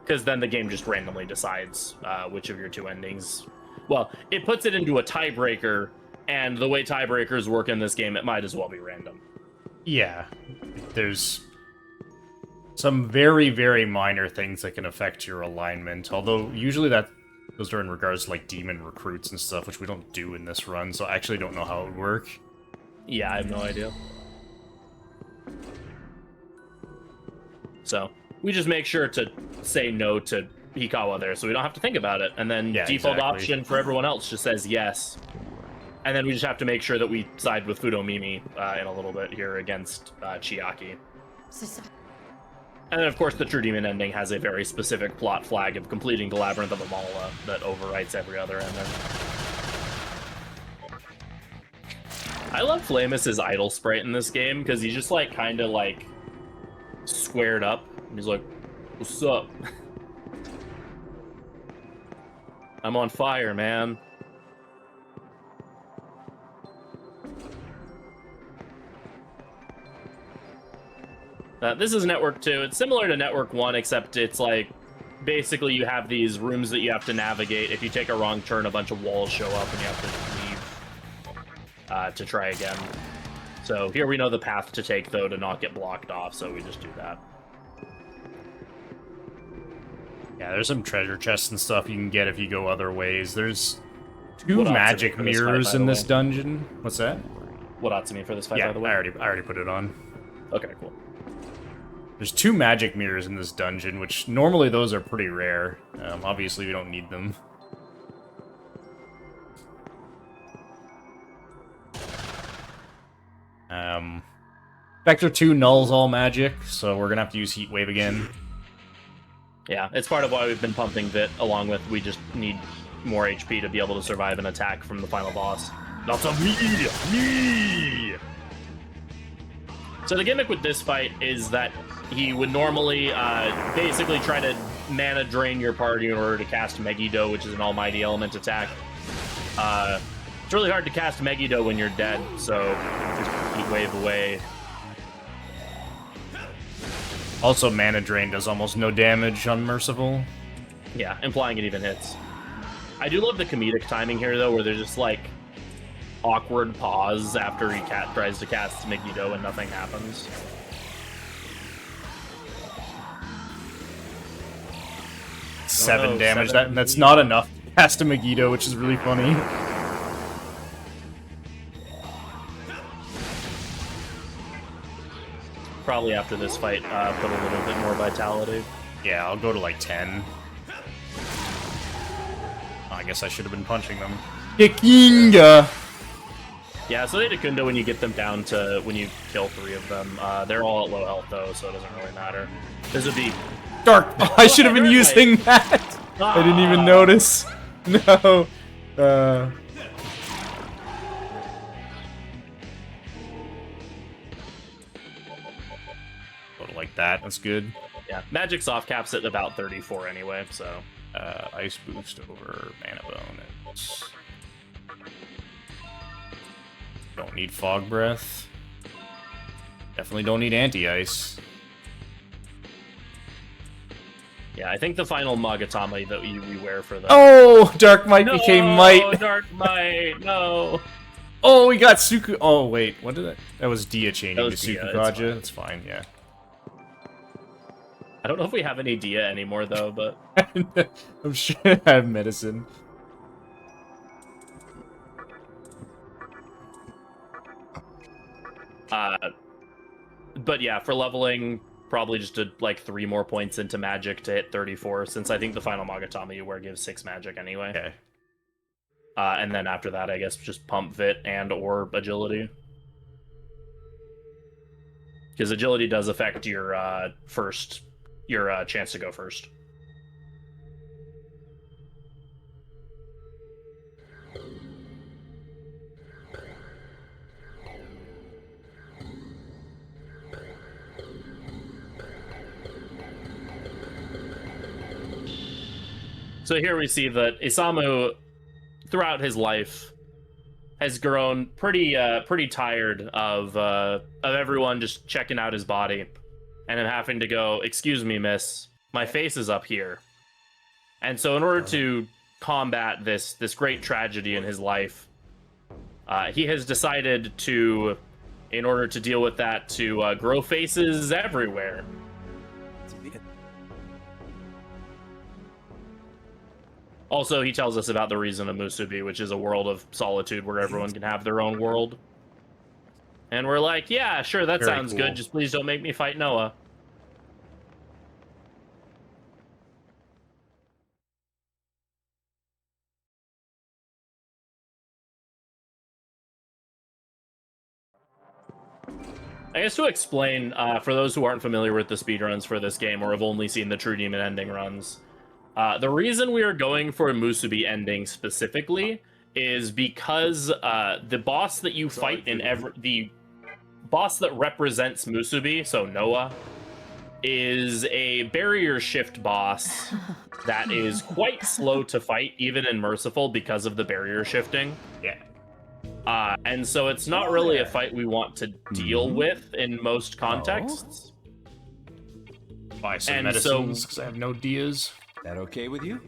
Because then the game just randomly decides which of your 2 endings. Well, it puts it into a tiebreaker, and the way tiebreakers work in this game, it might as well be random. Yeah, there's some very, very minor things that can affect your alignment, although usually those are in regards to like demon recruits and stuff, which we don't do in this run, so I actually don't know how it would work. Yeah, I have no idea. So we just make sure to say no to Hikawa there, so we don't have to think about it. And then default option for everyone else just says yes. And then we just have to make sure that we side with Fudomimi in a little bit here against Chiaki. And then, of course, the True Demon ending has a very specific plot flag of completing the Labyrinth of Amala that overwrites every other ending. I love Flamus's idol sprite in this game, because he's just, like, kind of, like, squared up. And he's like, what's up? I'm on fire, man. This is Network 2. It's similar to Network 1, except it's like, basically you have these rooms that you have to navigate. If you take a wrong turn, a bunch of walls show up and you have to leave to try again. So here we know the path to take, though, to not get blocked off, so we just do that. Yeah, there's some treasure chests and stuff you can get if you go other ways. There's two What odds magic are we for this fight, mirrors by the in this way? dungeon. What's that? What Atsumi for this fight, Yeah, by the way? I already put it on. Okay, cool. There's two magic mirrors in this dungeon, which normally those are pretty rare. Obviously, we don't need them. Vector 2 nulls all magic, so we're gonna have to use Heat Wave again. Yeah, it's part of why we've been pumping Vit, along with we just need more HP to be able to survive an attack from the final boss. Lots of me! So the gimmick with this fight is that he would normally basically try to mana drain your party in order to cast Megiddo, which is an almighty element attack. It's really hard to cast Megiddo when you're dead, so just Heat Wave away. Also, Mana Drain does almost no damage on Merciful. Yeah, implying it even hits. I do love the comedic timing here, though, where there's just, like, awkward pause after he tries to cast Megiddo and nothing happens. Seven Oh, damage. seven. That's not enough to cast a Megiddo, which is really funny. Probably after this fight, put a little bit more vitality. Yeah, I'll go to like 10. I guess I should have been punching them. Kikinga! Yeah, so they Dakundo when you get them down to when you kill 3 of them. They're all at low health though, so it doesn't really matter. This would be Dark! I should have been using that! I didn't even notice. No. Go to like that. That's good. yeah. Magic soft caps at about 34 anyway, so Ice boost over mana bonus. Don't need fog breath. Definitely don't need anti-ice. yeah. I think the final Magatama that we wear for the Oh, Dark Might became Might. Dark Might, no. Oh, we got Suku. Oh, wait, what did that? That was Dia changing That to was Dia, Sukukaja. it's fine. That's fine, yeah. I don't know if we have any Dia anymore though, but I'm sure I have medicine. but yeah, for leveling, probably just like 3 more points into magic to hit 34, since I think the final Magatama you wear gives 6 magic anyway. Okay. And then after that, I guess just pump Vit and or agility. Because agility does affect your chance to go first. So here we see that Isamu, throughout his life, has grown pretty tired of everyone just checking out his body, and him having to go, "Excuse me, miss, my face is up here." And so, in order to combat this great tragedy in his life, he has decided to, in order to deal with that, to grow faces everywhere. Also, he tells us about the reason of Musubi, which is a world of solitude where everyone can have their own world. And we're like, yeah, sure, that Very sounds cool. good. Just please don't make me fight Noah. I guess to explain, for those who aren't familiar with the speedruns for this game or have only seen the True Demon ending runs, the reason we are going for a Musubi ending specifically is because the boss that you fight in the boss that represents Musubi, so Noah, is a barrier shift boss that is quite slow to fight, even in Merciful, because of the barrier shifting. Yeah. And so it's not really a fight we want to deal with in most contexts. Buy some And medicines, because I have no Dias. That okay with you?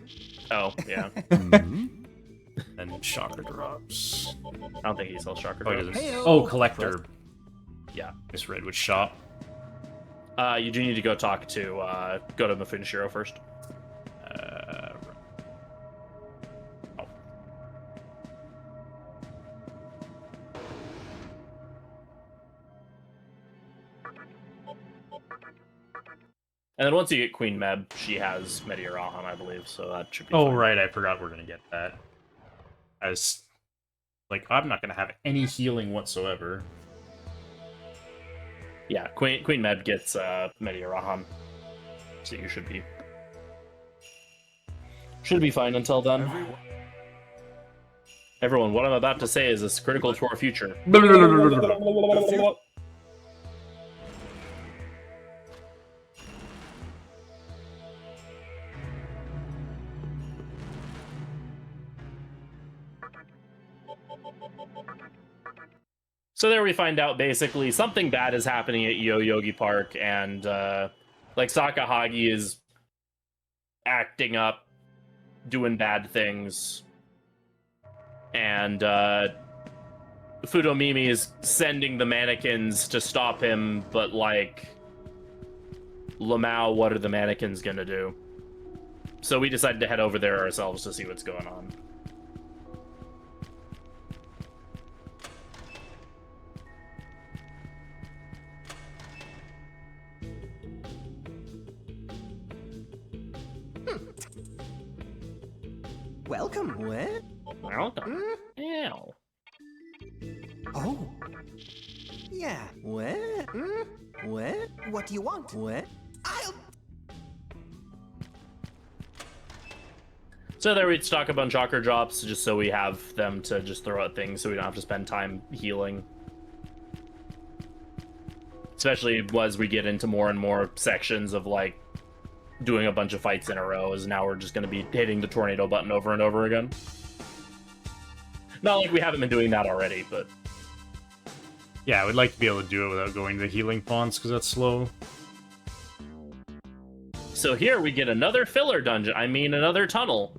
Oh, yeah. And chakra drops. I don't think he sells chakra Oh, he drops. doesn't. Oh, collector. Yeah. This Redwood shop. You do need to go talk to, go to Mafunishiro first. And then once you get Queen Meb, she has Meteorahan, I believe, so that should be Oh, fine. right, I forgot we're gonna get that. As, like, I'm not gonna have any healing whatsoever. Yeah, Queen Meb gets Meteorahan. So you should be fine until then. Everyone, what I'm about to say is critical to our future. So there we find out basically something bad is happening at Yoyogi Park, and like Sakahagi is acting up, doing bad things, and Fudomimi is sending the mannequins to stop him, but like, Lamau, what are the mannequins gonna do? So we decided to head over there ourselves to see what's going on. Welcome. What? Welcome. Ow. Oh. Yeah. What? What? What do you want? What? I'll. So there we'd stock up on chakra drops just so we have them to just throw at things so we don't have to spend time healing. Especially as we get into more and more sections of like doing a bunch of fights in a row, as now we're just going to be hitting the tornado button over and over again. Not like we haven't been doing that already, but... Yeah, I would like to be able to do it without going to the healing fonts, because that's slow. So here we get another filler dungeon. I mean, another tunnel.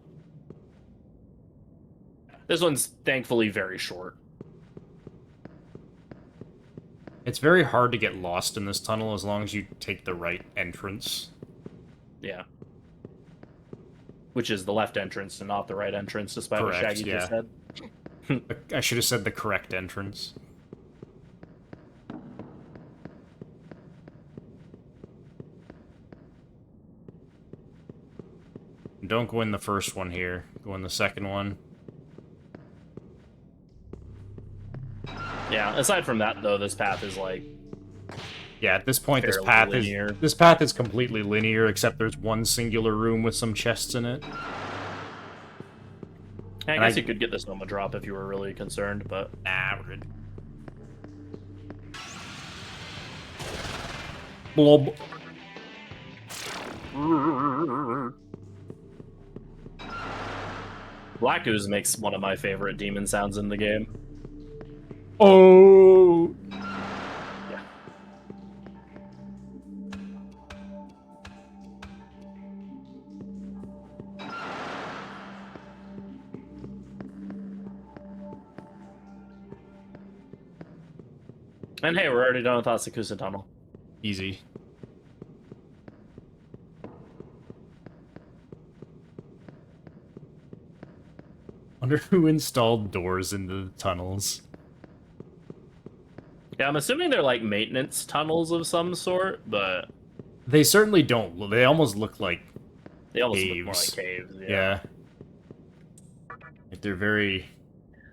This one's thankfully very short. It's very hard to get lost in this tunnel as long as you take the right entrance. Yeah. Which is the left entrance and not the right entrance, despite Correct, what Shaggy just yeah. said. I should have said the correct entrance. Don't go in the first one here. Go in the second one. Yeah, aside from that, though, this path is, like... Yeah, at this point, Fairly linear. this path is completely linear, except there's one singular room with some chests in it. I guess you could get this Noma drop if you were really concerned, but... Nah, we're good. Blob. Black Ooze makes one of my favorite demon sounds in the game. Oh! Yeah. And hey, we're already done with Asakusa Tunnel. Easy. Wonder who installed doors into the tunnels. Yeah, I'm assuming they're like maintenance tunnels of some sort, but They certainly don't. They almost look like they almost caves. look more like caves. Yeah. Like they're very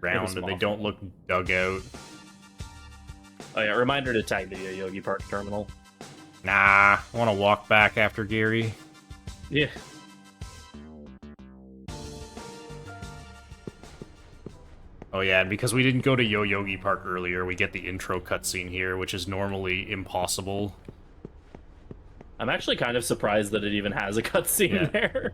round and they small. don't look dug out. Oh yeah, reminder to tag the Yogi Park terminal. Nah, I want to walk back after Gary. Yeah. Oh yeah, and because we didn't go to Yogi Park earlier, we get the intro cutscene here, which is normally impossible. I'm actually kind of surprised that it even has a cutscene Yeah. there.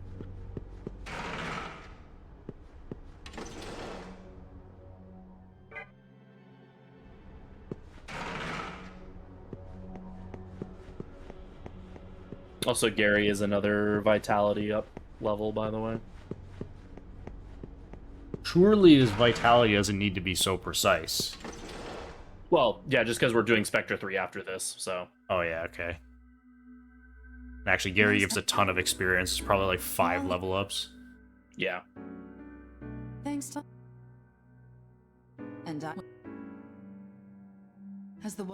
Also, Gary is another vitality up level, by the way. Surely his vitality doesn't need to be so precise. Well, yeah, just because we're doing Spectre 3 after this, so... Oh yeah, okay. Actually, Gary gives a ton of experience. It's probably like 5 level ups. Yeah. Thanks to... And I... Has the...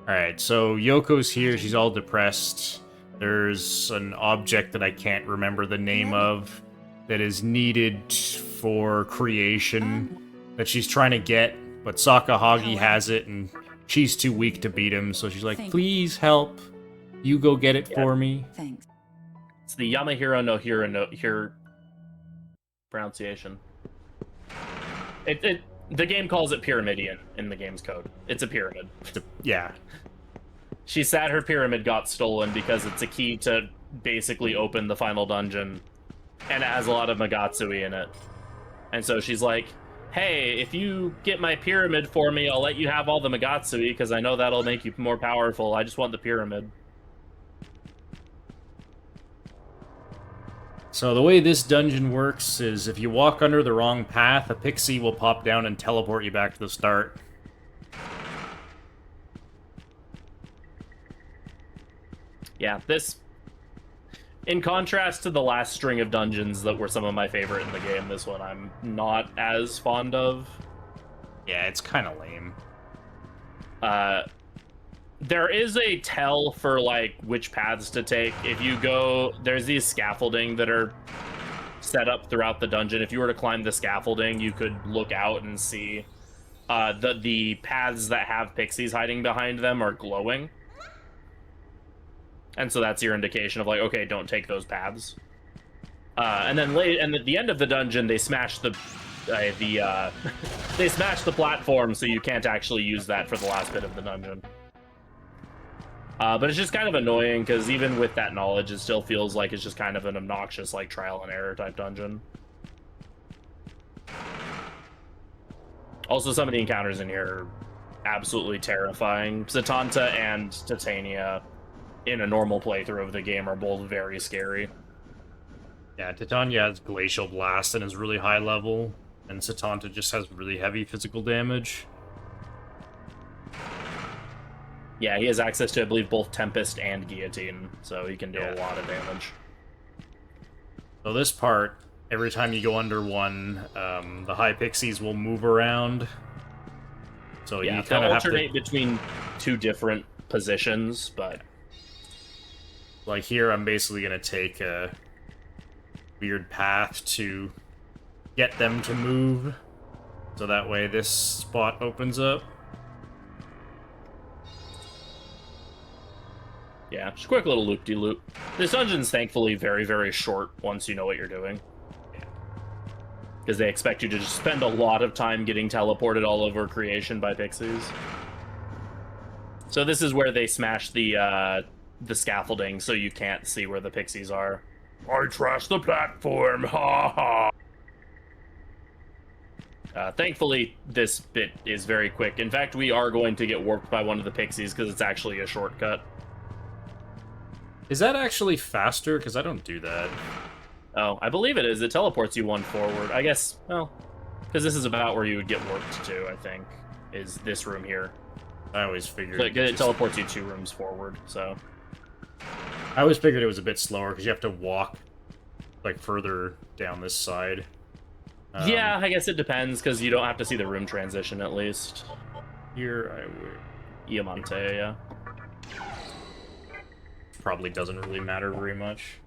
Alright, so Yoko's here. She's all depressed. There's an object that I can't remember the name of that is needed for creation that she's trying to get, but Sakahagi has it and she's too weak to beat him, so she's like, please help. You go get it for me. Thanks. It's the Yamahiro no Hiro no Hiro pronunciation. The game calls it Pyramidion in the game's code. It's a pyramid. Yeah. She's sad her pyramid got stolen because it's a key to basically open the final dungeon, and it has a lot of Magatsui in it. And so she's like, hey, if you get my pyramid for me, I'll let you have all the Magatsui, because I know that'll make you more powerful. I just want the pyramid. So the way this dungeon works is if you walk under the wrong path, a pixie will pop down and teleport you back to the start. Yeah, this... In contrast to the last string of dungeons that were some of my favorite in the game, this one I'm not as fond of. Yeah, it's kind of lame. There is a tell for, like, which paths to take. If you go... There's these scaffolding that are set up throughout the dungeon. If you were to climb the scaffolding, you could look out and see the paths that have pixies hiding behind them are glowing. And so that's your indication of, like, okay, don't take those paths. And then at the end of the dungeon, they smash the they smash the platform, so you can't actually use that for the last bit of the dungeon. But it's just kind of annoying, because even with that knowledge, it still feels like it's just kind of an obnoxious, like, trial and error type dungeon. Also, some of the encounters in here are absolutely terrifying. Satanta and Titania, in a normal playthrough of the game, are both very scary. Yeah, Titania has Glacial Blast and is really high level, and Satanta just has really heavy physical damage. Yeah, he has access to, I believe, both Tempest and Guillotine, so he can do a lot of damage. So this part, every time you go under one, the high pixies will move around. So yeah, you kind of have to alternate between two different positions, but... Like here, I'm basically going to take a weird path to get them to move. So that way this spot opens up. Yeah, just a quick little loop-de-loop. This dungeon's thankfully very, very short once you know what you're doing. Because they expect you to just spend a lot of time getting teleported all over creation by pixies. So this is where they smash the scaffolding so you can't see where the pixies are. I trashed the platform, ha ha! Thankfully, this bit is very quick. In fact, we are going to get warped by one of the pixies because it's actually a shortcut. Is that actually faster? Because I don't do that. Oh, I believe it is. It teleports you one forward. I guess, well, because this is about where you would get warped to, I think, is this room here. I always figured... But it teleports you 2 rooms forward, so... I always figured it was a bit slower, because you have to walk, like, further down this side. Yeah, I guess it depends, because you don't have to see the room transition, at least. Here, I would... Iamante, yeah. Probably doesn't really matter very much.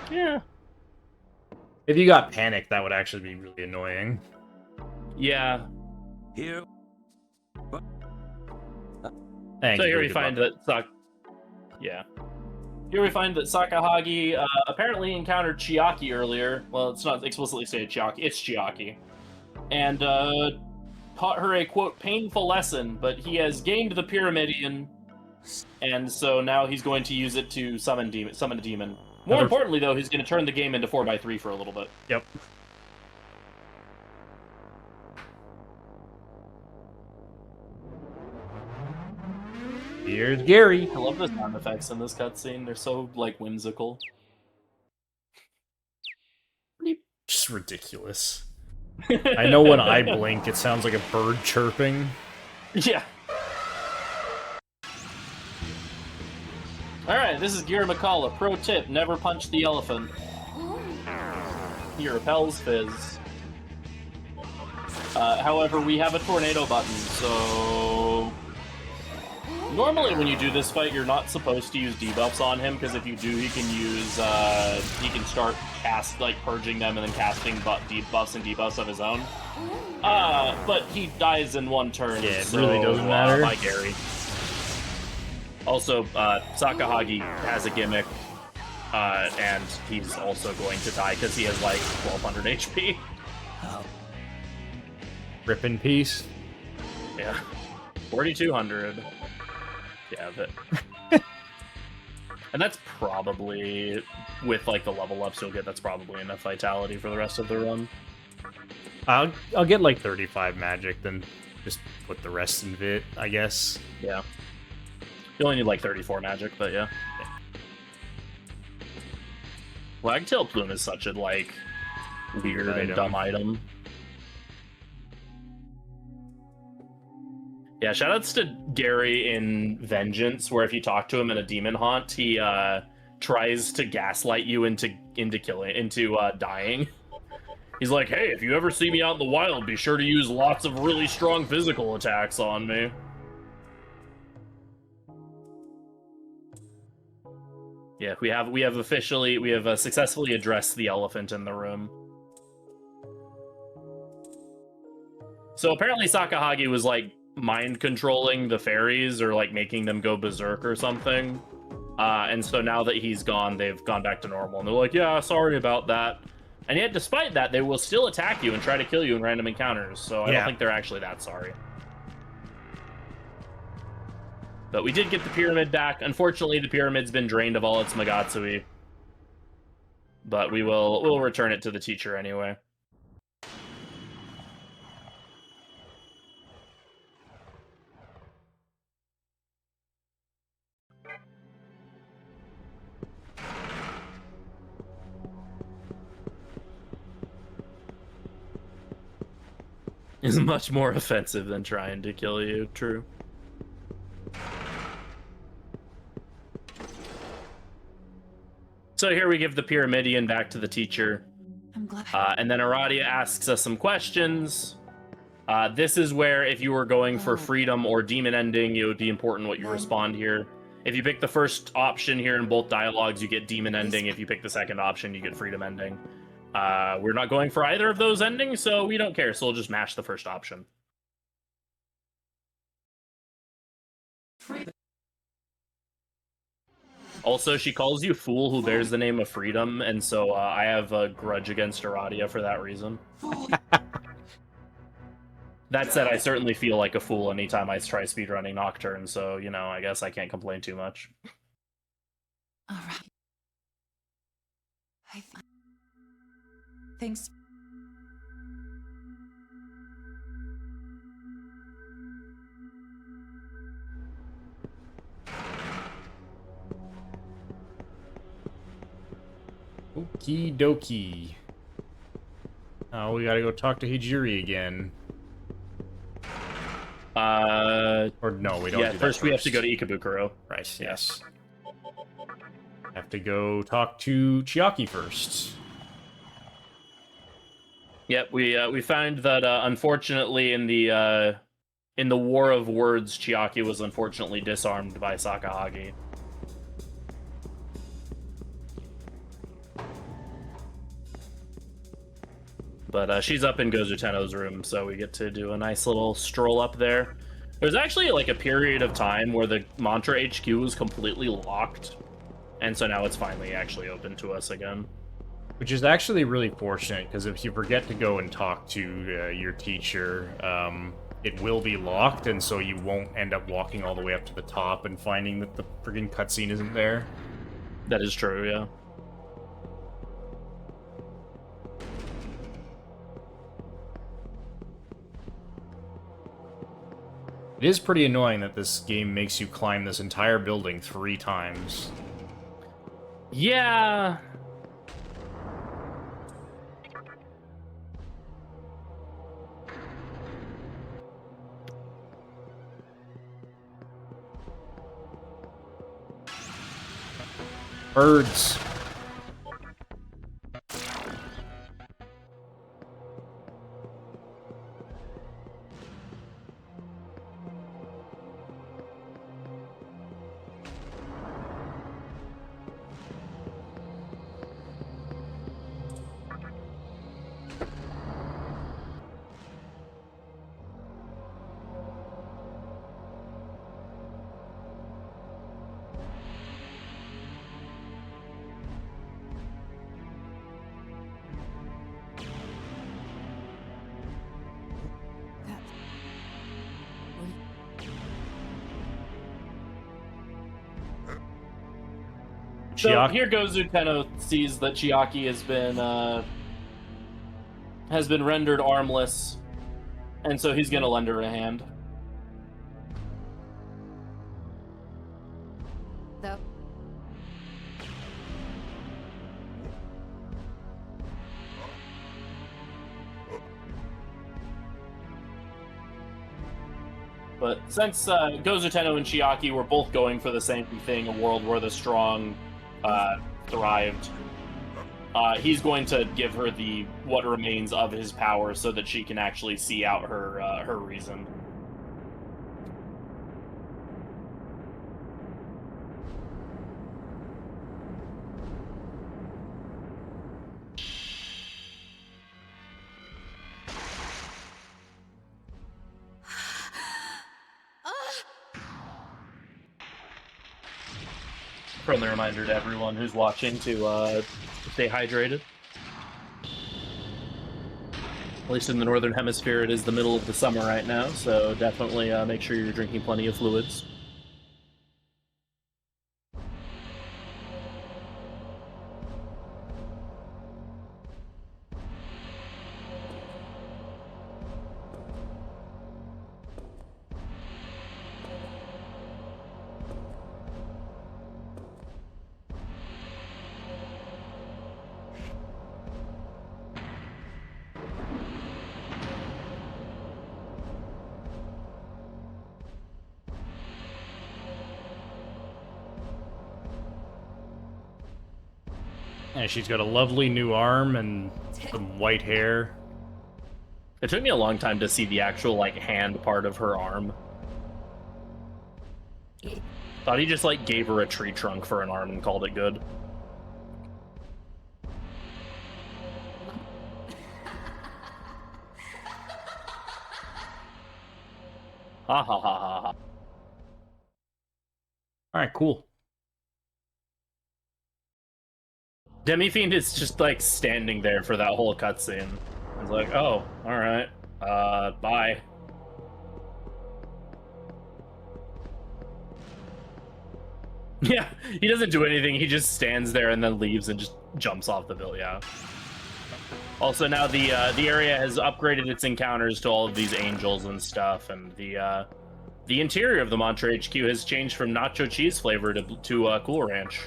Yeah. If you got panicked, that would actually be really annoying. Yeah. Here. Thank So you. here we find that Here we find that Sakahagi apparently encountered Chiaki earlier. Well, it's not explicitly stated Chiaki, it's Chiaki. And taught her a, quote, painful lesson, but he has gained the Pyramidion, and so now he's going to use it to summon a demon. More importantly, though, he's going to turn the game into 4x3 for a little bit. Yep. Here's Gary. I love the sound effects in this cutscene. They're so, like, whimsical. Just ridiculous. I know when I blink, it sounds like a bird chirping. Yeah. Alright, this is Gary McCullough. Pro tip, never punch the elephant. He repels fizz. However, we have a tornado button, so... Normally, when you do this fight, you're not supposed to use debuffs on him, because if you do, he can start purging them and then casting debuffs and debuffs of his own. But he dies in one turn. Yeah, it so, really doesn't matter. Bye, Gary. Also, Sakahagi has a gimmick, and he's also going to die because he has like 1200 HP. Rip in peace. Yeah, 4200. Yeah, and that's probably, with like the level ups you'll get, that's probably enough vitality for the rest of the run. I'll get like 35 magic, then just put the rest in Vit, I guess. Yeah. You only need like 34 magic, but yeah. Wagtail Plume is such a like weird and dumb item. Yeah, shoutouts to Gary in Vengeance, where if you talk to him in a demon haunt, he tries to gaslight you into dying. He's like, hey, if you ever see me out in the wild, be sure to use lots of really strong physical attacks on me. Yeah, we have successfully addressed the elephant in the room. So apparently Sakahagi was like mind controlling the fairies or like making them go berserk or something. And so now that he's gone, they've gone back to normal. And they're like, yeah, sorry about that. And yet, despite that, they will still attack you and try to kill you in random encounters. So I don't think they're actually that sorry. But we did get the pyramid back. Unfortunately, the pyramid's been drained of all its Magatsui. But we'll return it to the teacher anyway. Is much more offensive than trying to kill you, true. So here we give the Pyramidion back to the teacher. I'm glad. And then Aradia asks us some questions. This is where, if you were going for freedom or demon ending, it would be important what you respond here. If you pick the first option here in both dialogues, you get demon ending. If you pick the second option, you get freedom ending. We're not going for either of those endings, so we don't care, so we'll just mash the first option. Also, she calls you fool who bears the name of freedom, and so I have a grudge against Aradia for that reason. That said, I certainly feel like a fool anytime I try speedrunning Nocturne, so, you know, I guess I can't complain too much. All right. Thanks. Okie dokie. Oh, we gotta go talk to Hijiri again. Or no, we don't. Yeah, do that first we have to go to Ikebukuro. Right, yes. Have to go talk to Chiaki first. Yep, we found that unfortunately in the War of Words, Chiaki was unfortunately disarmed by Sakahagi. But she's up in Gozuteno's room, so we get to do a nice little stroll up there. There's actually like a period of time where the Mantra HQ was completely locked, and so now it's finally actually open to us again. Which is actually really fortunate, because if you forget to go and talk to your teacher, it will be locked, and so you won't end up walking all the way up to the top and finding that the friggin' cutscene isn't there. That is true, yeah. It is pretty annoying that this game makes you climb this entire building 3 times. Yeah. Birds. So Chiaki. here Gozu kind of sees that Chiaki has been rendered armless, and so he's gonna lend her a hand. Though. But since Gozu Tenno and Chiaki were both going for the same thing, a world where the strong thrived, he's going to give her what remains of his power so that she can actually see out her reason. Friendly reminder to everyone who's watching to stay hydrated. At least in the Northern Hemisphere, it is the middle of the summer right now, so definitely make sure you're drinking plenty of fluids. Yeah, she's got a lovely new arm and some white hair. It took me a long time to see the actual like hand part of her arm. Thought he just like gave her a tree trunk for an arm and called it good. Ha ha ha ha ha. Alright, cool. Demi-Fiend is just like standing there for that whole cutscene. It's like, oh, alright. Bye. Yeah, he doesn't do anything, he just stands there and then leaves and just jumps off the bill, yeah. Also now the area has upgraded its encounters to all of these angels and stuff, and the interior of the Mantra HQ has changed from nacho cheese flavor to Cool Ranch.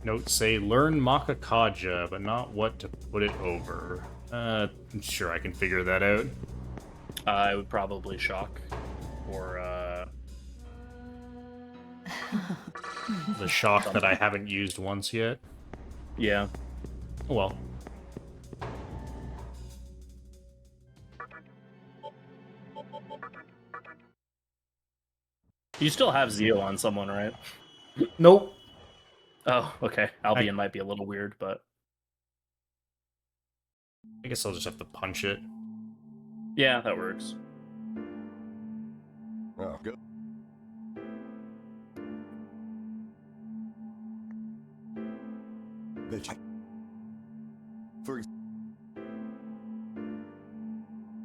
Notes say, learn Makakaja, but not what to put it over. Sure, I can figure that out. I would probably shock, or The shock that I haven't used once yet. yeah. Oh well. You still have Zeo on someone, right? Nope. Oh, okay. Albion might be a little weird, but I guess I'll just have to punch it. yeah, that works. Oh, go. Bitch. For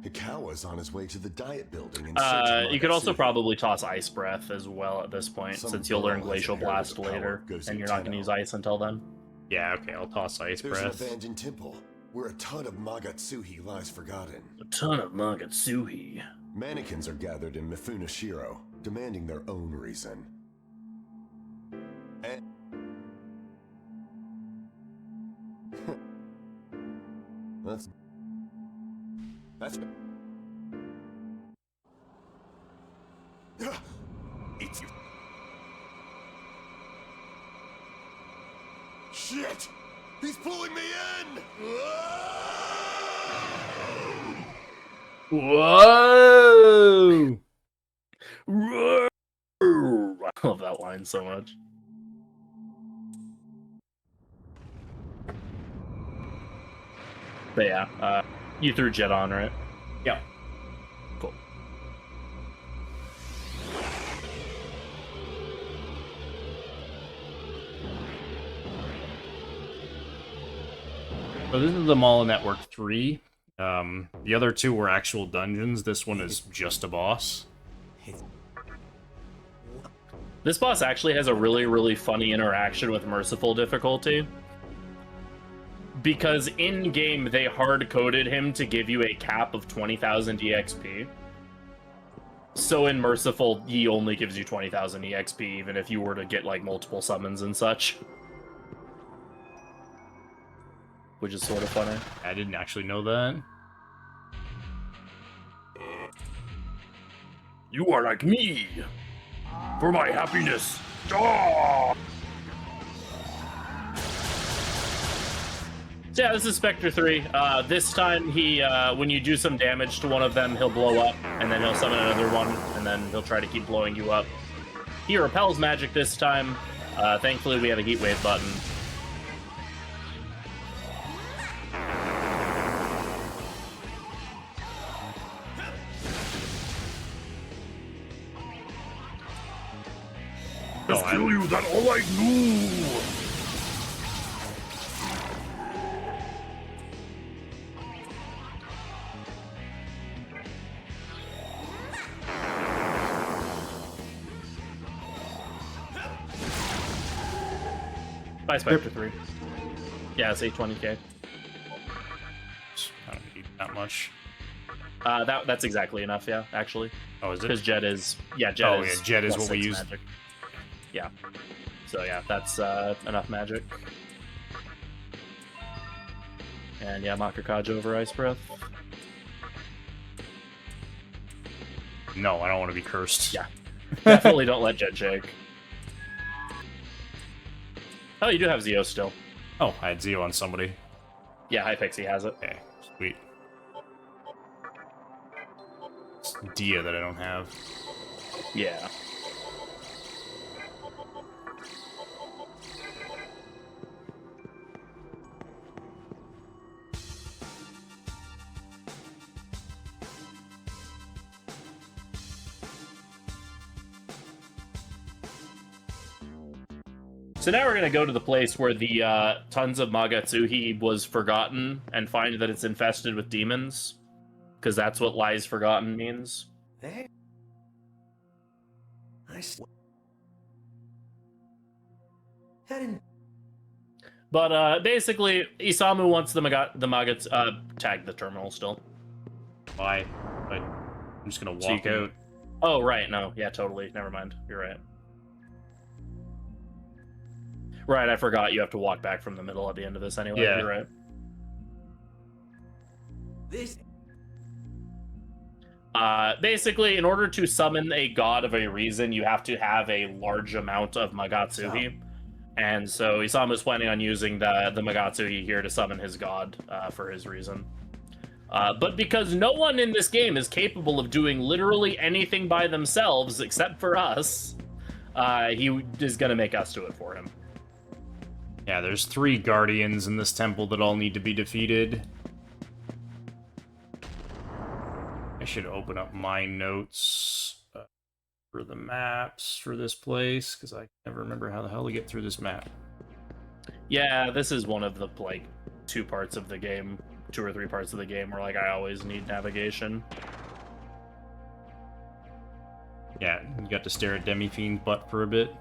Hikawa's on his way to the diet building. And You could also probably toss Ice Breath as well at this point, since you'll learn Glacial Blast later, and you're not going to use Ice until then. Yeah, okay, I'll toss Ice There's Breath. an abandoned temple where a ton of Magatsuhi lies forgotten. A ton of Magatsuhi. Mannequins are gathered in Mifune Shiro, demanding their own reason. And that's it's you. Shit! He's pulling me in! Whoa! I love that line so much. But yeah, you threw Jet on, right? Yeah. Cool. So this is the Mall Network 3. The other two were actual dungeons. This one is just a boss. This boss actually has a really, really funny interaction with Merciful difficulty. Because in-game, they hard-coded him to give you a cap of 20,000 EXP. So in Merciful, he only gives you 20,000 EXP, even if you were to get, like, multiple summons and such. Which is sort of funny. I didn't actually know that. You are like me! For my happiness! Oh! So yeah, this is Spectre 3. This time, he, when you do some damage to one of them, he'll blow up, and then he'll summon another one, and then he'll try to keep blowing you up. He repels magic this time. Thankfully, we have a heat wave button. Just kill you, that's all I knew! Bye, Spectre 3. Yeah, it's 820k. I don't need that much. That's exactly enough, yeah, actually. Oh, is it? Because Jet is... Yeah, Jet Oh, is... yeah, Jet is plus what we 6 use. magic. Yeah. So yeah, that's enough magic. And yeah, Makakaj over Ice Breath. No, I don't want to be cursed. Yeah. Definitely don't let Jet shake. Oh, you do have Zeo still. Oh, I had Zeo on somebody. Yeah, Hypixie has it. Okay, sweet. It's Dia that I don't have. Yeah. So now we're going to go to the place where the tons of Magatsuhi was forgotten and find that it's infested with demons. Because that's what Lies Forgotten means. There. Heading. But basically, Isamu wants the Magats tag the terminal still. Why? I'm just gonna So you walk can- out. Oh, right, no. Yeah, totally. Never mind. You're right. Right, I forgot you have to walk back from the middle at the end of this anyway. Yeah. You're right. This. Basically, in order to summon a god of a reason, you have to have a large amount of Magatsuhi. And so Isamu's planning on using the Magatsuhi here to summon his god for his reason. But because no one in this game is capable of doing literally anything by themselves except for us, he is going to make us do it for him. Yeah, there's 3 guardians in this temple that all need to be defeated. I should open up my notes for the maps for this place, because I never remember how the hell to get through this map. Yeah, this is one of the, like, 2 parts of the game, 2 or 3 parts of the game where, like, I always need navigation. Yeah, you got to stare at Demi-Fiend's butt for a bit.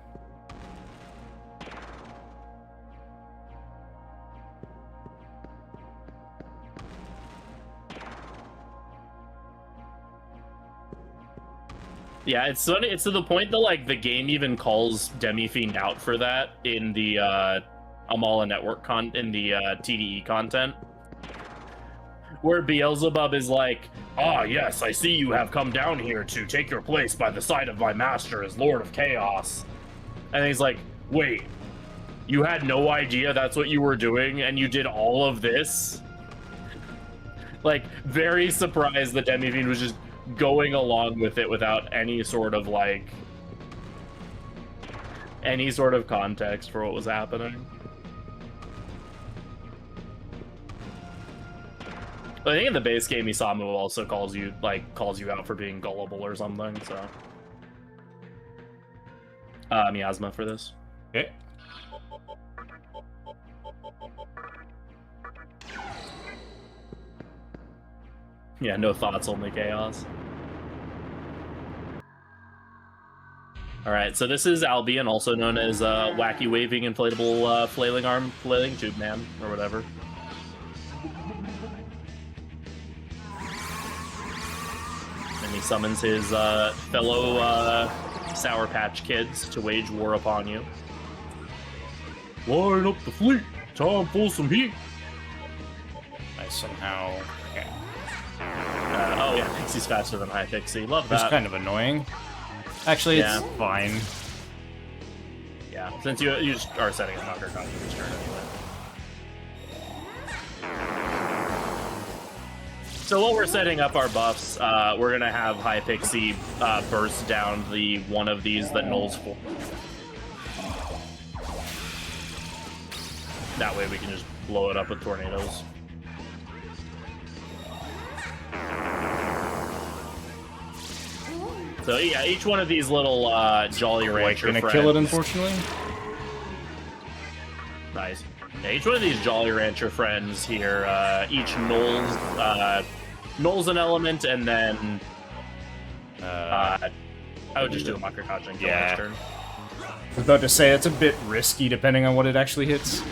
Yeah, it's funny. It's to the point that, like, the game even calls Demi-Fiend out for that in the Amala Network in the TDE content. Where Beelzebub is like, "Ah, yes, I see you have come down here to take your place by the side of my master as Lord of Chaos." And he's like, "Wait, you had no idea that's what you were doing, and you did all of this?" Like, very surprised that Demi-Fiend was just going along with it without any sort of, like, any sort of context for what was happening. But I think in the base game, Isamu also calls you out for being gullible or something, so. Miasma for this. Okay. Yeah, no thoughts, only chaos. Alright, so this is Albion, also known as Wacky Waving Inflatable Flailing Arm, Flailing Tube Man, or whatever. And he summons his fellow Sour Patch Kids to wage war upon you. Line up the fleet! Time for some heat! I somehow... Okay. Oh yeah, Pixie's faster than High Pixie. Love that. It's kind of annoying. Actually, it's fine. Yeah, since you just are setting a knocker copy each turn anyway. So while we're setting up our buffs, we're gonna have High Pixie burst down the one of these that nulls for. That way we can just blow it up with tornadoes. So yeah, each one of these little Jolly Rancher Gonna friends. kill it, unfortunately. Nice. Yeah, each one of these Jolly Rancher friends here, each nulls an element, and then I would just do a Makakaja and kill next turn. I was about to say, it's a bit risky depending on what it actually hits.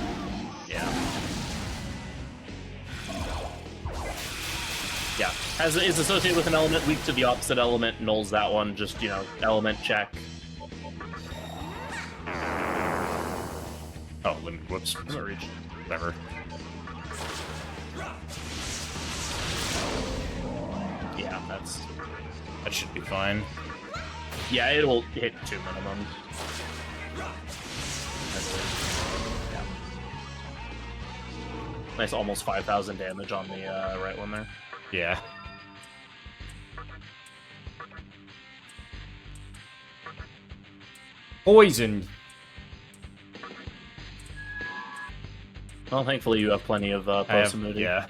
Yeah. Yeah. Is associated with an element, weak to the opposite element, nulls that one, just, you know, element check. Oh, whoops. I'm gonna reach. Whatever. Yeah, that should be fine. Yeah, it'll hit 2 minimum. Yeah. Nice, almost 5,000 damage on the right one there. Yeah. Poison. Well, thankfully you have plenty of post immunity. Yeah.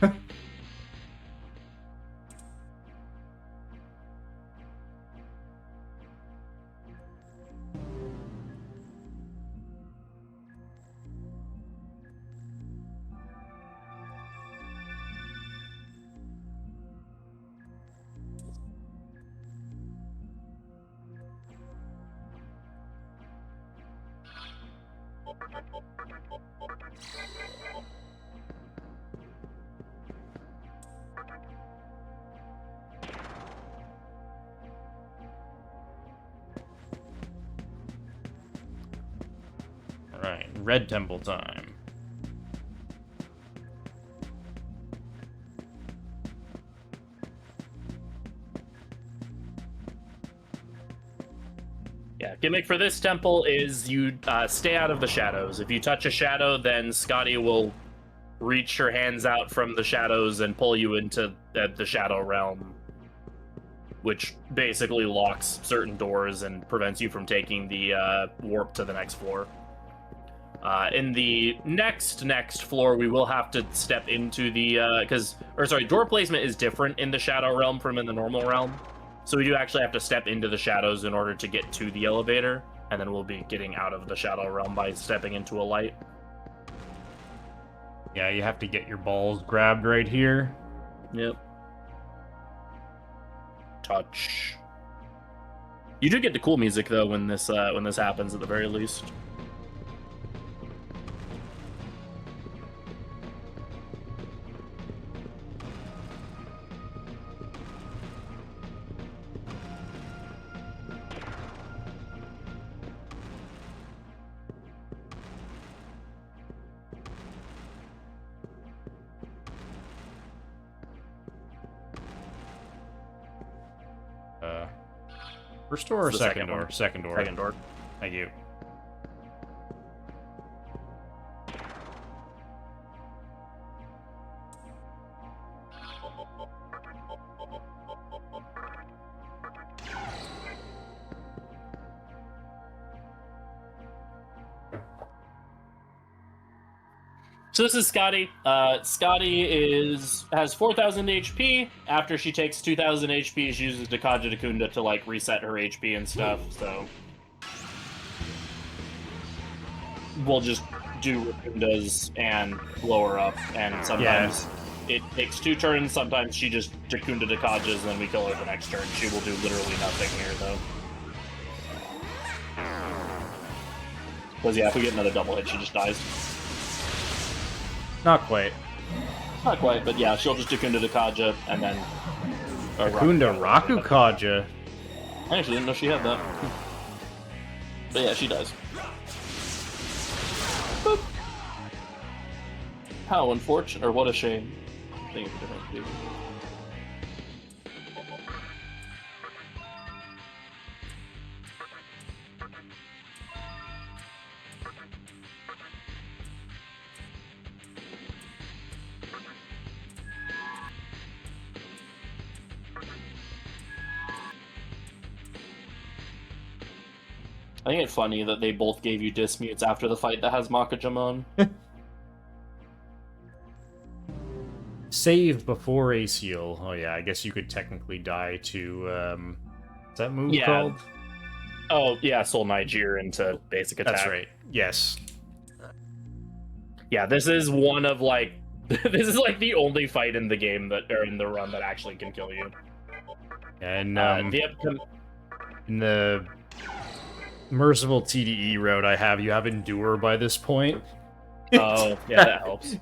Alright, Red Temple time. Yeah, gimmick for this temple is you stay out of the shadows. If you touch a shadow, then Scotty will reach her hands out from the shadows and pull you into the shadow realm, which basically locks certain doors and prevents you from taking the warp to the next floor. In the next floor, we will have to step into the door placement is different in the shadow realm from in the normal realm. So we do actually have to step into the shadows in order to get to the elevator, and then we'll be getting out of the shadow realm by stepping into a light. Yeah, you have to get your balls grabbed right here. Yep. Touch. You do get the cool music though when this happens at the very least. First door or The second second door? one. Second door. Second door. Thank you. So this is Scotty. Scotty has 4,000 HP. After she takes 2,000 HP, she uses Dakaja Dakunda to like reset her HP and stuff. So we'll just do Rakundas and blow her up, and sometimes it takes 2 turns. Sometimes she just Jakunda Dakajas, and then we kill her the next turn. She will do literally nothing here, though. Because, yeah, if we get another double hit, she just dies. Not quite. Not quite, but yeah, she'll just Jakunda Dakaja, and then... Kunda Rakukaja. I actually didn't know she had that. But yeah, she dies. Boop. How unfortunate, or what a shame. I think it's different, too. I think it's funny that they both gave you dismutes after the fight that has Makajamon. Save before ACL. Oh yeah, I guess you could technically die to, is that move called? Oh, yeah, Soul Niger into basic attack. That's right, yes. Yeah, this is one of, like... this is, like, the only fight in the game that, or in the run that actually can kill you. And, in the merciful TDE route I have, you have Endure by this point. Oh, yeah, that helps.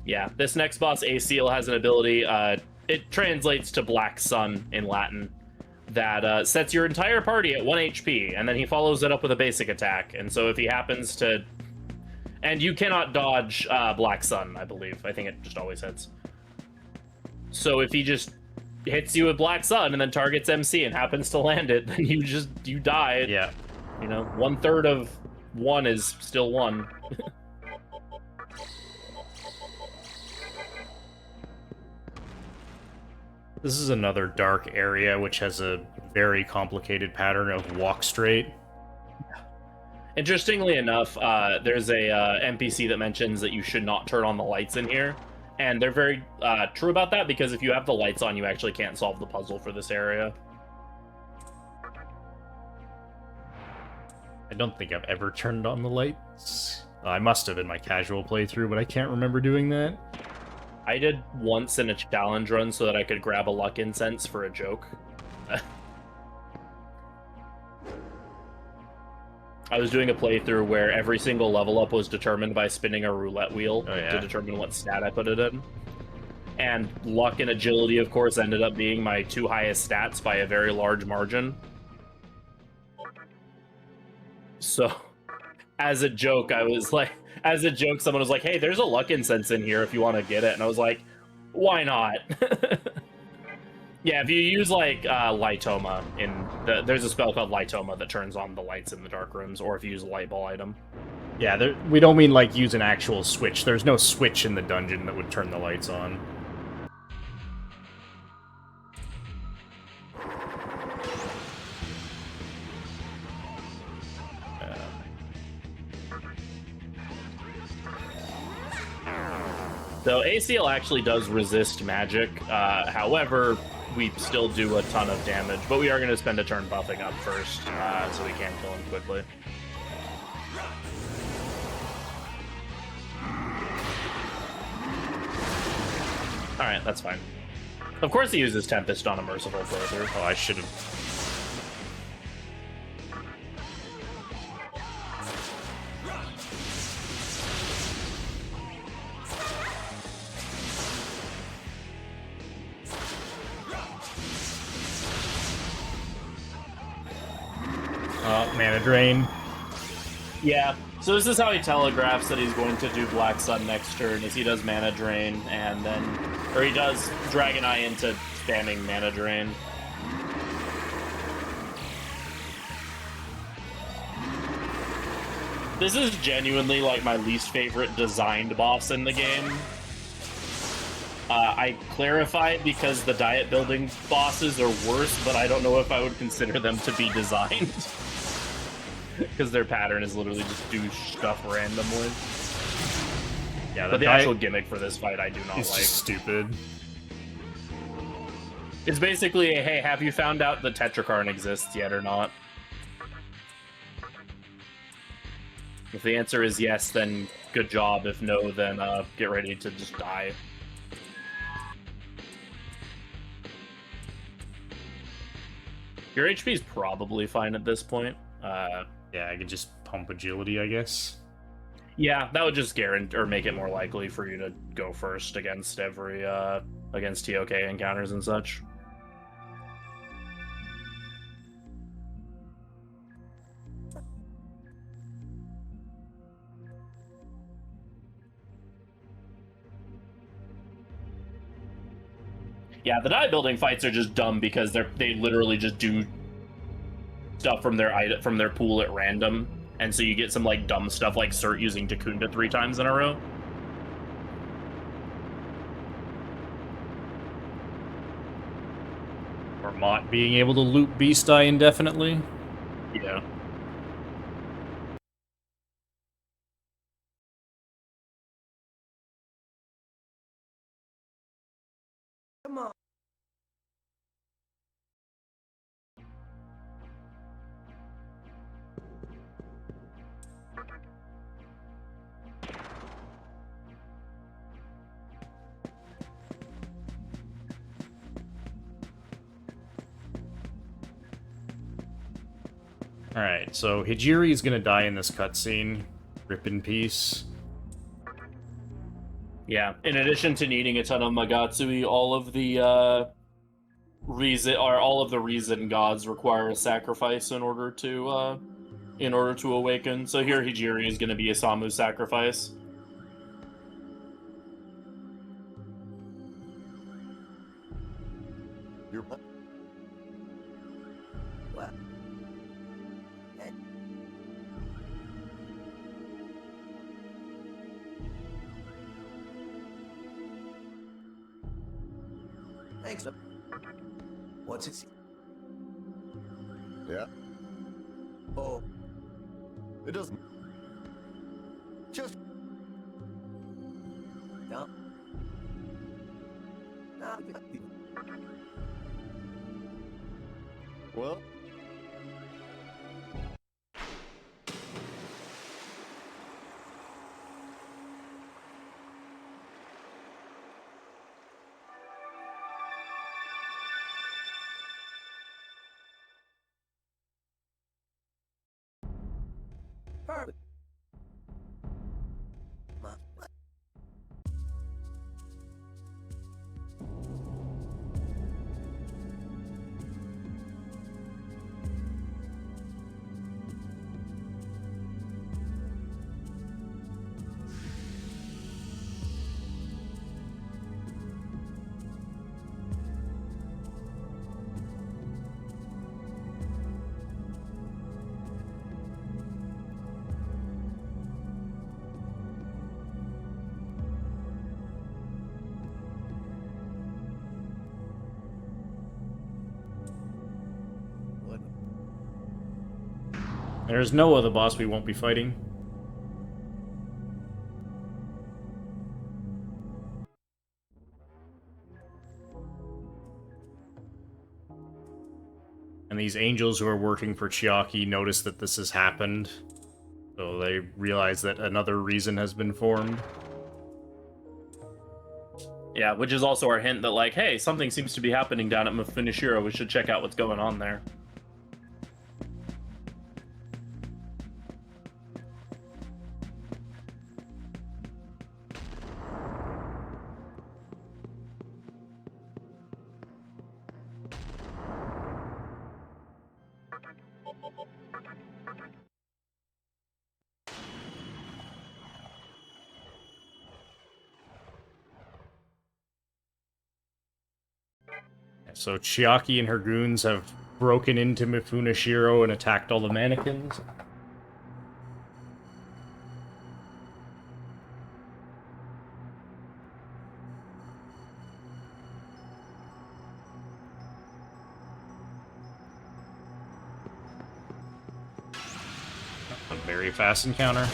Yeah, this next boss, Aciel, has an ability, it translates to Black Sun in Latin, that sets your entire party at 1 HP, and then he follows it up with a basic attack, and so if he happens to... And you cannot dodge Black Sun, I believe. I think it just always hits. So if he just hits you with Black Sun and then targets MC and happens to land it, then you die. Yeah. You know, 1/3 of 1 is still 1. This is another dark area which has a very complicated pattern of walk straight. Interestingly enough, there's a NPC that mentions that you should not turn on the lights in here. And they're very true about that, because if you have the lights on, you actually can't solve the puzzle for this area. I don't think I've ever turned on the lights. I must have in my casual playthrough, but I can't remember doing that. I did once in a challenge run so that I could grab a luck incense for a joke. I was doing a playthrough where every single level up was determined by spinning a roulette wheel to determine what stat I put it in. And luck and agility, of course, ended up being my 2 highest stats by a very large margin. So, as a joke, someone was like, hey, there's a luck incense in here if you want to get it. And I was like, why not? Yeah, if you use, like, Lightoma, there's a spell called Lightoma that turns on the lights in the dark rooms, or if you use a light ball item. Yeah, we don't mean, like, use an actual switch. There's no switch in the dungeon that would turn the lights on. So ACL actually does resist magic, however, we still do a ton of damage, but we are going to spend a turn buffing up first, so we can kill him quickly. Alright, that's fine. Of course he uses Tempest on a merciful playthrough. Oh, I should have... Mana drain. Yeah, so this is how he telegraphs that he's going to do Black Sun next turn, is he does Mana Drain, and then... Or he does Dragon Eye into spamming Mana Drain. This is genuinely, like, my least favorite designed boss in the game. I clarified because the diet building bosses are worse, but I don't know if I would consider them to be designed. Because their pattern is literally just do stuff randomly. Yeah, but the actual gimmick for this fight I do not like. It's just stupid. It's basically a, hey, have you found out that Tetrakarn exists yet or not? If the answer is yes, then good job. If no, then get ready to just die. Your HP is probably fine at this point. Yeah, I could just pump agility, I guess. Yeah, that would just guarantee or make it more likely for you to go first against every against TOK encounters and such. Yeah, the die building fights are just dumb because they literally just do stuff from their pool at random, and so you get some like dumb stuff like Cert using Takunda 3 times in a row. Or Mott being able to loop Beast Eye indefinitely. Yeah. Come on. Alright, so Hijiri is gonna die in this cutscene. Rip in peace. Yeah. In addition to needing a ton of Magatsui, all of the reason gods require a sacrifice in order to awaken. So here Hijiri is going to be a Samu sacrifice. You're What? Thanks. What's it? yeah. Oh, It doesn't. Just no. No. well. Perfect. What? There's no other boss we won't be fighting. And these angels who are working for Chiaki notice that this has happened. So they realize that another reason has been formed. Yeah, which is also our hint that, like, hey, something seems to be happening down at Mifune. We should check out what's going on there. So Chiaki and her goons have broken into Mifune and attacked all the mannequins. A very fast encounter.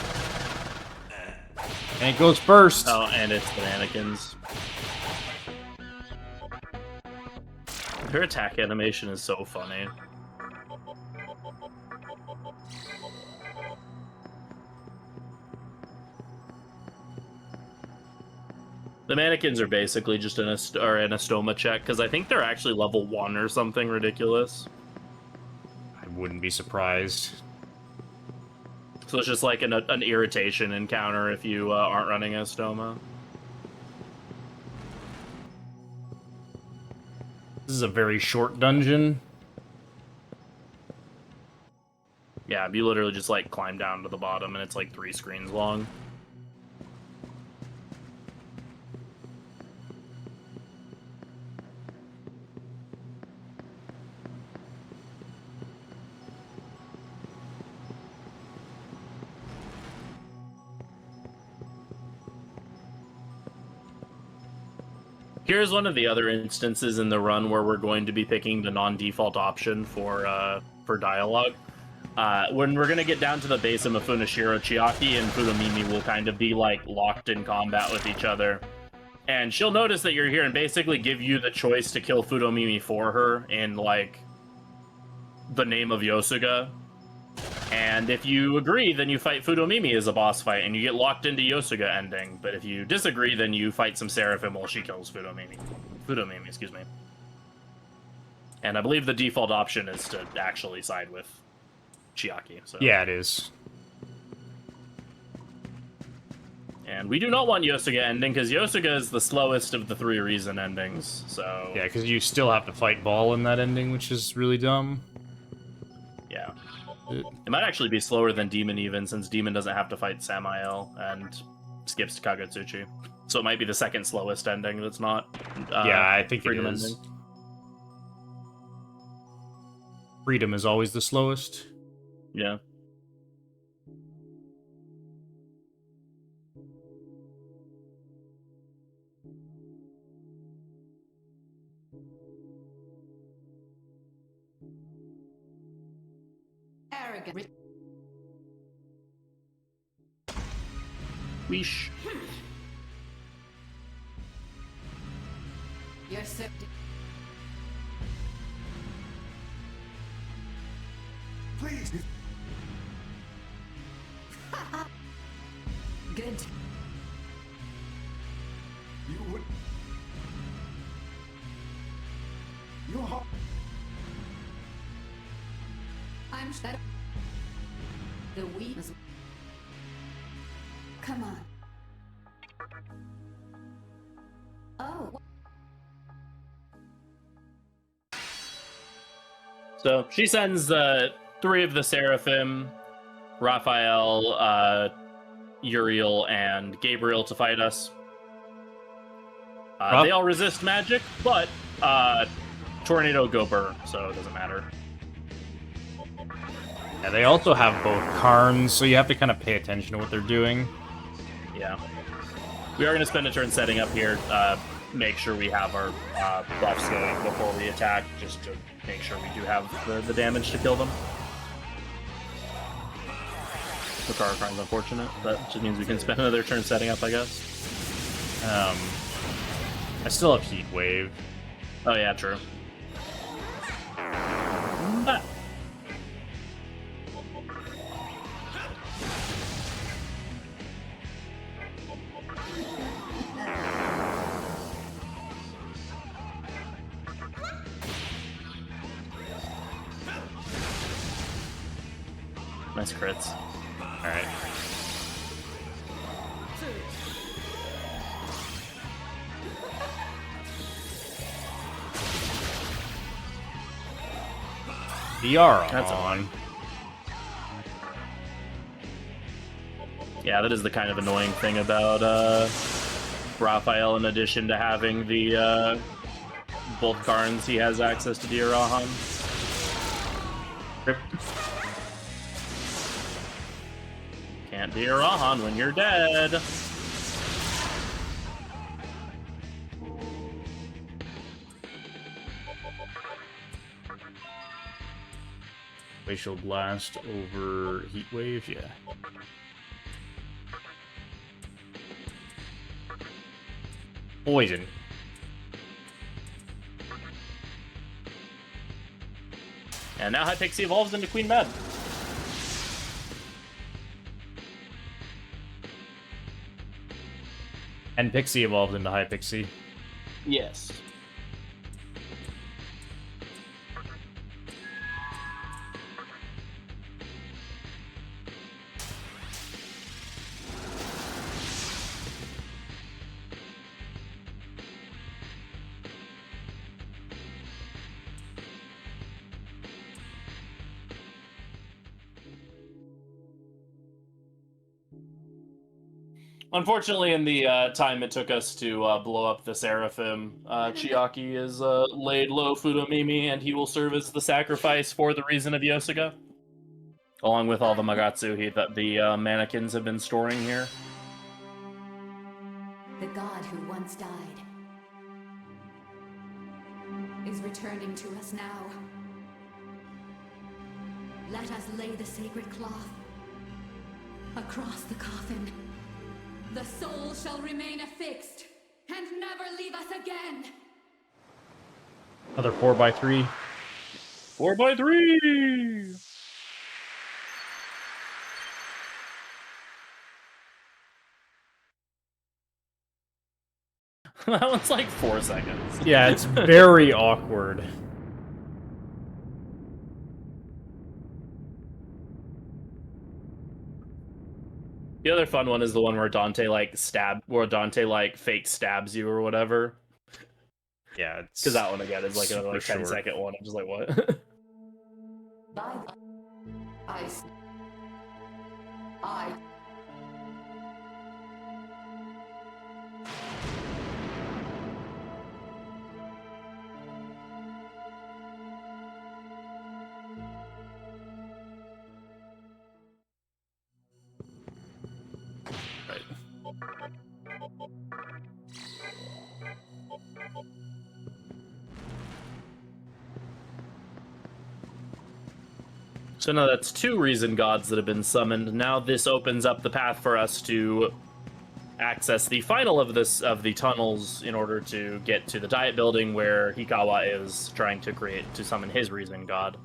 And it goes first! Oh, and it's the mannequins. Her attack animation is so funny. The mannequins are basically just an Astoma check, because I think they're actually level 1 or something ridiculous. I wouldn't be surprised. So it's just like an irritation encounter if you aren't running Astoma. This is a very short dungeon. Yeah, you literally just like climb down to the bottom and it's like 3 screens long. Here's one of the other instances in the run where we're going to be picking the non-default option for dialogue. When we're going to get down to the base of Mifunashiro, Chiaki and Fudomimi will kind of be like locked in combat with each other. And she'll notice that you're here and basically give you the choice to kill Fudomimi for her in like the name of Yosuga. And if you agree, then you fight Fudomimi as a boss fight, and you get locked into Yosuga ending. But if you disagree, then you fight some Seraphim while she kills Fudomimi. Fudomimi, excuse me. And I believe the default option is to actually side with Chiaki. So. Yeah, it is. And we do not want Yosuga ending, because Yosuga is the slowest of the 3 reason endings, so... Yeah, because you still have to fight Ball in that ending, which is really dumb. Yeah. It might actually be slower than Demon even, since Demon doesn't have to fight Samael and skips to Kagutsuchi. So it might be the second slowest ending that's not yeah, I think it Freedom is. ending. Freedom is always the slowest. Yeah. Arrogant. Weesh. You're so... Please. Good. You would. You are. I'm shut. The Wii is... Come on. Oh. So she sends 3 of the Seraphim, Raphael, Uriel, and Gabriel to fight us. They all resist magic, but Tornado go burn, so it doesn't matter. Yeah, they also have both Karns, so you have to kind of pay attention to what they're doing. Yeah. We are going to spend a turn setting up here, make sure we have our buffs going before we attack, just to make sure we do have the damage to kill them. The Karn's unfortunate. That just means we can spend another turn setting up, I guess. I still have Heat Wave. Oh yeah, true. Ah. Nice crits. Alright. VR That's on. Yeah, that is the kind of annoying thing about Raphael, in addition to having the both Karns, he has access to Diarahan. Rip. Can't Diarahan when you're dead. Glacial Blast over Heat Wave, yeah. Poison. And now Hypixie evolves into Queen Mad. And Pixie evolved into High Pixie. Yes. Unfortunately, in the time it took us to blow up the Seraphim, Chiaki is laid low Fudomimi, and he will serve as the sacrifice for the reason of Yosuga, along with all the Magatsuhi that the mannequins have been storing here. The god who once died is returning to us now. Let us lay the sacred cloth across the coffin. The soul shall remain affixed and never leave us again. Another 4x3. 4x3! That one's like 4 seconds. Yeah, it's very awkward. The other fun one is the one where Dante fake stabs you or whatever. Yeah, it's Because that one again is like another super 10-second short. one. I'm just like, what? I So now that's 2 reason gods that have been summoned. Now this opens up the path for us to access the final of the tunnels in order to get to the Diet Building where Hikawa is trying to summon his reason god.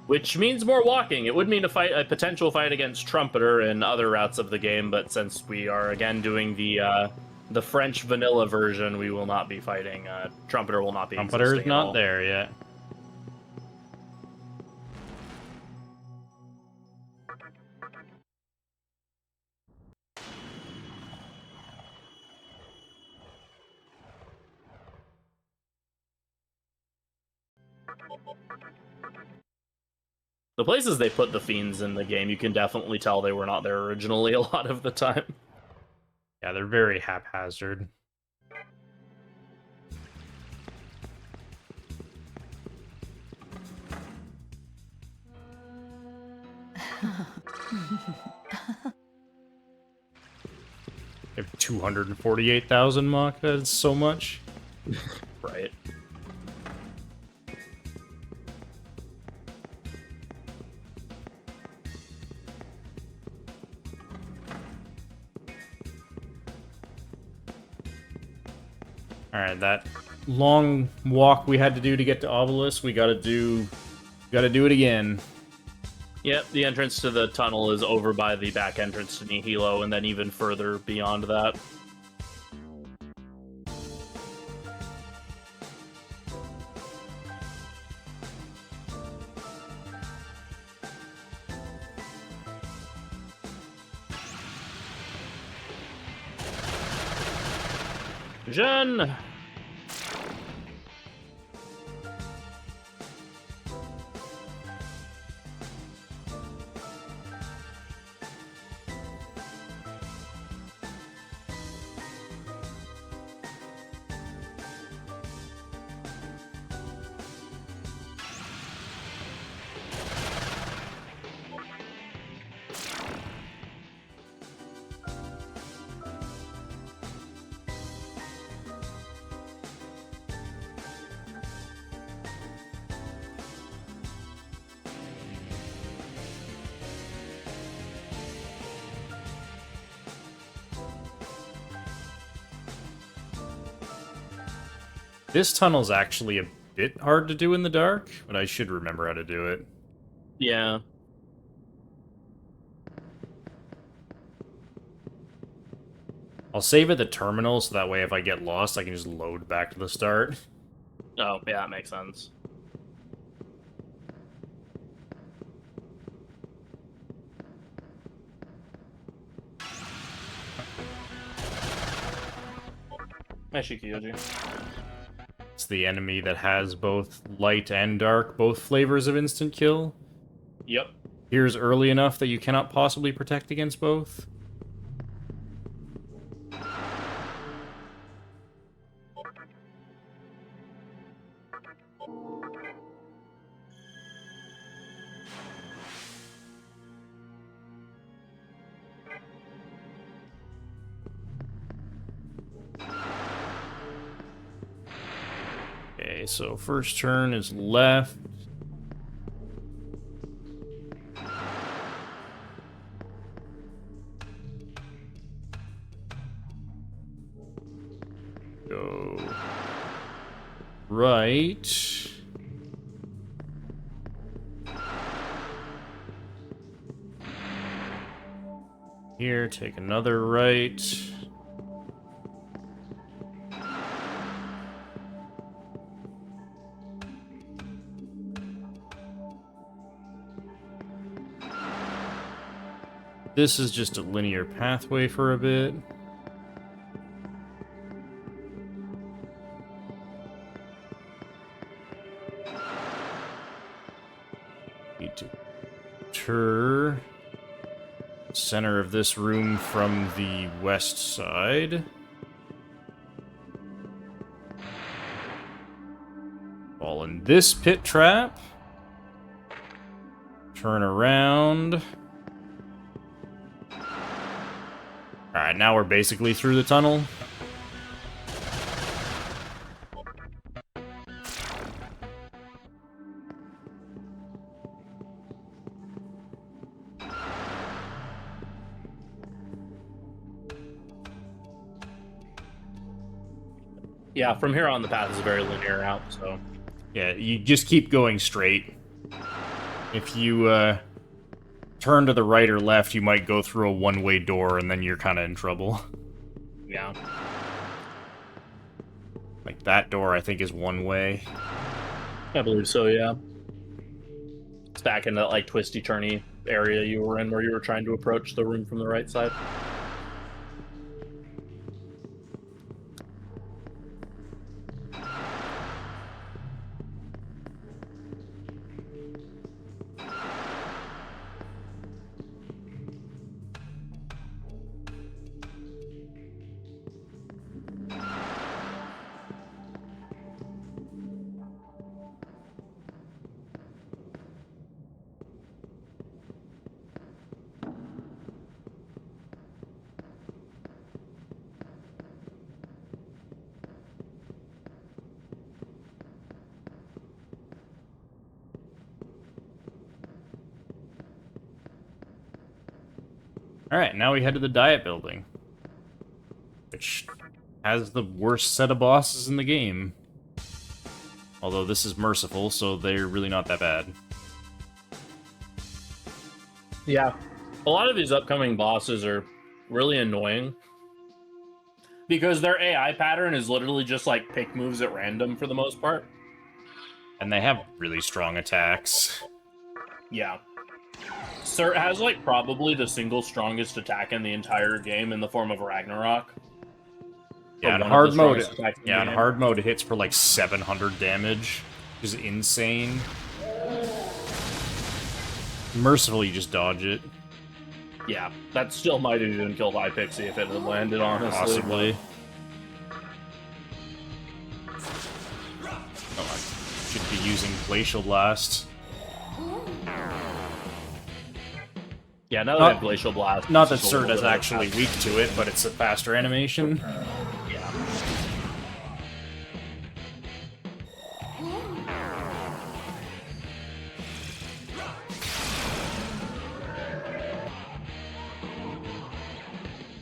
Which means more walking. It would mean a potential fight against Trumpeter and other routes of the game, but since we are again doing the French vanilla version, we will not be fighting. Trumpeter will not be. Trumpeter's existing at not all. there yet. The places they put the fiends in the game, you can definitely tell they were not there originally a lot of the time. Yeah, they're very haphazard. I have 248,000 Mach. That's so much. Right. Alright, that long walk we had to do to get to Obelisk, we gotta do it again. Yep, the entrance to the tunnel is over by the back entrance to Nihilo, and then even further beyond that. Shin! This tunnel's actually a bit hard to do in the dark, but I should remember how to do it. Yeah. I'll save at the terminal, so that way if I get lost, I can just load back to the start. Oh, yeah, that makes sense. Nice Shikioji. It's the enemy that has both light and dark, both flavors of instant kill. Yep. Here's early enough that you cannot possibly protect against both. Okay, so first turn is left. Go right. Here, take another right. This is just a linear pathway for a bit. Need to enter center of this room from the west side. Fall in this pit trap. Turn around. Alright, now we're basically through the tunnel. Yeah, from here on the path is a very linear route, so... Yeah, you just keep going straight. If you, turn to the right or left, you might go through a one-way door, and then you're kind of in trouble. Yeah. Like, that door, I think, is one way. I believe so, yeah. It's back in that, like, twisty-turny area you were in where you were trying to approach the room from the right side. Alright, now we head to the Diet Building. Which has the worst set of bosses in the game. Although this is merciful, so they're really not that bad. Yeah. A lot of these upcoming bosses are really annoying. Because their AI pattern is literally just like pick moves at random for the most part. And they have really strong attacks. Yeah. Sir has like probably the single strongest attack in the entire game in the form of Ragnarok. Yeah, in one of hard the mode, strongest attacks in the yeah, in game. hard mode it hits for like 700 damage, which is insane. Mercifully, you just dodge it. Yeah, that still might have even killed Hypixie if it had landed, honestly. Possibly. Oh, I should be using Glacial Blast. Yeah, now they have Glacial Blast. Not that it's just a little Cert is bit of actually attack. weak to it, but it's a faster animation. Yeah.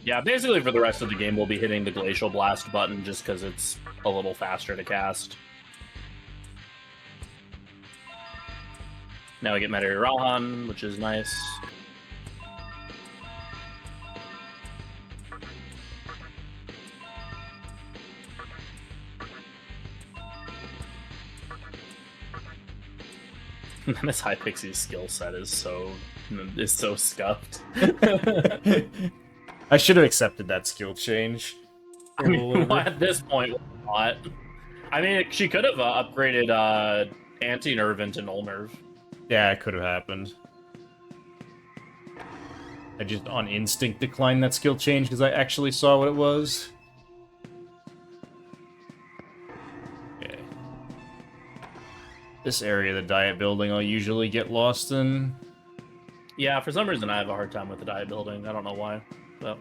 Yeah, basically for the rest of the game, we'll be hitting the Glacial Blast button just because it's a little faster to cast. Now we get Metairie Ralhan, which is nice. Miss Hypixie's skill set is so scuffed. I should have accepted that skill change. I mean, at this point, not. I mean, she could have upgraded Anti-Nerve into Null Nerve. Yeah, it could have happened. I just on instinct declined that skill change because I actually saw what it was. Okay. This area of the diet building I'll usually get lost in. Yeah, for some reason I have a hard time with the diet building. I don't know why, but...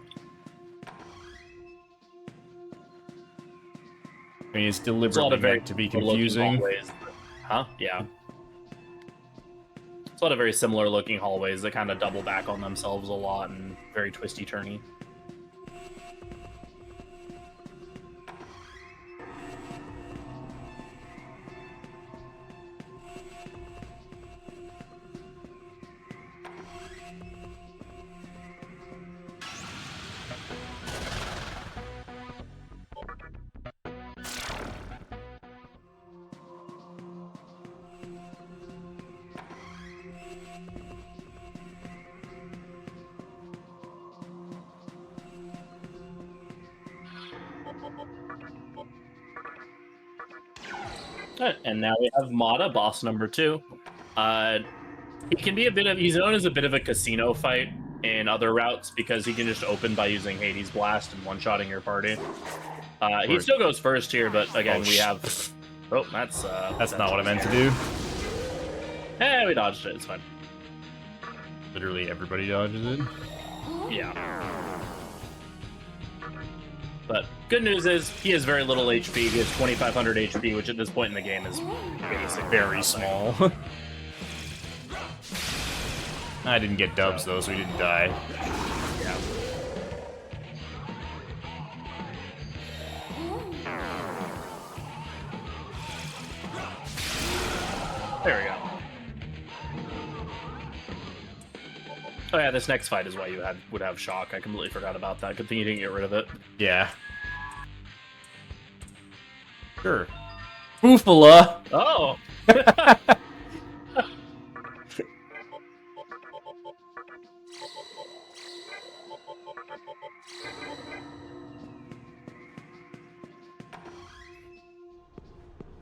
I mean, it's It's a lot deliberately of very meant to be similar looking confusing. hallways. Huh? Yeah. It's a lot of very similar looking hallways that kind of double back on themselves a lot and very twisty-turny. Alright, and now we have Mata, boss number 2. He can be he's known as a bit of a casino fight in other routes because he can just open by using Hades Blast and one-shotting your party. He still goes first here, but again, we have... Oh, that's not what I meant to do. Hey, we dodged it, it's fine. Literally everybody dodges it. Yeah. But good news is he has very little HP. He has 2,500 HP, which at this point in the game is basically Very small. I didn't get dubs though, so he didn't die. Yeah. There we go. Oh yeah, this next fight is why you would have shock. I completely forgot about that. Good thing you didn't get rid of it. Yeah. Sure. Boofala! Oh!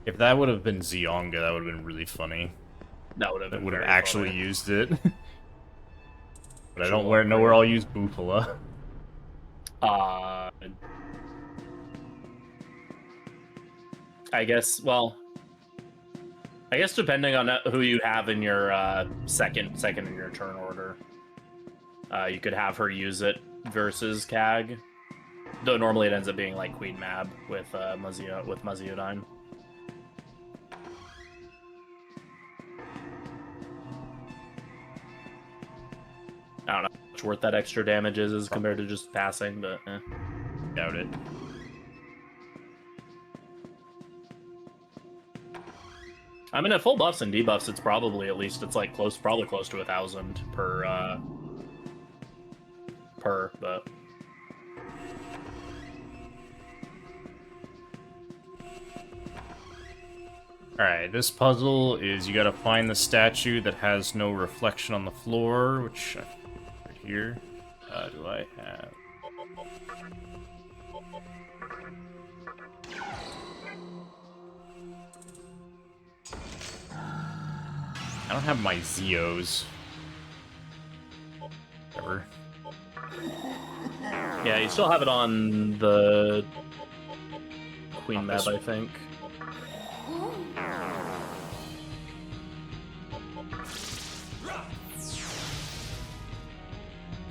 If that would have been Zionga, that would have been really funny. That would have That been would have very actually funny. used it. But I don't know where I'll use Boofala. I guess depending on who you have in your second in your turn order, you could have her use it versus Kag. Though normally it ends up being like Queen Mab with Maziodine. I don't know how much worth that extra damage is as compared to just passing, but Doubt it. I mean, at full buffs and debuffs, it's probably like probably close to 1,000 per, but. Alright, this puzzle is you gotta find the statue that has no reflection on the floor, which right here. Do I have? I don't have my Zeos. Whatever. Yeah, you still have it on the Queen Mab, I think.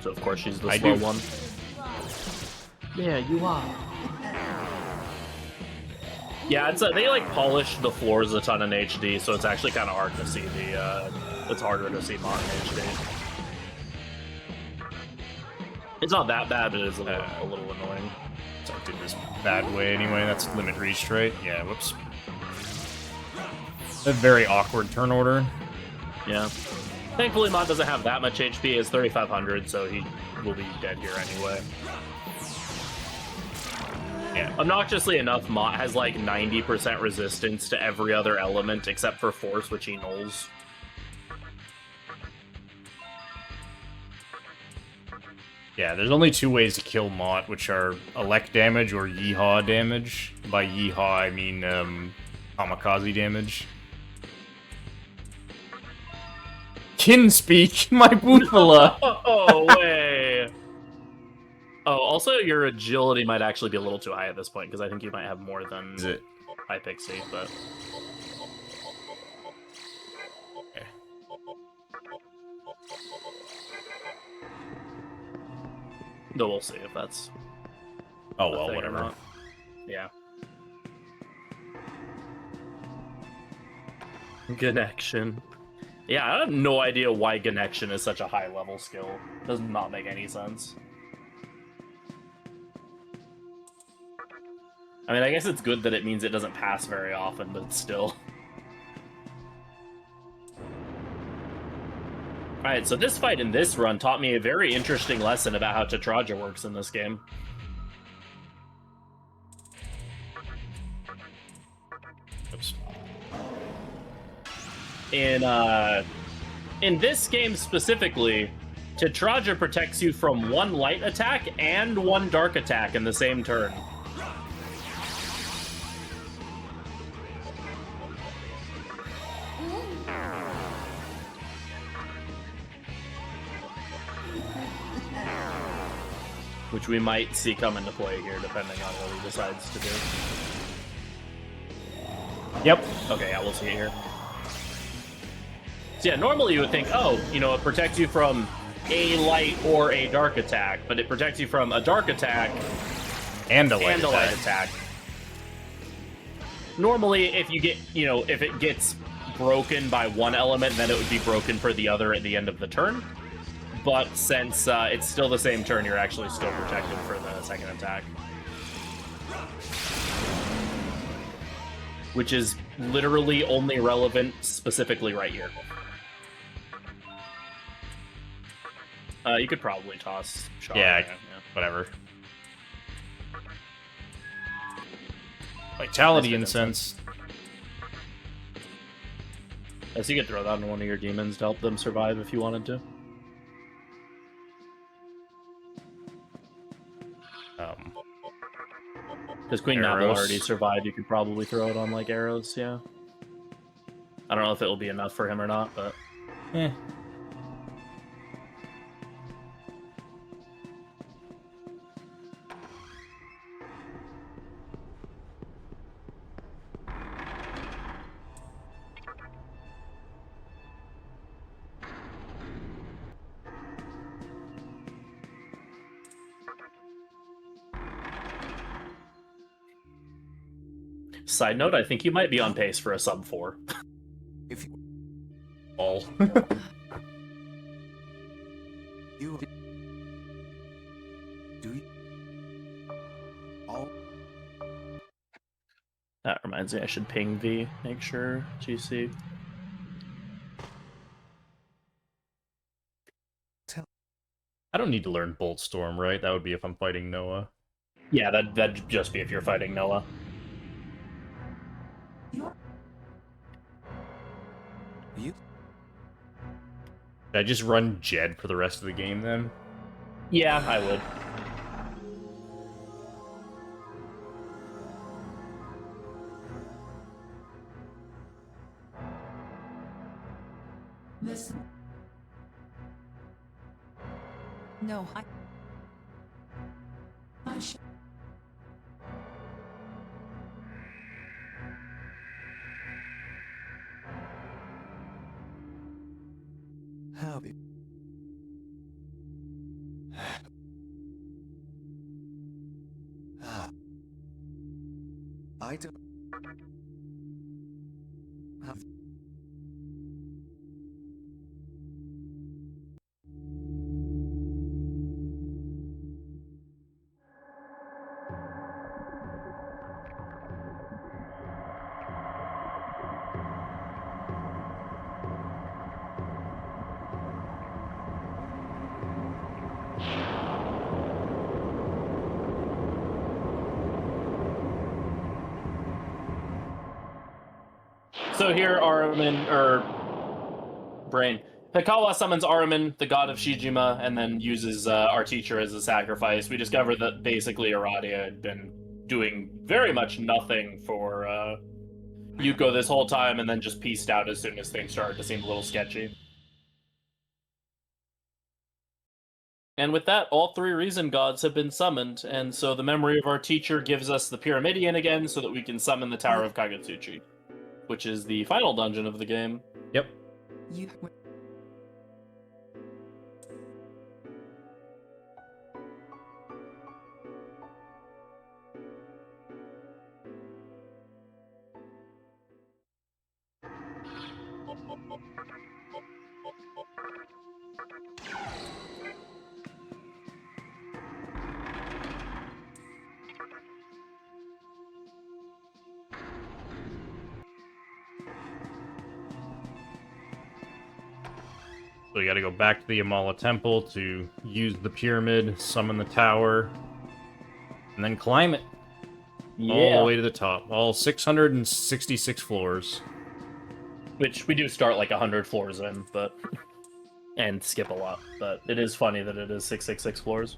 So of course she's the slow one. Yeah, you are. Yeah, it's they like polish the floors a ton in HD, so it's actually kind of hard to see the. It's harder to see Mont in HD. It's not that bad, but it is a little annoying. So I did this bad way anyway. That's limit reached, right? Yeah. Whoops. A very awkward turn order. Yeah. Thankfully, Mont doesn't have that much HP. He has 3,500, so he will be dead here anyway. Yeah. Obnoxiously enough, Mott has like 90% resistance to every other element except for Force, which he nulls. Yeah, there's only two ways to kill Mott, which are elect damage or yeehaw damage. By yeehaw, I mean, kamikaze damage. Kin speak, my Bufala! Oh, way! Oh, also, your agility might actually be a little too high at this point, because I think you might have more than Is it? High Pixie, but... Okay. No, we'll see if that's... Oh, a well, thing or whatever. not. Yeah. Connection. Yeah, I have no idea why connection is such a high-level skill. Does not make any sense. I mean, I guess it's good that it means it doesn't pass very often, but still. Alright, so this fight in this run taught me a very interesting lesson about how Tetraja works in this game. Oops. In this game specifically, Tetraja protects you from one light attack and one dark attack in the same turn. Which we might see come into play here, depending on what he decides to do. Yep. Okay, yeah, we'll see it here. So yeah, normally you would think, oh, you know, it protects you from a light or a dark attack, but it protects you from a dark attack And a light and a attack. light attack. Normally, if you get, you know, if it gets broken by one element, then it would be broken for the other at the end of the turn. But since it's still the same turn, you're actually still protected for the second attack. Which is literally only relevant specifically right here. You could probably toss Shaw. Yeah, whatever. Vitality Nice Incense. So you could throw that on one of your demons to help them survive if you wanted to. Because Queen Nabel Arrows. already survived, you could probably throw it on, like, arrows, yeah. I don't know if it will be enough for him or not, but... Eh. Side note, I think you might be on pace for a sub 4. If you, All. you do you, all That reminds me, I should ping V, make sure GC. I don't need to learn Bolt Storm, right? That would be if I'm fighting Noah. Yeah, that'd just be if you're fighting Noah. you Should I just run Jed for the rest of the game then? Yeah, I would. Listen. No, I should. howdy. Ah. I don't have So here, Armin, or Brain, Hikawa summons Aruman, the god of Shijima, and then uses our teacher as a sacrifice. We discover that basically Aradia had been doing very much nothing for Yuko this whole time, and then just pieced out as soon as things started to seem a little sketchy. And with that, all 3 reason gods have been summoned, and so the memory of our teacher gives us the Pyramidion again so that we can summon the Tower of Kagetsuchi, which is the final dungeon of the game. Yep. You. So you gotta go back to the Amala Temple to use the pyramid, summon the tower, and then climb it. All the way to the top. All 666 floors. Which we do start like 100 floors in, but... and skip a lot. But it is funny that it is 666 floors.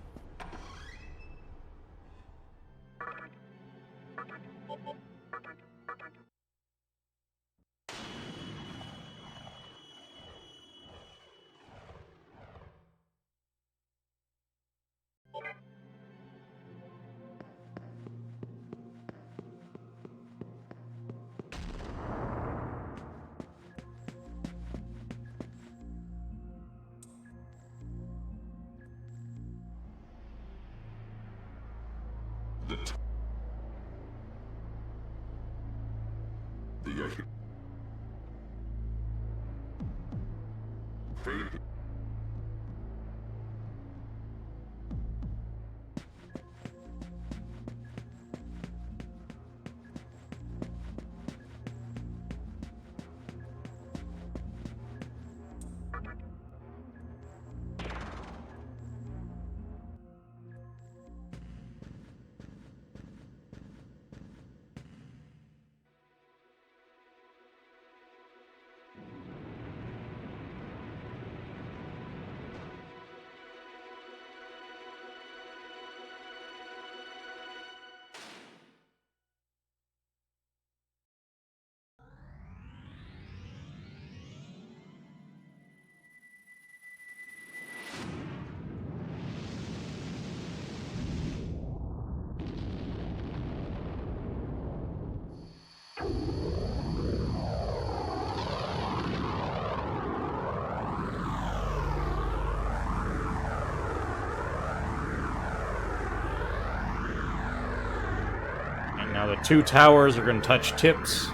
Now the 2 towers are going to touch tips.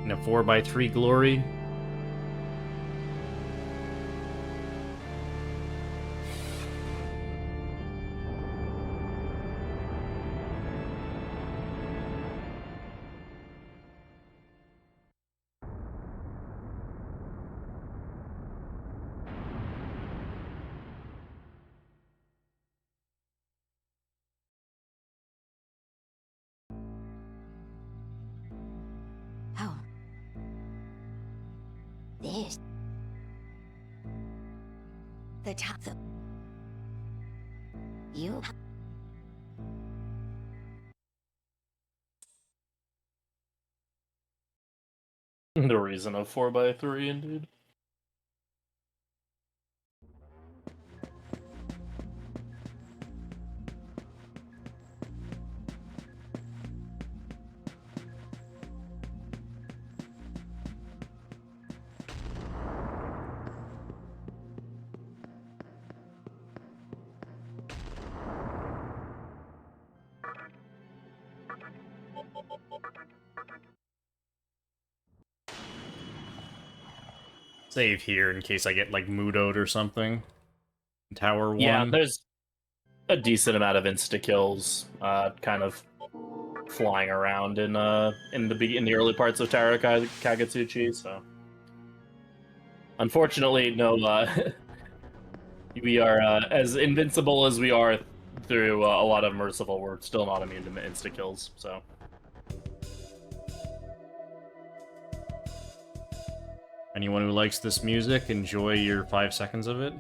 In a 4x3 glory. Oh. This. The top. You. The reason of 4x3, indeed. Save here in case I get, like, Mudoed or something. Tower 1. Yeah, there's a decent amount of insta-kills kind of flying around in the early parts of Tower Kagetsuchi, so... Unfortunately, no, we are, as invincible as we are through a lot of Merciful, we're still not immune to insta-kills, so... Anyone who likes this music, enjoy your 5 seconds of it.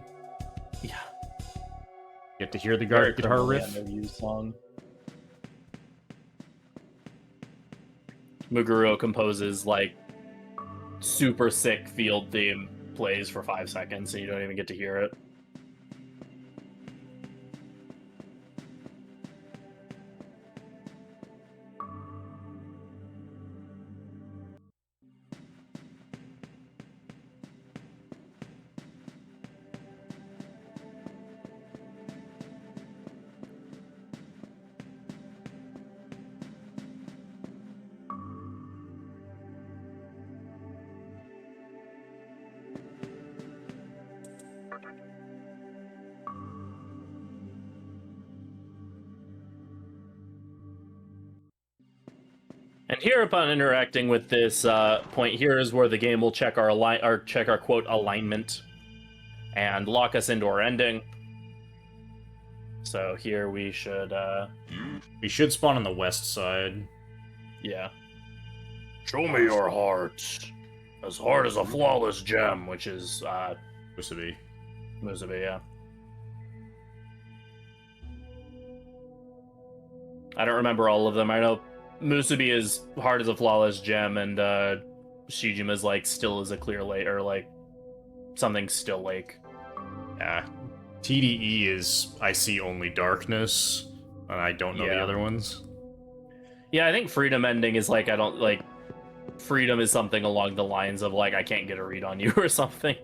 Yeah. Get to hear the Very guitar criminally riff. underused song. Muguro composes like super sick field theme, plays for 5 seconds, and you don't even get to hear it. And here, upon interacting with this point here, is where the game will check our quote alignment and lock us into our ending. So here we should spawn on the west side. yeah. Show me your heart, as hard as a flawless gem, which is Musubi. Musubi, yeah. I don't remember all of them. I know Musubi is hard as a flawless gem, and Shijima's like still as a clear lake, or like something still lake. Yeah. TDE is I see only darkness, and I don't know the Yeah. other ones. Yeah, I think freedom ending is like, I don't like, freedom is something along the lines of like, I can't get a read on you or something.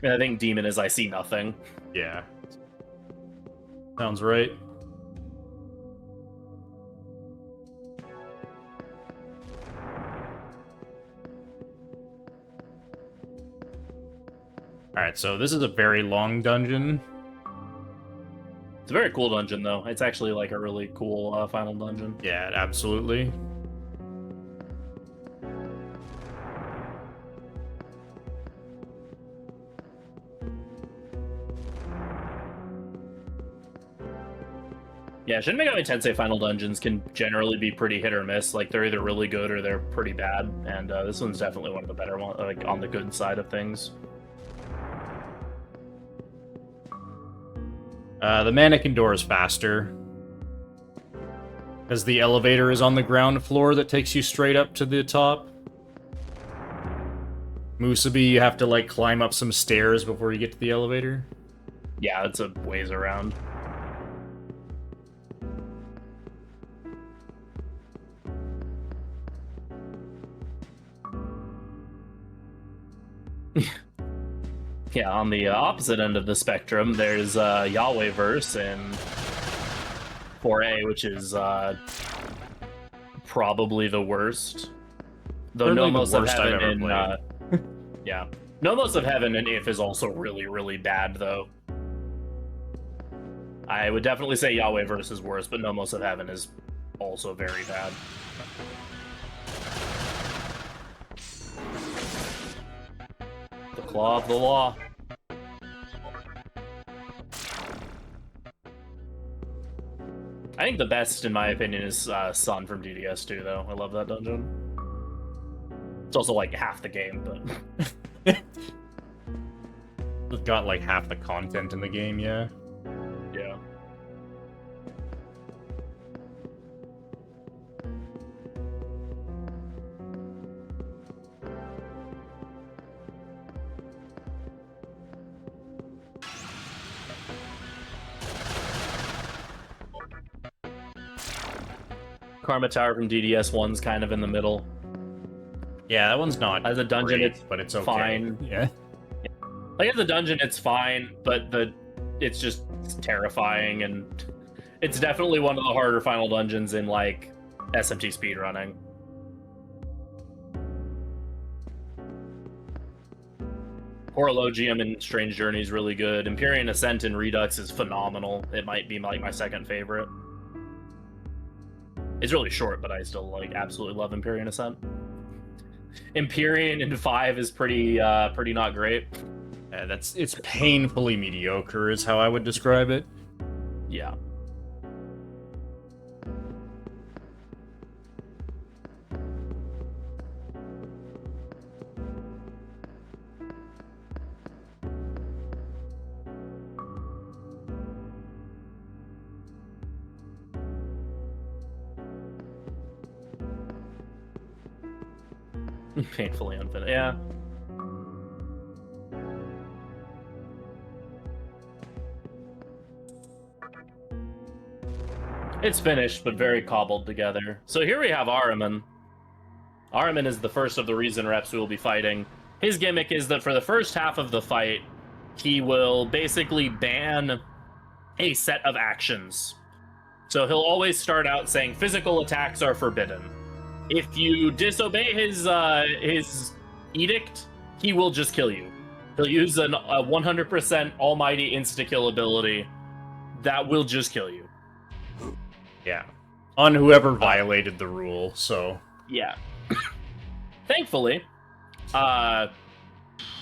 And I think demon is I see nothing. Yeah. Sounds right. Alright, so this is a very long dungeon. It's a very cool dungeon, though. It's actually like a really cool final dungeon. Yeah, absolutely. Yeah, Shin Megami Tensei final dungeons can generally be pretty hit or miss. Like, they're either really good or they're pretty bad. And this one's definitely one of the better ones, like on the good side of things. The mannequin door is faster, because the elevator is on the ground floor that takes you straight up to the top. Musubi, you have to like climb up some stairs before you get to the elevator. Yeah, it's a ways around. Yeah, on the opposite end of the spectrum, there's Yahweh verse in 4A, which is probably the worst. Though Certainly the Nomos of worst I've Heaven ever in yeah, Nomos of Heaven and If is also really, really bad, though. I would definitely say Yahweh verse is worse, but Nomos of Heaven is also very bad. The Claw of the Law. I think the best, in my opinion, is Sun from DDS2, though. I love that dungeon. It's also like half the game, but... It's got like half the content in the game, yeah. yeah. Karma Tower from DDS 1's kind of in the middle. Yeah, that one's not As a dungeon, great, it's but it's okay. fine. Yeah. Like, as a dungeon, it's fine, but it's just terrifying, and it's definitely one of the harder final dungeons in, like, SMT speedrunning. Horologium in Strange Journey is really good. Empyrean Ascent in Redux is phenomenal. It might be, like, my second favorite. It's really short, but I still, like, absolutely love Empyrean Ascent. Empyrean in 5 is pretty not great. Yeah, it's painfully mediocre is how I would describe it. Yeah. Painfully unfinished. Yeah. It's finished, but very cobbled together. So here we have Ahriman. Ahriman is the first of the Reason reps we will be fighting. His gimmick is that for the first half of the fight, he will basically ban a set of actions. So he'll always start out saying physical attacks are forbidden. If you disobey his edict, he will just kill you. He'll use a 100% almighty insta-kill ability that will just kill you. Yeah. On whoever violated the rule, so... Yeah. Thankfully, we're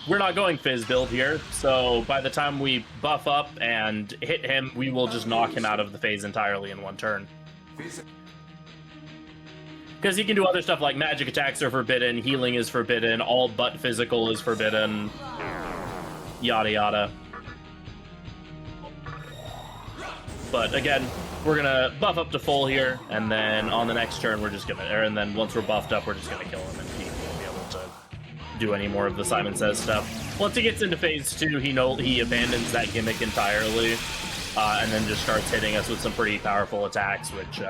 not going Fizz build here, so by the time we buff up and hit him, we will just knock him out of the phase entirely in one turn. Because he can do other stuff like magic attacks are forbidden, healing is forbidden, all but physical is forbidden, yada yada. But again, we're gonna buff up to full here, and then on the next turn we're just gonna, and then once we're buffed up, we're just gonna kill him, and he won't be able to do any more of the Simon Says stuff. Once he gets into phase 2, he abandons that gimmick entirely, and then just starts hitting us with some pretty powerful attacks, which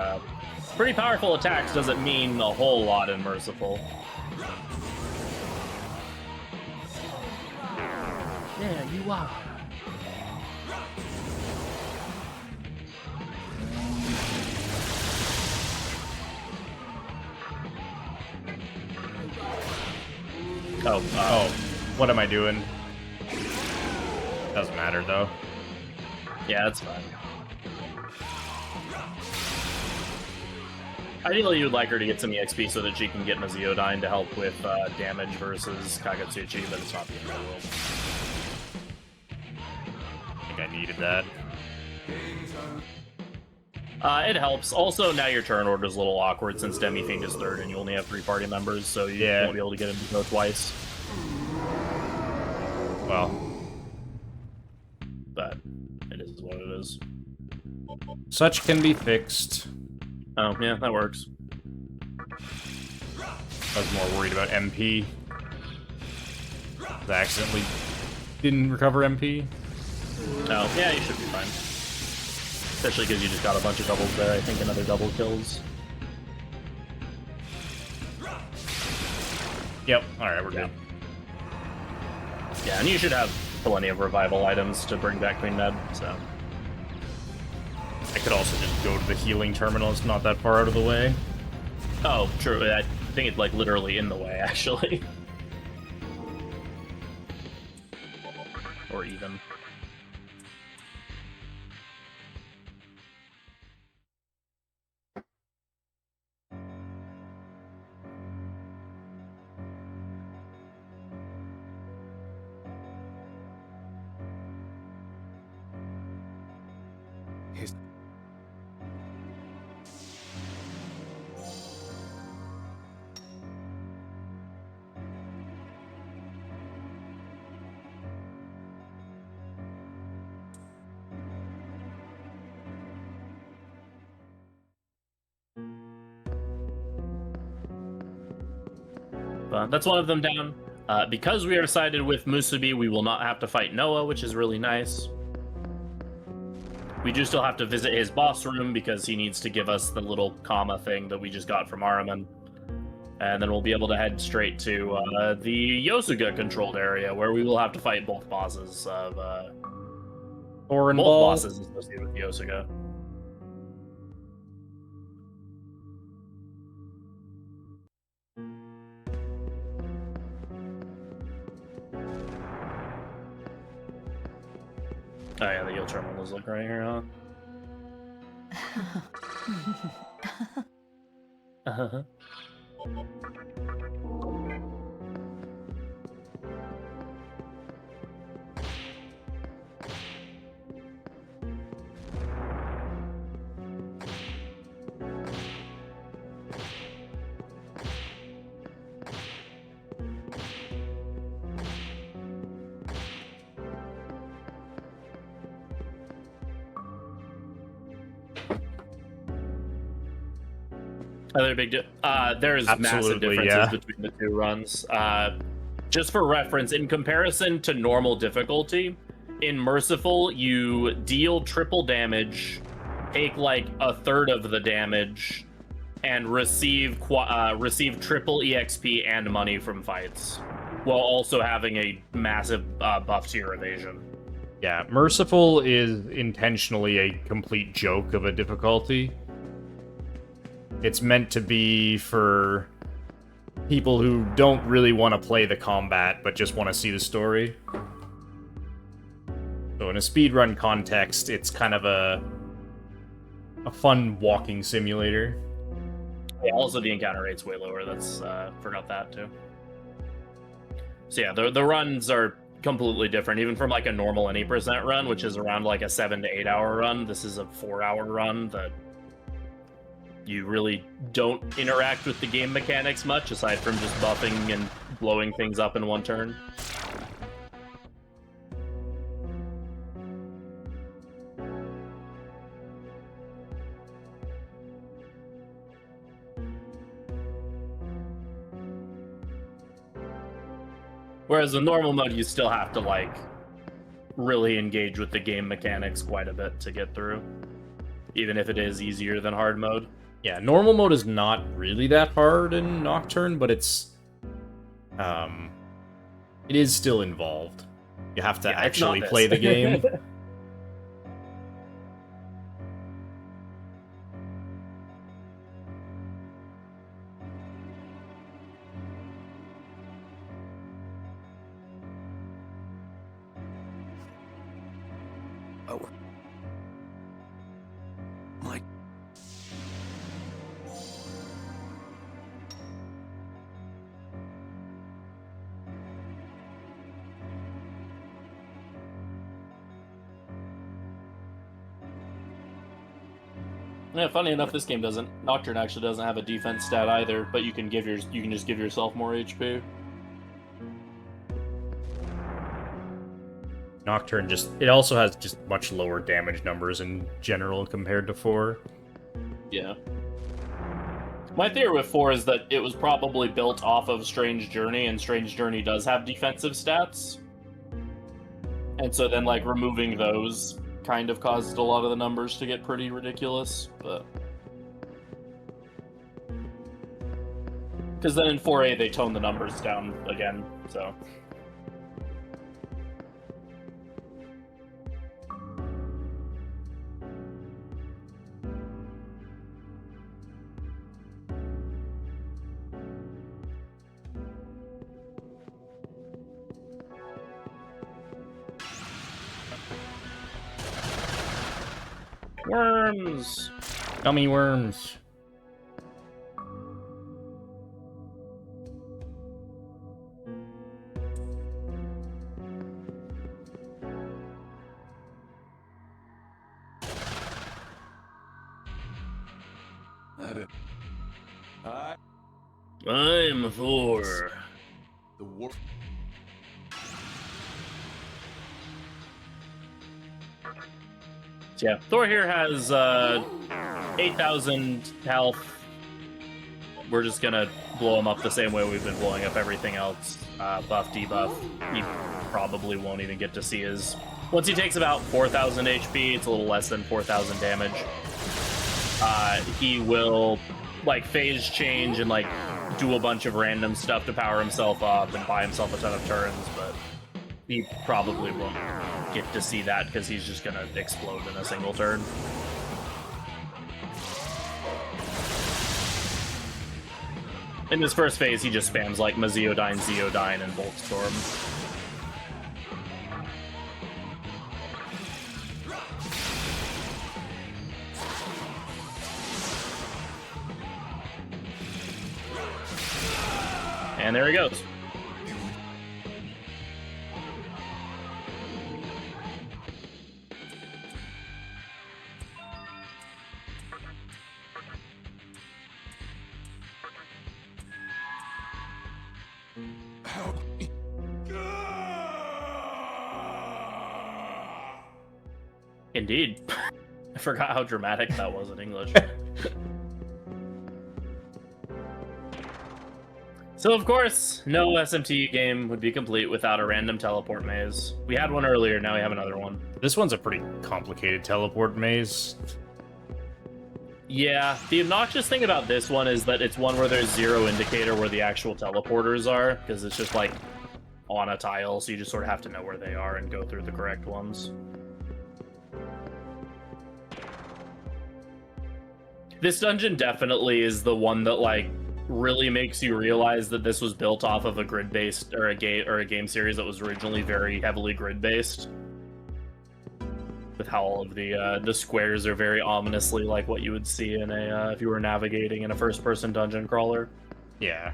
pretty powerful attacks doesn't mean a whole lot in Merciful. Yeah, you are. Oh, what am I doing? Doesn't matter, though. Yeah, that's fine. Ideally, you'd like her to get some EXP so that she can get Maziodyne to help with damage versus Kagetsuchi, but it's not the end of the world. I think I needed that. It helps. Also, now your turn order is a little awkward since Demi-Fiend is third and you only have 3 party members, so you won't be able to get him to go twice. Well. But it is what it is. Such can be fixed. Oh, yeah, that works. I was more worried about MP. I accidentally didn't recover MP. Oh, yeah, you should be fine. Especially because you just got a bunch of doubles there, I think another double kills. Yep, alright, we're good. Yeah, and you should have plenty of revival items to bring back Queen Med, so... I could also just go to the healing terminal, it's not that far out of the way. Oh, true, I think it's like literally in the way, actually. Or even. That's one of them down. Because we are sided with Musubi, we will not have to fight Noah, which is really nice. We do still have to visit his boss room because he needs to give us the little comma thing that we just got from Ahriman. And then we'll be able to head straight to the Yosuga-controlled area, where we will have to fight both bosses of... both bosses associated with Yosuga. Oh yeah, the yield terminal is like right here, huh? Are there there's massive Absolutely, differences yeah. between the two runs. Just for reference, in comparison to normal difficulty, in Merciful, you deal triple damage, take like a third of the damage, and receive triple EXP and money from fights, while also having a massive buff to your evasion. Yeah, Merciful is intentionally a complete joke of a difficulty. It's meant to be for people who don't really want to play the combat, but just want to see the story. So in a speedrun context, it's kind of a fun walking simulator. Yeah, also the encounter rate's way lower. That's forgot that too. So yeah, the runs are completely different. Even from like a normal any percent run, which is around like a 7 to 8 hour run, this is a 4-hour run that you really don't interact with the game mechanics much, aside from just buffing and blowing things up in one turn. Whereas in normal mode, you still have to like really engage with the game mechanics quite a bit to get through, even if it is easier than hard mode. Yeah, normal mode is not really that hard in Nocturne, but it is still involved. You have to Yeah, it's not actually this. play the game. Oh. My. Yeah, funny enough, this game doesn't. Nocturne actually doesn't have a defense stat either, but you can just give yourself more HP. Nocturne it also has just much lower damage numbers in general compared to 4. Yeah. My theory with 4 is that it was probably built off of Strange Journey, and Strange Journey does have defensive stats. And so then, like, removing those kind of caused a lot of the numbers to get pretty ridiculous, but... Because then in 4A, they tone the numbers down again, so... Worms! Gummy worms. I'm 4. The war. Yeah, Thor here has 8,000 health. We're just gonna blow him up the same way we've been blowing up everything else. Buff, debuff. He probably won't even get to see his... Once he takes about 4,000 HP, it's a little less than 4,000 damage. He will, like, phase change and, like, do a bunch of random stuff to power himself up and buy himself a ton of turns, but he probably won't get to see that because he's just gonna explode in a single turn. In this first phase, he just spams like Maziodyne, Zeodyne, and Voltstorm. And there he goes. Help me. Indeed. I forgot how dramatic that was in English. So, of course, no SMT game would be complete without a random teleport maze. We had one earlier, now we have another one. This one's a pretty complicated teleport maze. Yeah, the obnoxious thing about this one is that it's one where there's zero indicator where the actual teleporters are, because it's just like on a tile, so you just sort of have to know where they are and go through the correct ones. This dungeon definitely is the one that like really makes you realize that this was built off of a grid-based or a game series that was originally very heavily grid-based. With how all of the squares are very ominously like what you would see in a if you were navigating in a first-person dungeon crawler. Yeah.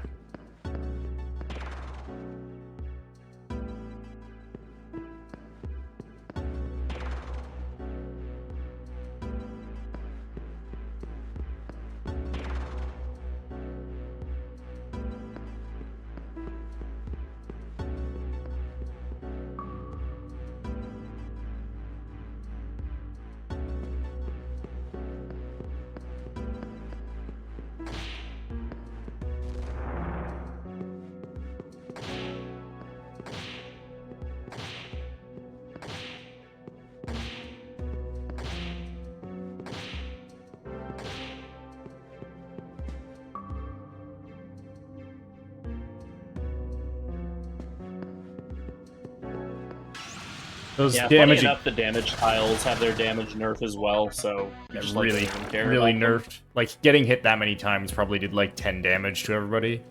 Those Yeah, funny damaging enough, the damage tiles have their damage nerf as well, so you just like, really, don't even care really about them. nerfed. Like, getting hit that many times probably did like 10 damage to everybody.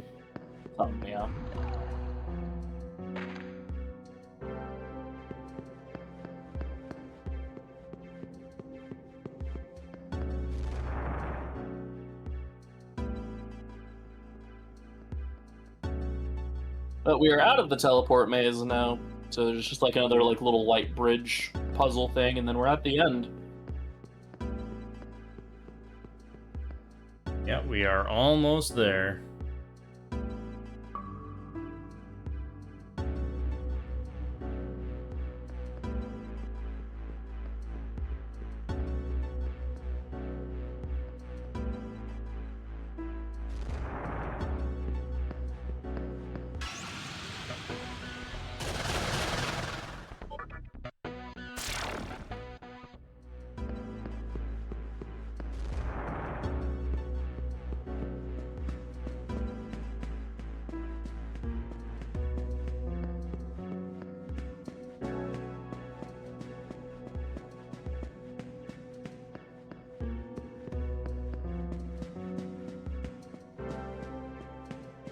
Yeah. But we are out of the teleport maze now, so there's just like another like little light bridge puzzle thing, and then we're at the end. Yeah, we are almost there.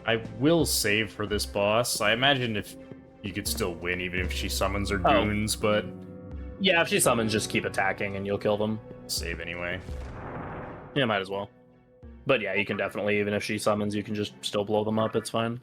I will save for this boss. I imagine if you could still win even if she summons her Oh. goons, but Yeah, if she summons, just keep attacking and you'll kill them. save anyway. Yeah, might as well. But yeah, you can definitely, even if she summons, you can just still blow them up, it's fine.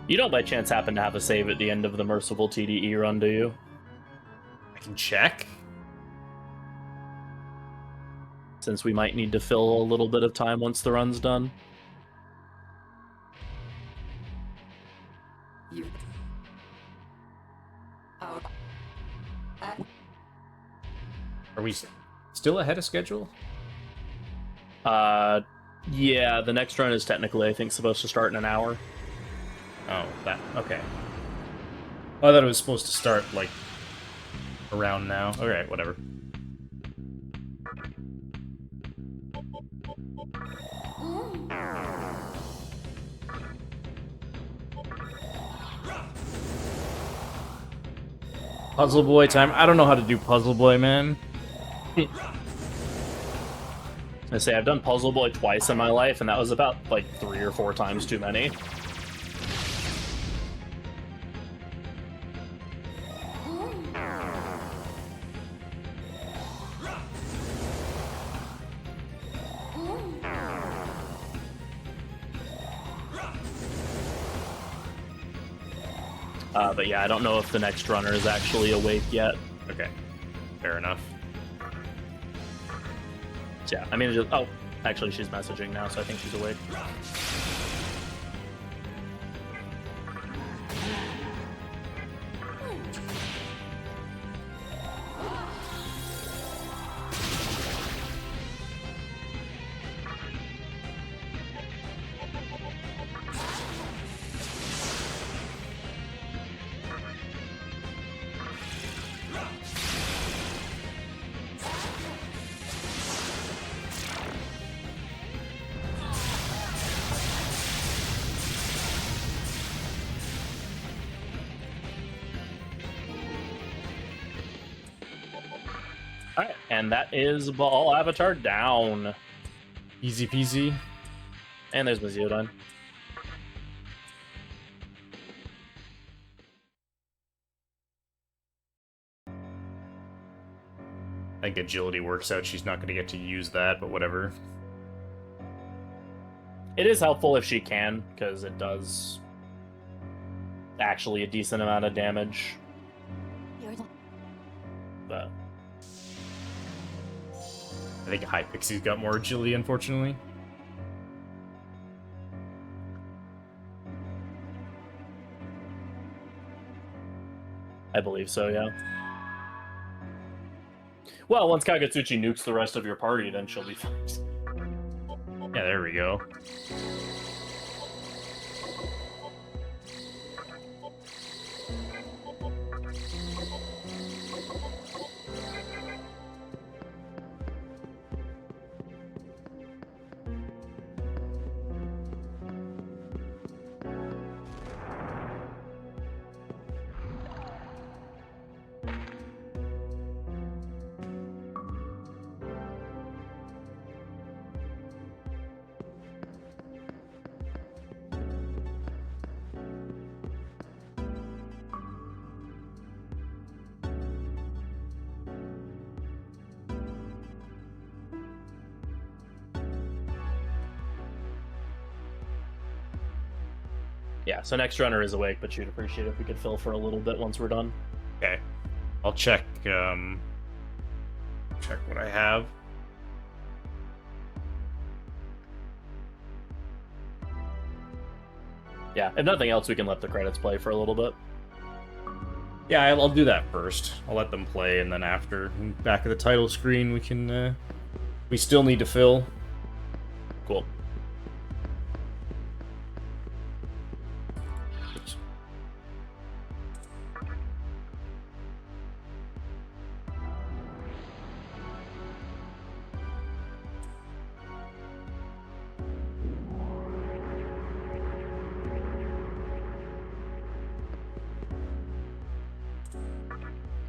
You don't by chance happen to have a save at the end of the Merciful TDE run, do you? I can check. Since we might need to fill a little bit of time once the run's done. You. Oh. Are we still ahead of schedule? Yeah, the next run is technically, I think, supposed to start in an hour. Oh, that, okay. Oh, I thought it was supposed to start, like, around now. Alright, whatever. Puzzle Boy time. I don't know how to do Puzzle Boy, man. I say I've done Puzzle Boy twice in my life, and that was about, like, 3 or 4 times too many. But yeah, I don't know if the next runner is actually awake yet. Okay, fair enough. Yeah, I mean, oh, actually, she's messaging now, so I think she's awake. Alright, and that is Baal Avatar down. Easy peasy. And there's Miziodon. I think agility works out. She's not going to get to use that, but whatever. It is helpful if she can, because it does actually a decent amount of damage. You're the But I think High Pixie's got more agility, unfortunately. I believe so, yeah. Well, once Kagetsuchi nukes the rest of your party, then she'll be fine. Yeah, there we go. Yeah, so next runner is awake, but you'd appreciate it if we could fill for a little bit once we're done. Okay. I'll check, check what I have. Yeah, if nothing else, we can let the credits play for a little bit. Yeah, I'll do that first. I'll let them play, and then after, back of the title screen, we can, we still need to fill. Cool.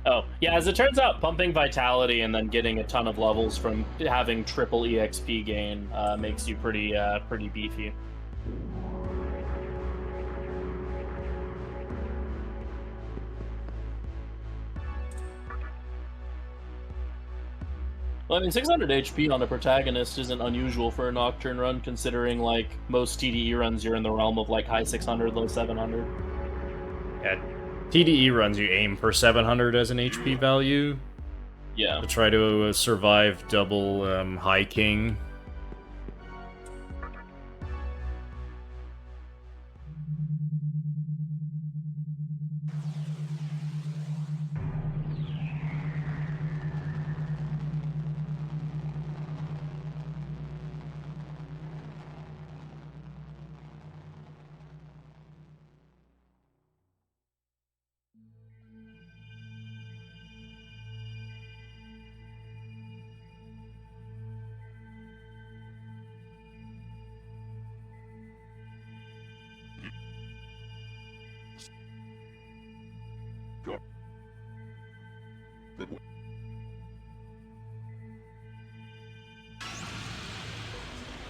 Oh, yeah, as it turns out, pumping Vitality and then getting a ton of levels from having triple EXP gain makes you pretty beefy. Well, I mean, 600 HP on a protagonist isn't unusual for a Nocturne run, considering, like, most TDE runs you're in the realm of, like, high 600, low 700. Yeah, TDE runs you aim for 700 as an HP value. Yeah. To try to survive double High King.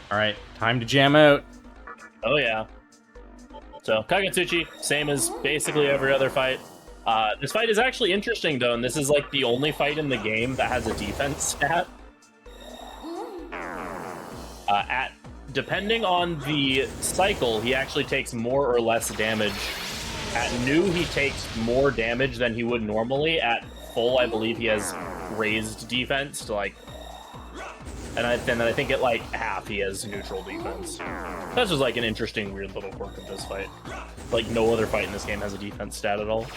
Alright, time to jam out. Oh, yeah. So, Kagetsuchi, same as basically every other fight. This fight is actually interesting, though, and this is, like, the only fight in the game that has a defense stat. Depending on the cycle, he actually takes more or less damage. At new, he takes more damage than he would normally. At full, I believe he has raised defense to, like, And I think at like half he has neutral defense. That's just like an interesting, weird little quirk of this fight. Like no other fight in this game has a defense stat at all.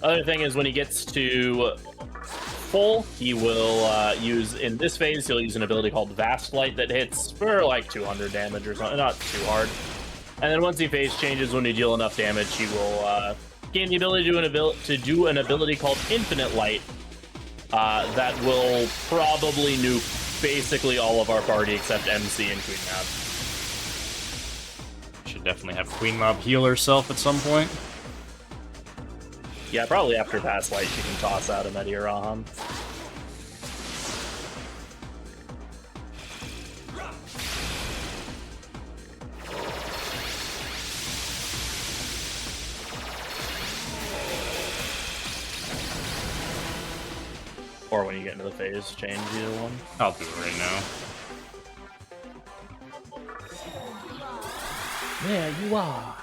Other thing is when he gets to full, he will use, in this phase, he'll use an ability called Vast Light that hits for like 200 damage or something, not too hard. And then once he phase changes, when you deal enough damage, he will gain the ability to do an ability called Infinite Light that will probably nuke basically all of our party except MC and Queen Mab. Should definitely have Queen Mob heal herself at some point. Yeah, probably after Vast Light, she can toss out a Meteoraham. Or when you get into the phase change, either one. I'll do it right now. There you are.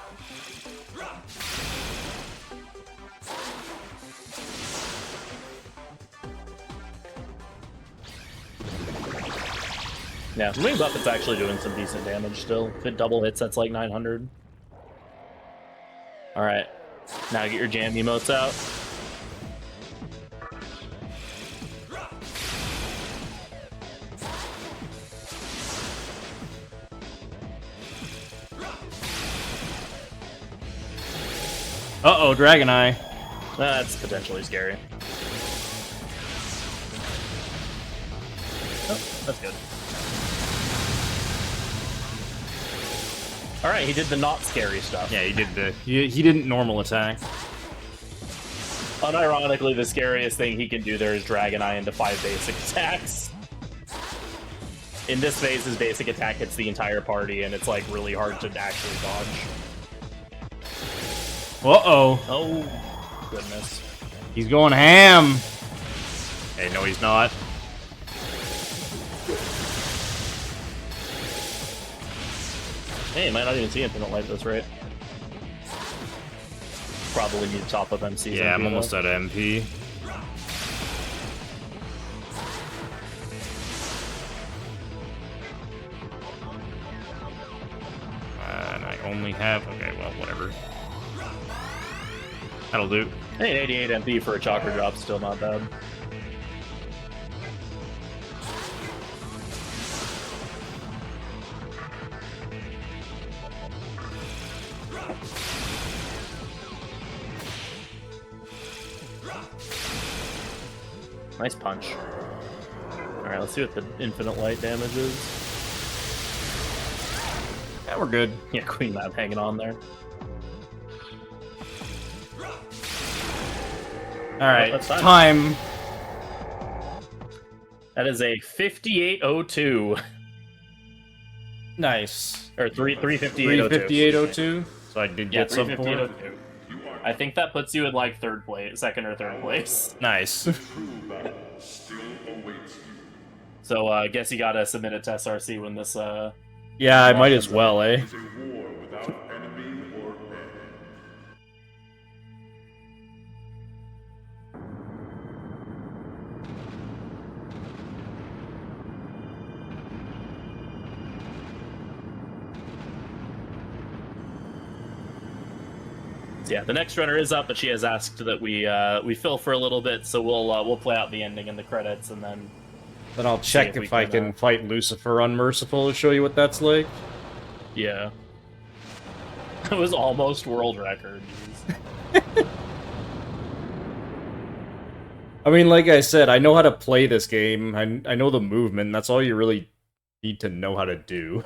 Yeah, Wing Buffet's actually doing some decent damage still. If it double hits, that's like 900. Alright, now get your jam emotes out. Uh-oh, Dragon Eye. That's potentially scary. Oh, that's good. Alright, he did the not scary stuff. Yeah, he did the... He didn't normal attack. Unironically, the scariest thing he can do there is Dragon Eye into 5 basic attacks. In this phase, his basic attack hits the entire party, and it's like really hard to actually dodge. Uh-oh. Oh, goodness. He's going ham. Hey, no, he's not. Hey, you might not even see Infinite Light, that's right. Probably need to top up MC. Yeah, I'm almost out of MP. And I only have... Okay, well, whatever. That'll do. Hey, 88 MP for a chakra drop, still not bad. Nice punch. Alright, let's see what the Infinite Light damage is. Yeah, we're good. Yeah, Queen Mab hanging on there. Alright, that's fine. time. That is a 5802. Nice. Or 35802. 358.02. So I did Yeah, get some for it. 35802. I think that puts you in like second or third place. Nice. So I guess you gotta submit it to SRC when this Yeah, I might as well, eh? Yeah, the next runner is up, but she has asked that we fill for a little bit, so we'll play out the ending and the credits, and then I'll check if I can fight Lucifer Unmerciful to show you what that's like. yeah, it was almost world record. I mean, like I said, I know how to play this game. I know the movement. That's all you really need to know how to do.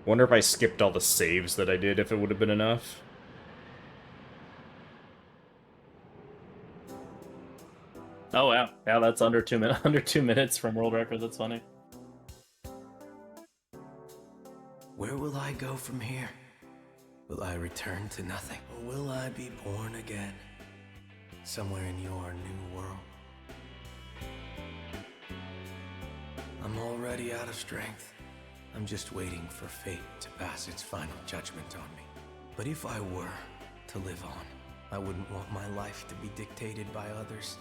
Wonder if I skipped all the saves that I did, if it would have been enough. Oh wow, yeah, that's under 2 minutes. Under 2 minutes from world record. That's funny. Where will I go from here? Will I return to nothing? Or will I be born again? Somewhere in your new world? I'm already out of strength. I'm just waiting for fate to pass its final judgment on me. But if I were to live on, I wouldn't want my life to be dictated by others.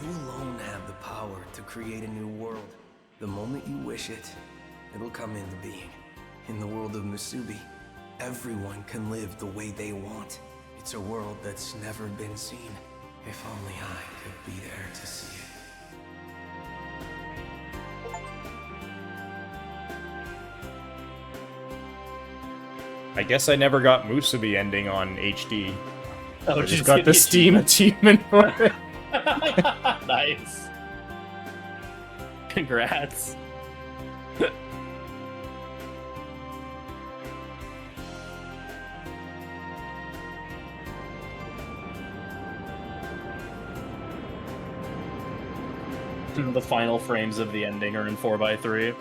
You alone have the power to create a new world. The moment you wish it, it'll come into being. In the world of Musubi, everyone can live the way they want. It's a world that's never been seen. If only I could be there to see it. I guess I never got Musubi ending on HD. Oh, I just got the Steam achievement for it. Nice. Congrats. The final frames of the ending are in 4x3.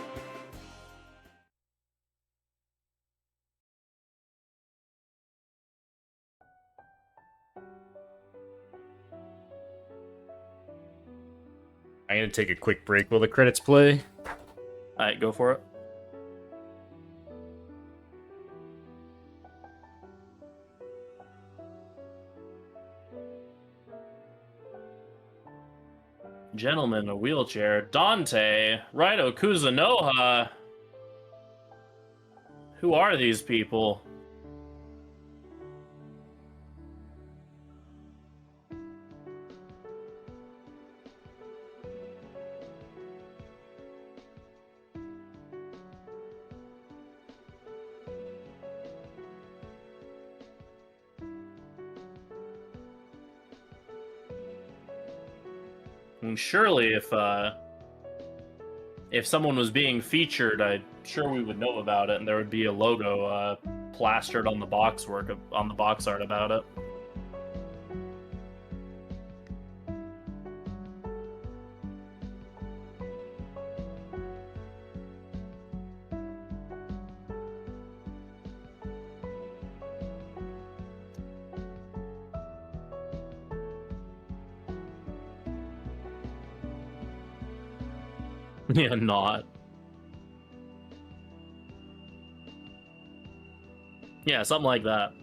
I'm gonna take a quick break while the credits play. Alright, go for it. Gentleman in a wheelchair. Dante. Raito Kuzunoha. Who are these people? And surely if someone was being featured, I'm sure we would know about it, and there would be a logo plastered on the box art about it. Yeah, not. Yeah, something like that.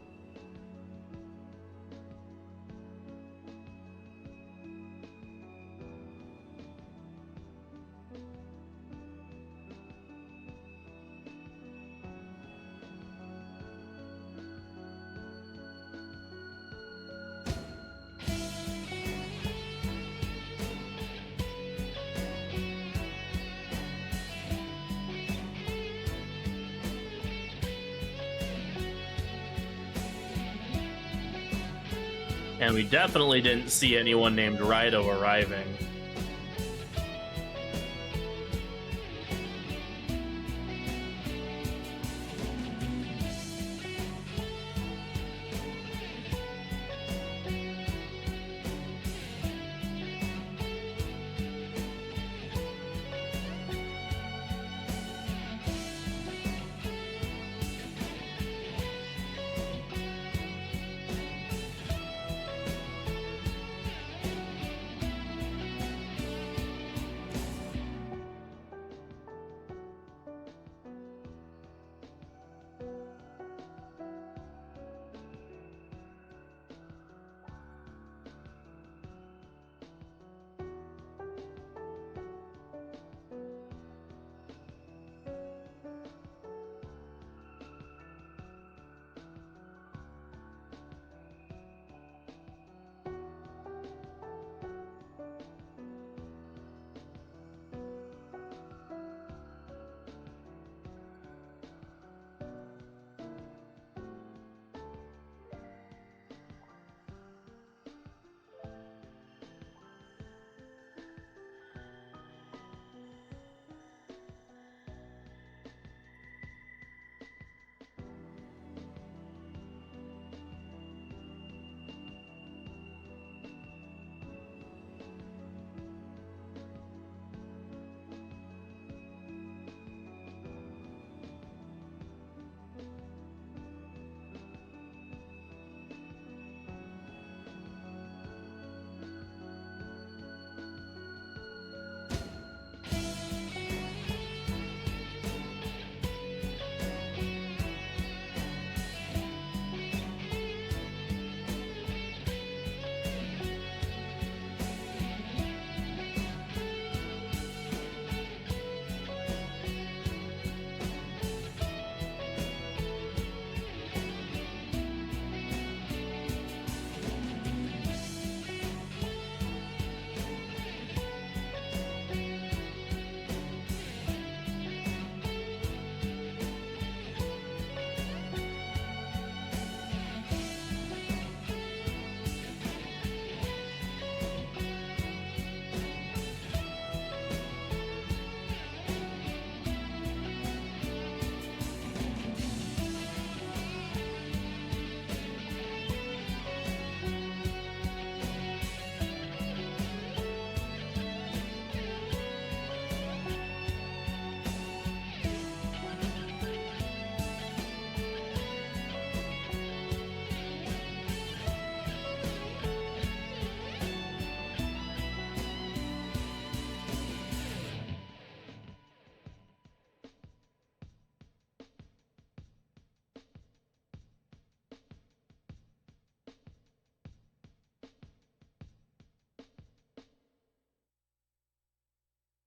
And we definitely didn't see anyone named Raito arriving.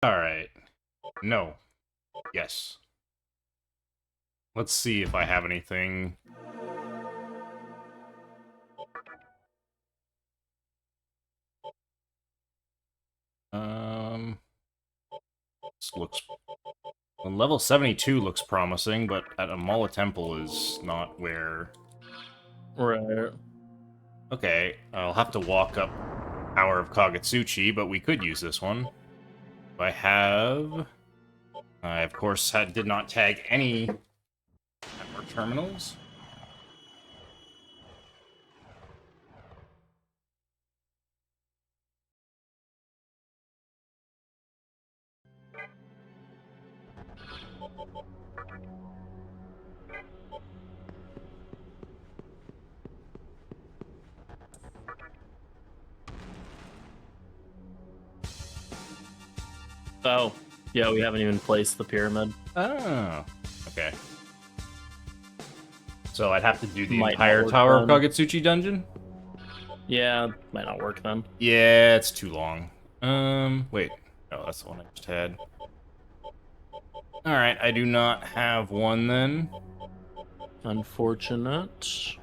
Alright. No. Yes. Let's see if I have anything. This looks... Well, level 72 looks promising, but at Amala Temple is not where... Right. Okay, I'll have to walk up Power of Kagetsuchi, but we could use this one. I have... I, of course, did not tag any network terminals. Oh, yeah, we haven't even placed the pyramid. Oh, okay. So I'd have to do the Might entire not work Tower of then. Kagetsuchi dungeon? Yeah, might not work then. Yeah, it's too long. Wait. Oh, that's the one I just had. Alright, I do not have one then. Unfortunate.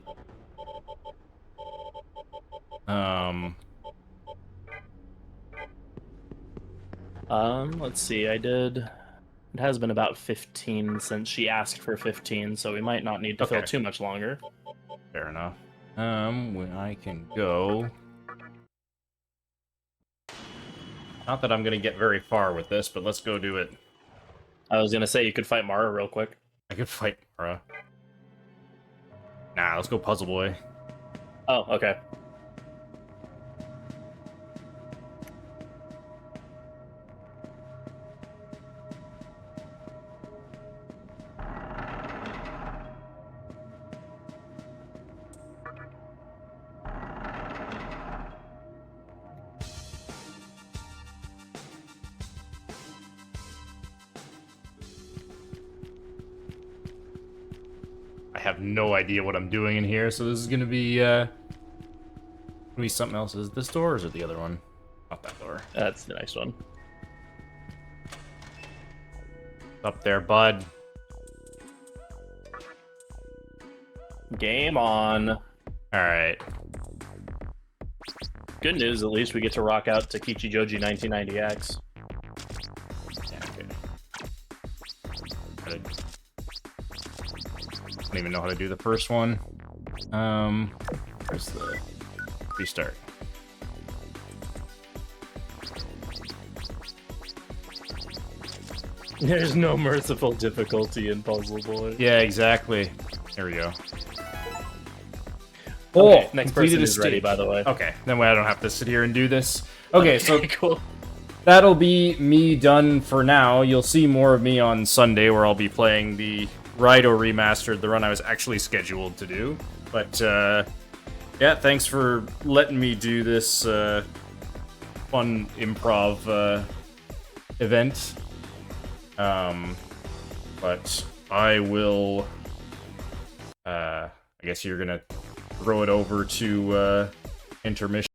Let's see, I did... It has been about 15 since she asked for 15, so we might not need to fill Okay. too much longer. Fair enough. When I can go... Not that I'm gonna get very far with this, but let's go do it. I was gonna say, you could fight Mara real quick. I could fight Mara. Nah, let's go Puzzle Boy. Oh, okay. I have no idea what I'm doing in here, so this is gonna be something else. Is it this door or is it the other one? Not that door. That's the next one. Up there, bud. Game on. Alright. Good news, at least we get to rock out to Kichijoji 1990X. Yeah, okay. I don't even know how to do the first one. Where's the restart? There's no merciful difficulty in Puzzle Boy. Yeah, exactly. There we go. Okay, next completed person a is ready, stage. by the way. Okay, then I don't have to sit here and do this. Okay, so cool. that'll be me done for now. You'll see more of me on Sunday, where I'll be playing the Raido Remastered, the run I was actually scheduled to do. But, yeah, thanks for letting me do this fun improv event. But I will... I guess you're gonna throw it over to intermission.